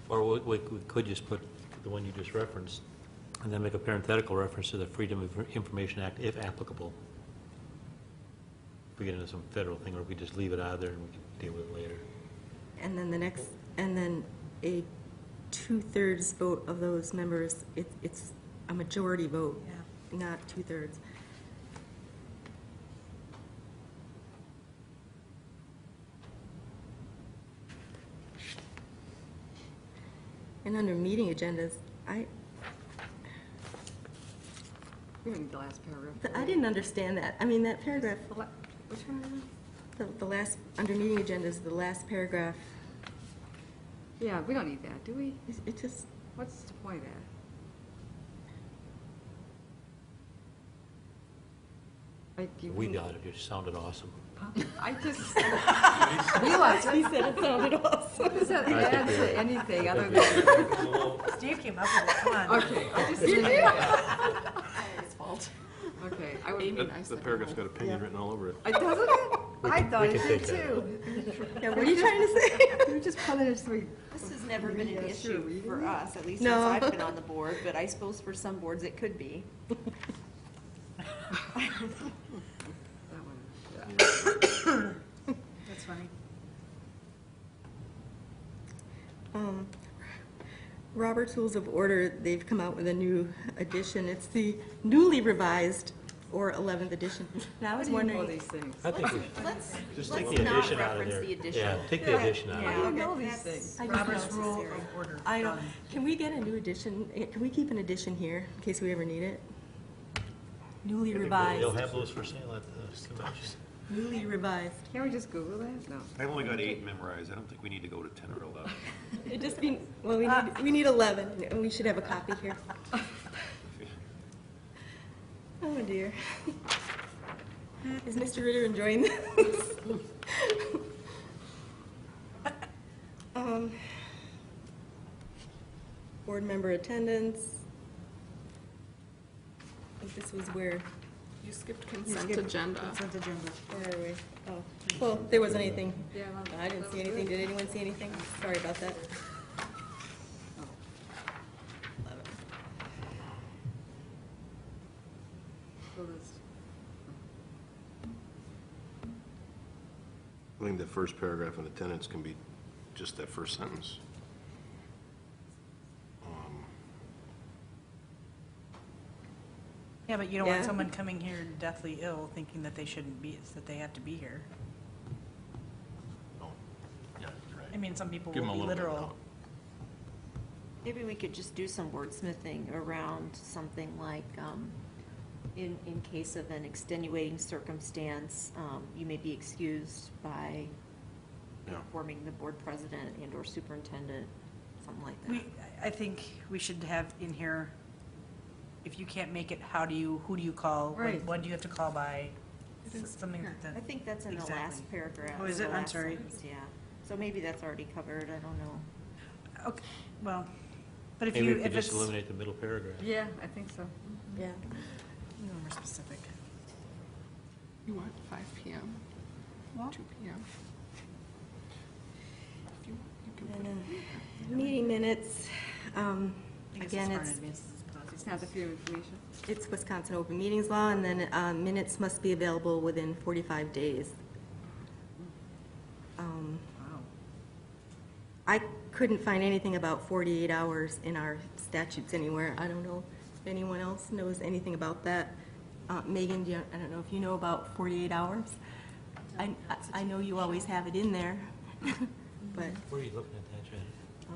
S15: Or we could just put the one you just referenced, and then make a parenthetical reference to the Freedom of Information Act, if applicable. If we get into some federal thing, or if we just leave it out of there and we can deal with it later.
S11: And then and then a 2/3 vote of those members, it's a majority vote, not 2/3. And under meeting agendas,
S2: You mean the last paragraph?
S11: I didn't understand that. I mean, that paragraph,
S2: Which one is it?
S11: the last, under meeting agendas, the last paragraph,
S2: Yeah, we don't need that, do we?
S11: it just,
S2: What's the point of that?
S15: We got it. It sounded awesome.
S2: I just
S11: realized he said it sounded awesome.
S2: What does that
S15: I think
S2: add
S15: we are.
S2: to anything other than?
S5: Steve came up with it, come on.
S2: Okay, I just
S5: You
S2: didn't.
S5: did?
S2: It's fault. Okay, I would.
S12: The paragraph's got opinion written all over it.
S2: Doesn't it? I thought
S12: we
S2: it
S12: can
S2: did
S12: take that
S2: too.
S11: Yeah, what are you trying to say?
S2: You just put it as three.
S21: This has never been an issue for us, at least
S11: No.
S21: since I've been on the board, but I suppose for some boards it could be.
S5: That's funny.
S11: Robert's Rules of Order, they've come out with a new edition. It's the newly revised or 11th edition. And I was wondering.
S2: All these things.
S15: I think we
S21: Let's
S15: just take
S21: let's
S15: the
S21: not
S15: addition out of
S21: reference
S15: there.
S21: the addition.
S15: Yeah, take the addition out of
S21: Yeah.
S15: there.
S2: I know these things.
S11: I just
S5: Robert's
S11: know
S5: Rule
S11: it's
S5: of Order.
S11: I don't,
S5: Done.
S11: can we get a new edition? Can we keep an edition here in case we ever need it? Newly revised.
S15: They'll have those for sale at the convention.
S11: Newly revised.
S2: Can't we just Google that? No.
S12: I've only got 8 memorized. I don't think we need to go to 10 or 11.
S11: It just be, well, we need 11, and we should have a copy here. Oh dear. Is Mr. Ritter enjoying this? Board member attendance. I think this was where.
S3: You skipped
S11: You
S3: consent
S11: skipped
S3: agenda.
S5: Consent agenda.
S11: Where are we? Oh, well, there wasn't anything.
S2: Yeah, well,
S11: I didn't
S2: that
S11: see
S2: was
S11: anything.
S2: good.
S11: Did anyone see anything? Sorry about that.
S2: So this-
S12: I think the first paragraph in attendance can be just that first sentence.
S5: Yeah, but you don't want
S11: Yeah.
S5: someone coming here deathly ill thinking that they shouldn't be, that they have to be here.
S12: Oh, yeah, you're right.
S5: I mean, some people
S12: Give
S5: will
S12: them a
S5: be
S12: little bit,
S5: literal.
S21: Maybe we could just do some wordsmithing around something like, in case of an extenuating circumstance, you may be excused by
S12: Yeah.
S21: informing the board president and/or superintendent, something like that.
S5: I think we should have in here, if you can't make it, who do you call?
S2: Right.
S5: When do you have to call by? Something like
S21: I
S5: that.
S21: think that's in the
S5: Exactly.
S21: last paragraph.
S5: Oh, is
S21: the
S5: it? I'm
S21: last
S5: sorry.
S21: sentence, yeah. So maybe that's already covered, I don't know.
S5: Okay, well, but if
S15: Maybe
S5: you,
S15: we could
S5: if
S15: just
S5: it's.
S15: eliminate the middle paragraph.
S2: Yeah, I think so.
S11: Yeah.
S5: No, more specific.
S3: You want 5 p.m.? 2 p.m.? If you want, you can put it.
S11: Meeting minutes, again,
S2: It's not the freedom of information.
S11: it's Wisconsin Open Meetings Law, and then minutes must be available within 45 days.
S2: Wow.
S11: I couldn't find anything about 48 hours in our statutes anywhere. I don't know if anyone else knows anything about that. Megan, I don't know if you know about 48 hours. I know you always have it in there, but.
S15: Where are you looking at that, Jen?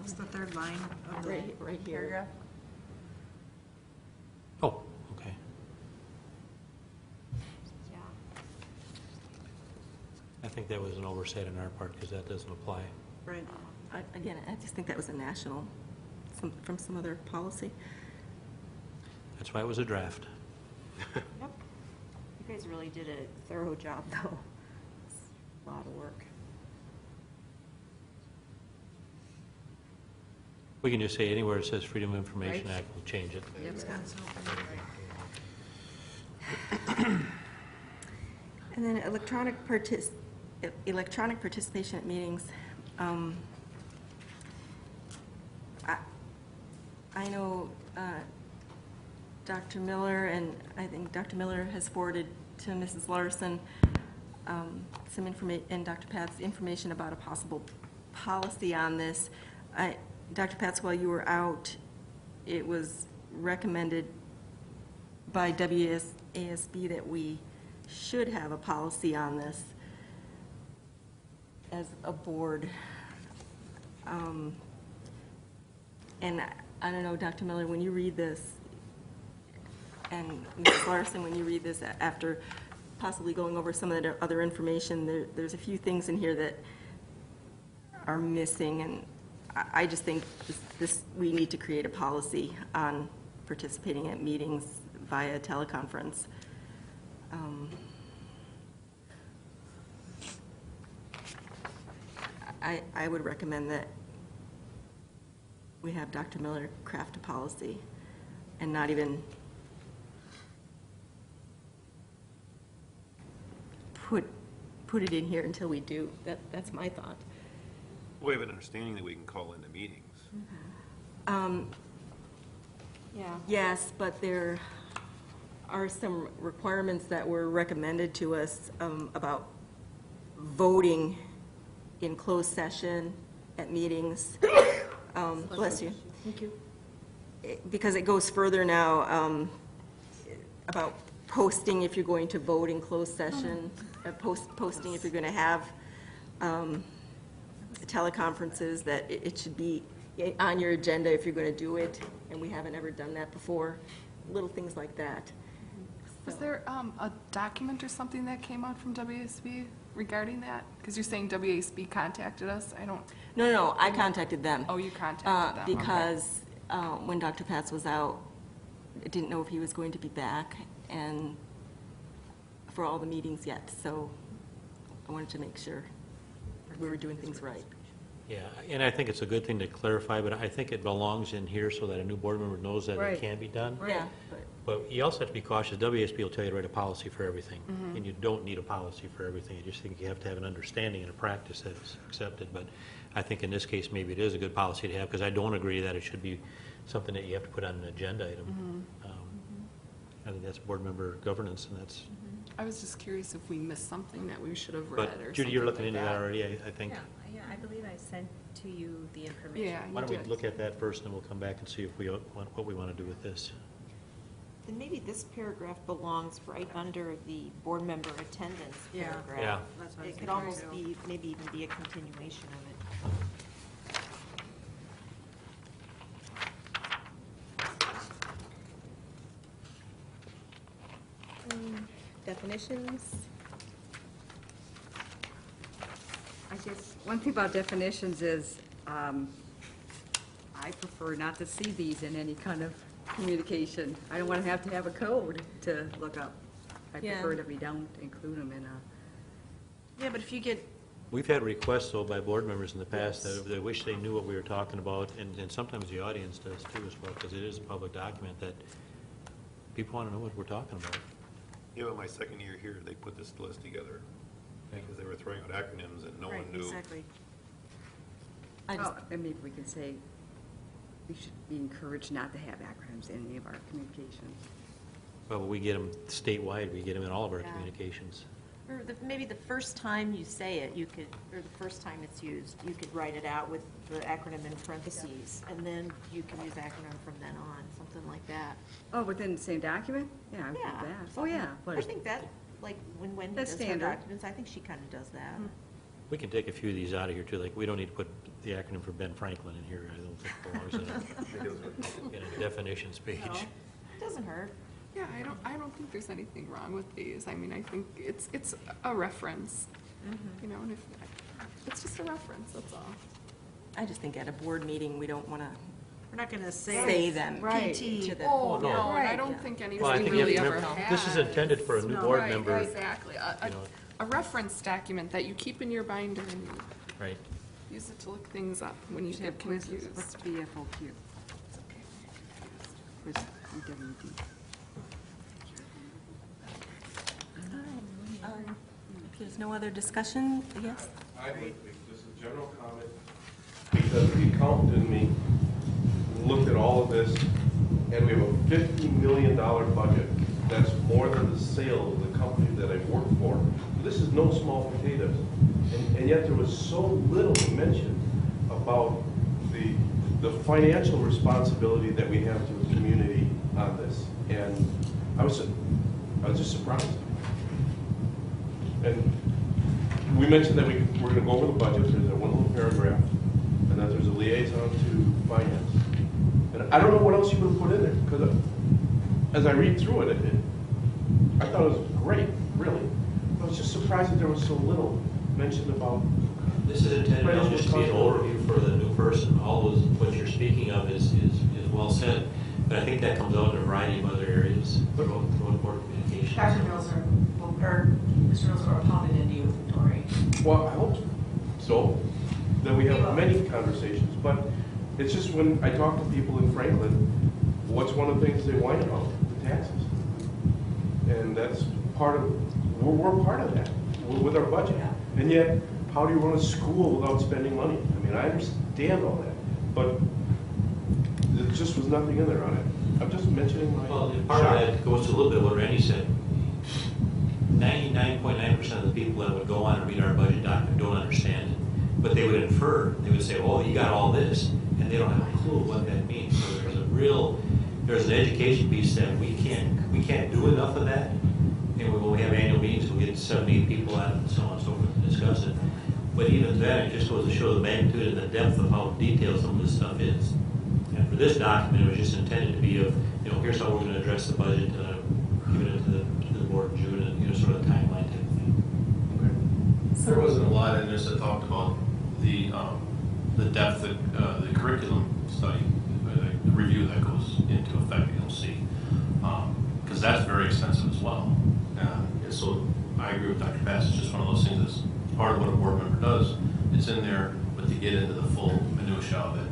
S8: It's the third line of the
S11: Right here.
S8: paragraph.
S15: Oh, okay.
S8: Yeah.
S15: I think that was an oversight on our part because that doesn't apply.
S8: Right.
S11: Again, I just think that was a national, from some other policy.
S15: That's why it was a draft.
S21: Yep. You guys really did a thorough job, though. It's a lot of work.
S15: We can just say anywhere it says Freedom of Information
S2: Right.
S15: Act, we'll change it.
S2: Yep.
S11: And then electronic participation at meetings. I know Dr. Miller, and I think Dr. Miller has forwarded to Mrs. Larson some information, and Dr. Pat's information about a possible policy on this. Dr. Pat's, while you were out, it was recommended by WASB that we should have a policy on this as a board. And I don't know, Dr. Miller, when you read this, and Ms. Larson, when you read this after possibly going over some of the other information, there's a few things in here that are missing, and I just think we need to create a policy on participating at meetings via teleconference. I would recommend that we have Dr. Miller craft a policy and not even put it in here until we do. That's my thought.
S12: We have an understanding that we can call into meetings.
S21: Yeah.
S11: Yes, but there are some requirements that were recommended to us about voting in closed session at meetings. Bless you. Thank you. Because it goes further now about posting if you're going to vote in closed session, posting if you're going to have teleconferences, that it should be on your agenda if you're going to do it, and we haven't ever done that before. Little things like that.
S14: Was there a document or something that came out from WASB regarding that? Because you're saying WASB contacted us? I don't.
S11: No, I contacted them.
S14: Oh, you contacted them.
S11: Because when Dr. Patz was out, I didn't know if he was going to be back and for all the meetings yet. So I wanted to make sure we were doing things right.
S15: Yeah, and I think it's a good thing to clarify, but I think it belongs in here so that a new board member knows that
S11: Right.
S15: it can be done.
S11: Yeah.
S15: But you also have to be cautious. WASB will tell you to write a policy for everything, and you don't need a policy for everything. I just think you have to have an understanding and a practice that is accepted. But I think in this case, maybe it is a good policy to have, because I don't agree that it should be something that you have to put on an agenda item. I think that's board member governance, and that's.
S14: I was just curious if we missed something that we should have read or something.
S15: But Judy, you're looking
S14: like
S15: into that already, I think.
S8: Yeah, I believe I sent to you the information.
S14: Yeah,
S15: Why don't
S14: you
S15: we
S14: did.
S15: look at that first, and we'll come back and see if we want, what we want to do with this.
S21: And maybe this paragraph belongs right under the board member attendance
S8: Yeah.
S21: paragraph.
S15: Yeah.
S8: That's what I was
S21: It could
S8: thinking
S21: almost
S8: too.
S21: be, maybe even be a continuation of it. Definitions?
S2: I guess one thing about definitions is I prefer not to see these in any kind of communication. I don't want to have a code to look up. I
S11: Yeah.
S2: prefer that we don't include them in a.
S21: Yeah, but if you get,
S15: We've had requests, though, by board members in the past that they wish they knew what we were talking about, and sometimes the audience does too as well, because it is a public document that people want to know what we're talking about.
S12: You know, in my second year here, they put this list together because they were throwing out acronyms and no one
S21: right,
S12: knew.
S21: exactly.
S2: Oh, and maybe we can say we should be encouraged not to have acronyms in any of our communications.
S15: Well, we get them statewide, we get them in all of our
S21: Yeah.
S15: communications.
S21: Or maybe the first time you say it, you could, or the first time it's used, you could write it out with the acronym in parentheses, and then you can use acronym from then on, something like that.
S2: Oh, within the same document? Yeah, I would do
S21: Yeah.
S2: that. Oh,
S21: something
S2: yeah.
S21: like- I think that, like, when Wendy
S2: That's
S21: does her
S2: standard.
S21: documents, I think she kind of does that.
S15: We can take a few of these out of here, too. Like, we don't need to put the acronym for Ben Franklin in here. I don't think it belongs in a definitions page.
S21: No, doesn't hurt.
S3: Yeah, I don't think there's anything wrong with these. I mean, I think it's a reference, you know, and if, it's just a reference, that's all.
S21: I just think at a board meeting, we don't want to
S5: We're not going to
S21: say them.
S5: Right.
S21: PT to the.
S3: Oh,
S15: no.
S3: no, and I
S21: Right.
S3: don't think
S15: Well, I
S3: anybody
S15: think you have
S3: really
S15: to
S3: ever
S15: remember,
S3: has.
S15: this is intended for a new
S3: No,
S15: board
S3: right,
S15: member.
S3: Exactly.
S15: You know,
S3: A reference document that you keep in your binder and you
S15: right.
S3: use it to look things up when you get confused.
S2: What's BFOQ? Quiz EWD.
S21: If there's no other discussion, yes?
S4: I'd like to make just a general comment, because the accountant and me looked at all of this, and we have a $50 million budget. That's more than the sale of the company that I work for. This is no small potatoes. And yet there was so little mention about the financial responsibility that we have to the community on this. And I was just surprised. And we mentioned that we're going to go over the budget. There's that one little paragraph, and that there's a liaison to finance. And I don't know what else you would put in there, because as I read through it, I thought it was great, really. I was just surprised that there was so little mentioned about.
S15: This is intended not just to be an overview for the new person. All those, what you're speaking of is well said, but I think that comes out in a variety of other areas throughout board communication.
S20: Dr. Mills or Mr. Mills will pound it into you, Dory.
S4: Well, I hope so, that we have many conversations, but it's just when I talk to people in Franklin, what's one of the things they whine about? The taxes. And that's part of, we're part of that, with our budget. And yet, how do you run a school without spending money? I mean, I understand all that, but there just was nothing in there on it. I'm just mentioning my.
S15: Well, part of that goes to a little bit what Randy said. 99.9% of the people that would go on and read our budget document don't understand it, but they would infer. They would say, "Oh, you got all this," and they don't have a clue what that means. So there's an education piece that we can't do enough of that. And when we have annual meetings, we get 70 people out and so on and so forth to discuss it. But even then, it just goes to show the magnitude and the depth of how detailed some of this stuff is. And for this document, it was just intended to be of, you know, here's how we're going to address the budget, give it to the board in June, and, you know, sort of a timeline type of thing.
S12: There wasn't a lot in this that talked about the depth of the curriculum study, the review that goes into effect, you'll see. Because that's very extensive as well. And so I agree with Dr. Bass, it's just one of those things that's part of what a board member does. It's in there, but to get into the full minutia of it,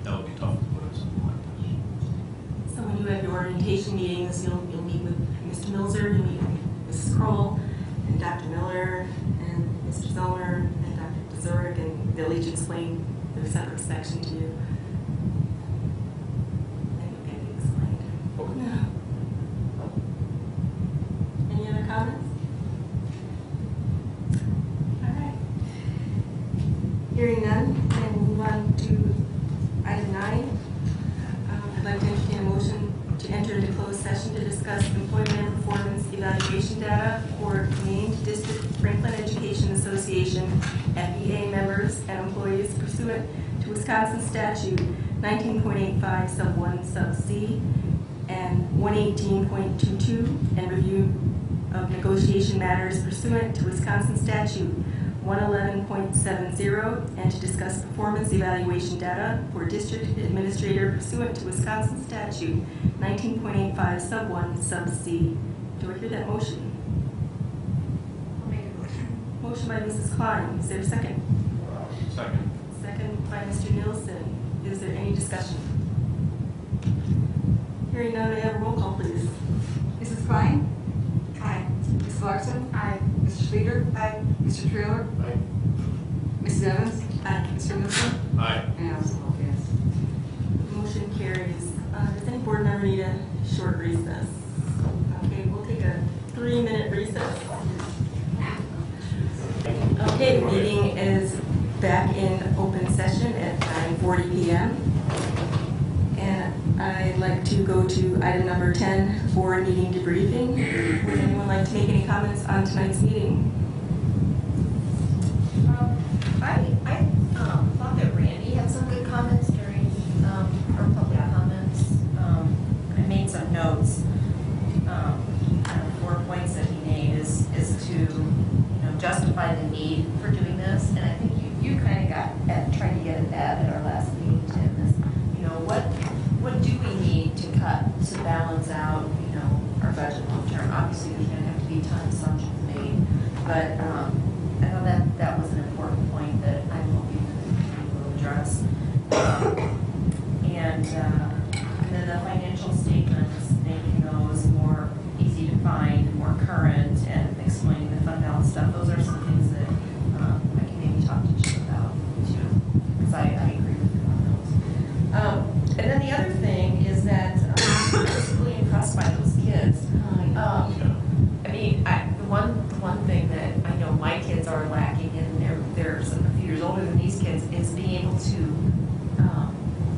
S12: that would be tough to put in something like this.
S21: So when you have your orientation meetings, you'll meet with Mr. Milzer, you'll meet with Mrs. Kroll, and Dr. Miller, and Mr. Zellner, and Dr. Zurich, and they'll each explain their separate section to you. And you'll get it explained. Any other comments? All right. Hearing none, and we'll move on to item 9. I'd like to entertain a motion to enter into closed session to discuss employment and performance evaluation data for named District Franklin Education Association FEA members and employees pursuant to Wisconsin Statute 19.85 sub 1 sub C and 118.22, and review of negotiation matters pursuant to Wisconsin Statute 111.70, and to discuss performance evaluation data for district administrator pursuant to Wisconsin Statute 19.85 sub 1 sub C. Do I hear that motion?
S20: I'll make a motion.
S21: Motion by Mrs. Klein. Is there a second?
S12: Second.
S21: Second by Mr. Nielsen. Is there any discussion? Hearing none, may I have a roll call, please?
S2: Mrs. Klein?
S21: Aye.
S2: Mrs. Larson?
S20: Aye.
S2: Mr. Schluter?
S21: Aye.
S2: Mr. Trailer?
S12: Aye.
S2: Mrs. Evans?
S21: Aye.
S2: Mr. Nielsen?
S12: Aye.
S2: And I also vote yes.
S21: Motion carries. Does any board member need a short recess? Okay, we'll take a 3-minute recess.
S11: Okay, the meeting is back in open session at 9:40 p.m. And I'd like to go to item number 10, board meeting debriefing. Would anyone like to make any comments on tonight's meeting?
S13: I thought that Randy had some good comments during our public comments. I made some notes. Kind of 4 points that he made is to justify the need for doing this, and I think you kind of got at trying to get at that at our last meeting, Tim. Is what do we need to cut to balance out our budget long term? Obviously, there's going to have to be a ton of assumptions made, but I thought that was an important point that I'm hoping that we will address. And then the financial statements, making those more easy to find, more current, and explaining the fund balance stuff. Those are some things that I can maybe talk to Jim about too, because I agree with him on those. And then the other thing is that I was really impressed by those kids. I mean, the one thing that I know my kids are lacking, and they're a few years older than these kids, is being able to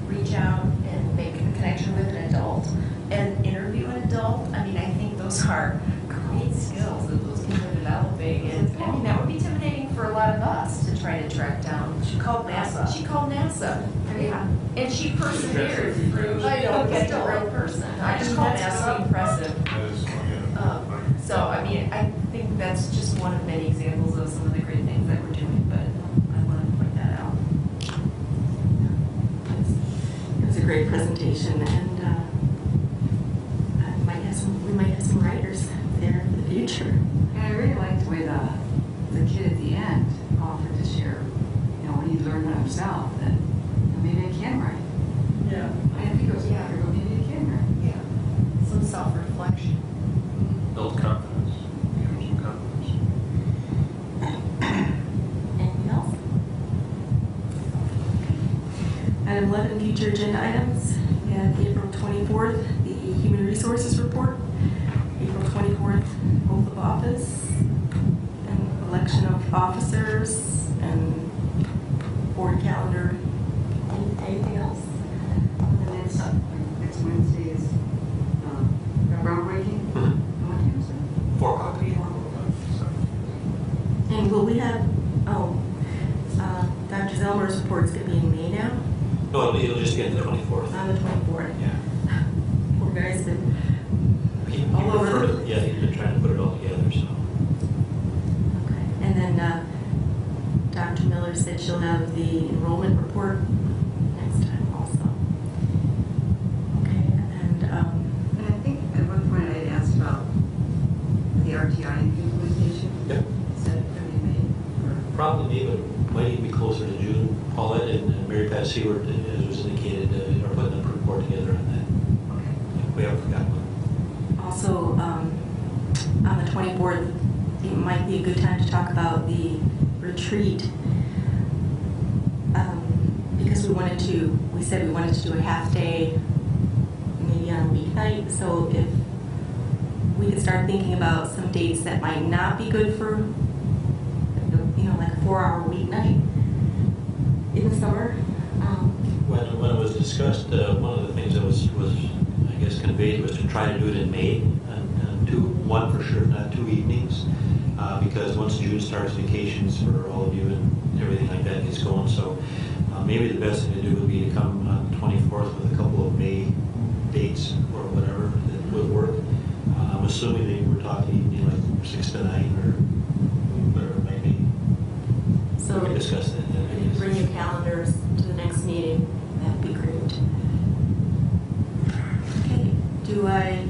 S13: reach out and make a connection with an adult and interview an adult. I mean, I think those are great skills that those kids are developing, and I mean that would be intimidating for a lot of us to try to track down. She called NASA. She called NASA. Yeah, and she persevered through. I know, getting a real person. I just called NASA impressive. So I mean, I think that's just one of many examples of some of the great things that we're doing. But I wanted to point that out.
S11: It was a great presentation, and we might have some writers there in the future.
S2: And I really liked the way the kid at the end offered to share, when he learned about himself, that maybe I can write.
S13: Yeah.
S2: I didn't think it was a matter of maybe I can write.
S13: Yeah. Some self-reflection.
S12: Build confidence. Give them some confidence.
S11: Anything else? Item 11, future agenda items. We have April 24th, the Human Resources Report. April 24th, oath of office, and election of officers, and board calendar. Anything else?
S2: And then next Wednesday is groundbreaking. What time is it?
S15: 4 o'clock.
S11: And will we have, Dr. Zelmer's report is going to be in May now?
S15: No, it'll just be on the 24th.
S11: On the 24th.
S15: Yeah.
S11: Poor guy's been
S15: He
S11: all over.
S15: referred, yeah, he's been trying to put it all together, so.
S11: Okay. And then Dr. Miller said she'll have the enrollment report next time also. Okay, and
S2: And I think at one point I had asked about the RTI implementation.
S15: Yep.
S2: Is that going to be made?
S15: Probably be, but might even be closer to June. Paulette and Mary Pat Seward, as was indicated, are putting a report together on that.
S2: Okay.
S15: We haven't forgotten one.
S11: also on the 24th, it might be a good time to talk about the retreat. Because we said we wanted to do a half day, maybe on a weeknight. So if we could start thinking about some dates that might not be good for, like a 4-hour weeknight in the summer.
S15: When it was discussed, one of the things that was I guess conveyed was to try to do it in May, and one for sure, not 2 evenings, because once June starts, vacations for all of you and everything like that gets going. So maybe the best thing to do would be to come on the 24th with a couple of May dates or whatever that would work. I'm assuming that we're talking like 6 to 9 or whatever it might be.
S11: So
S15: we can discuss that then. I guess.
S11: Bring your calendars to the next meeting. That'd be great. Okay. Do I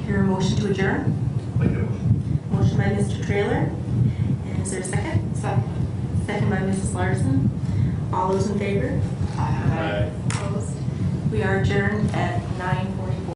S11: hear a motion to adjourn?
S17: Make a motion.
S11: Motion by Mr. Trailer. And is there a second? Second. Second by Mrs. Larson. All those in favor?
S17: Aye.
S11: Opposed? We are adjourned at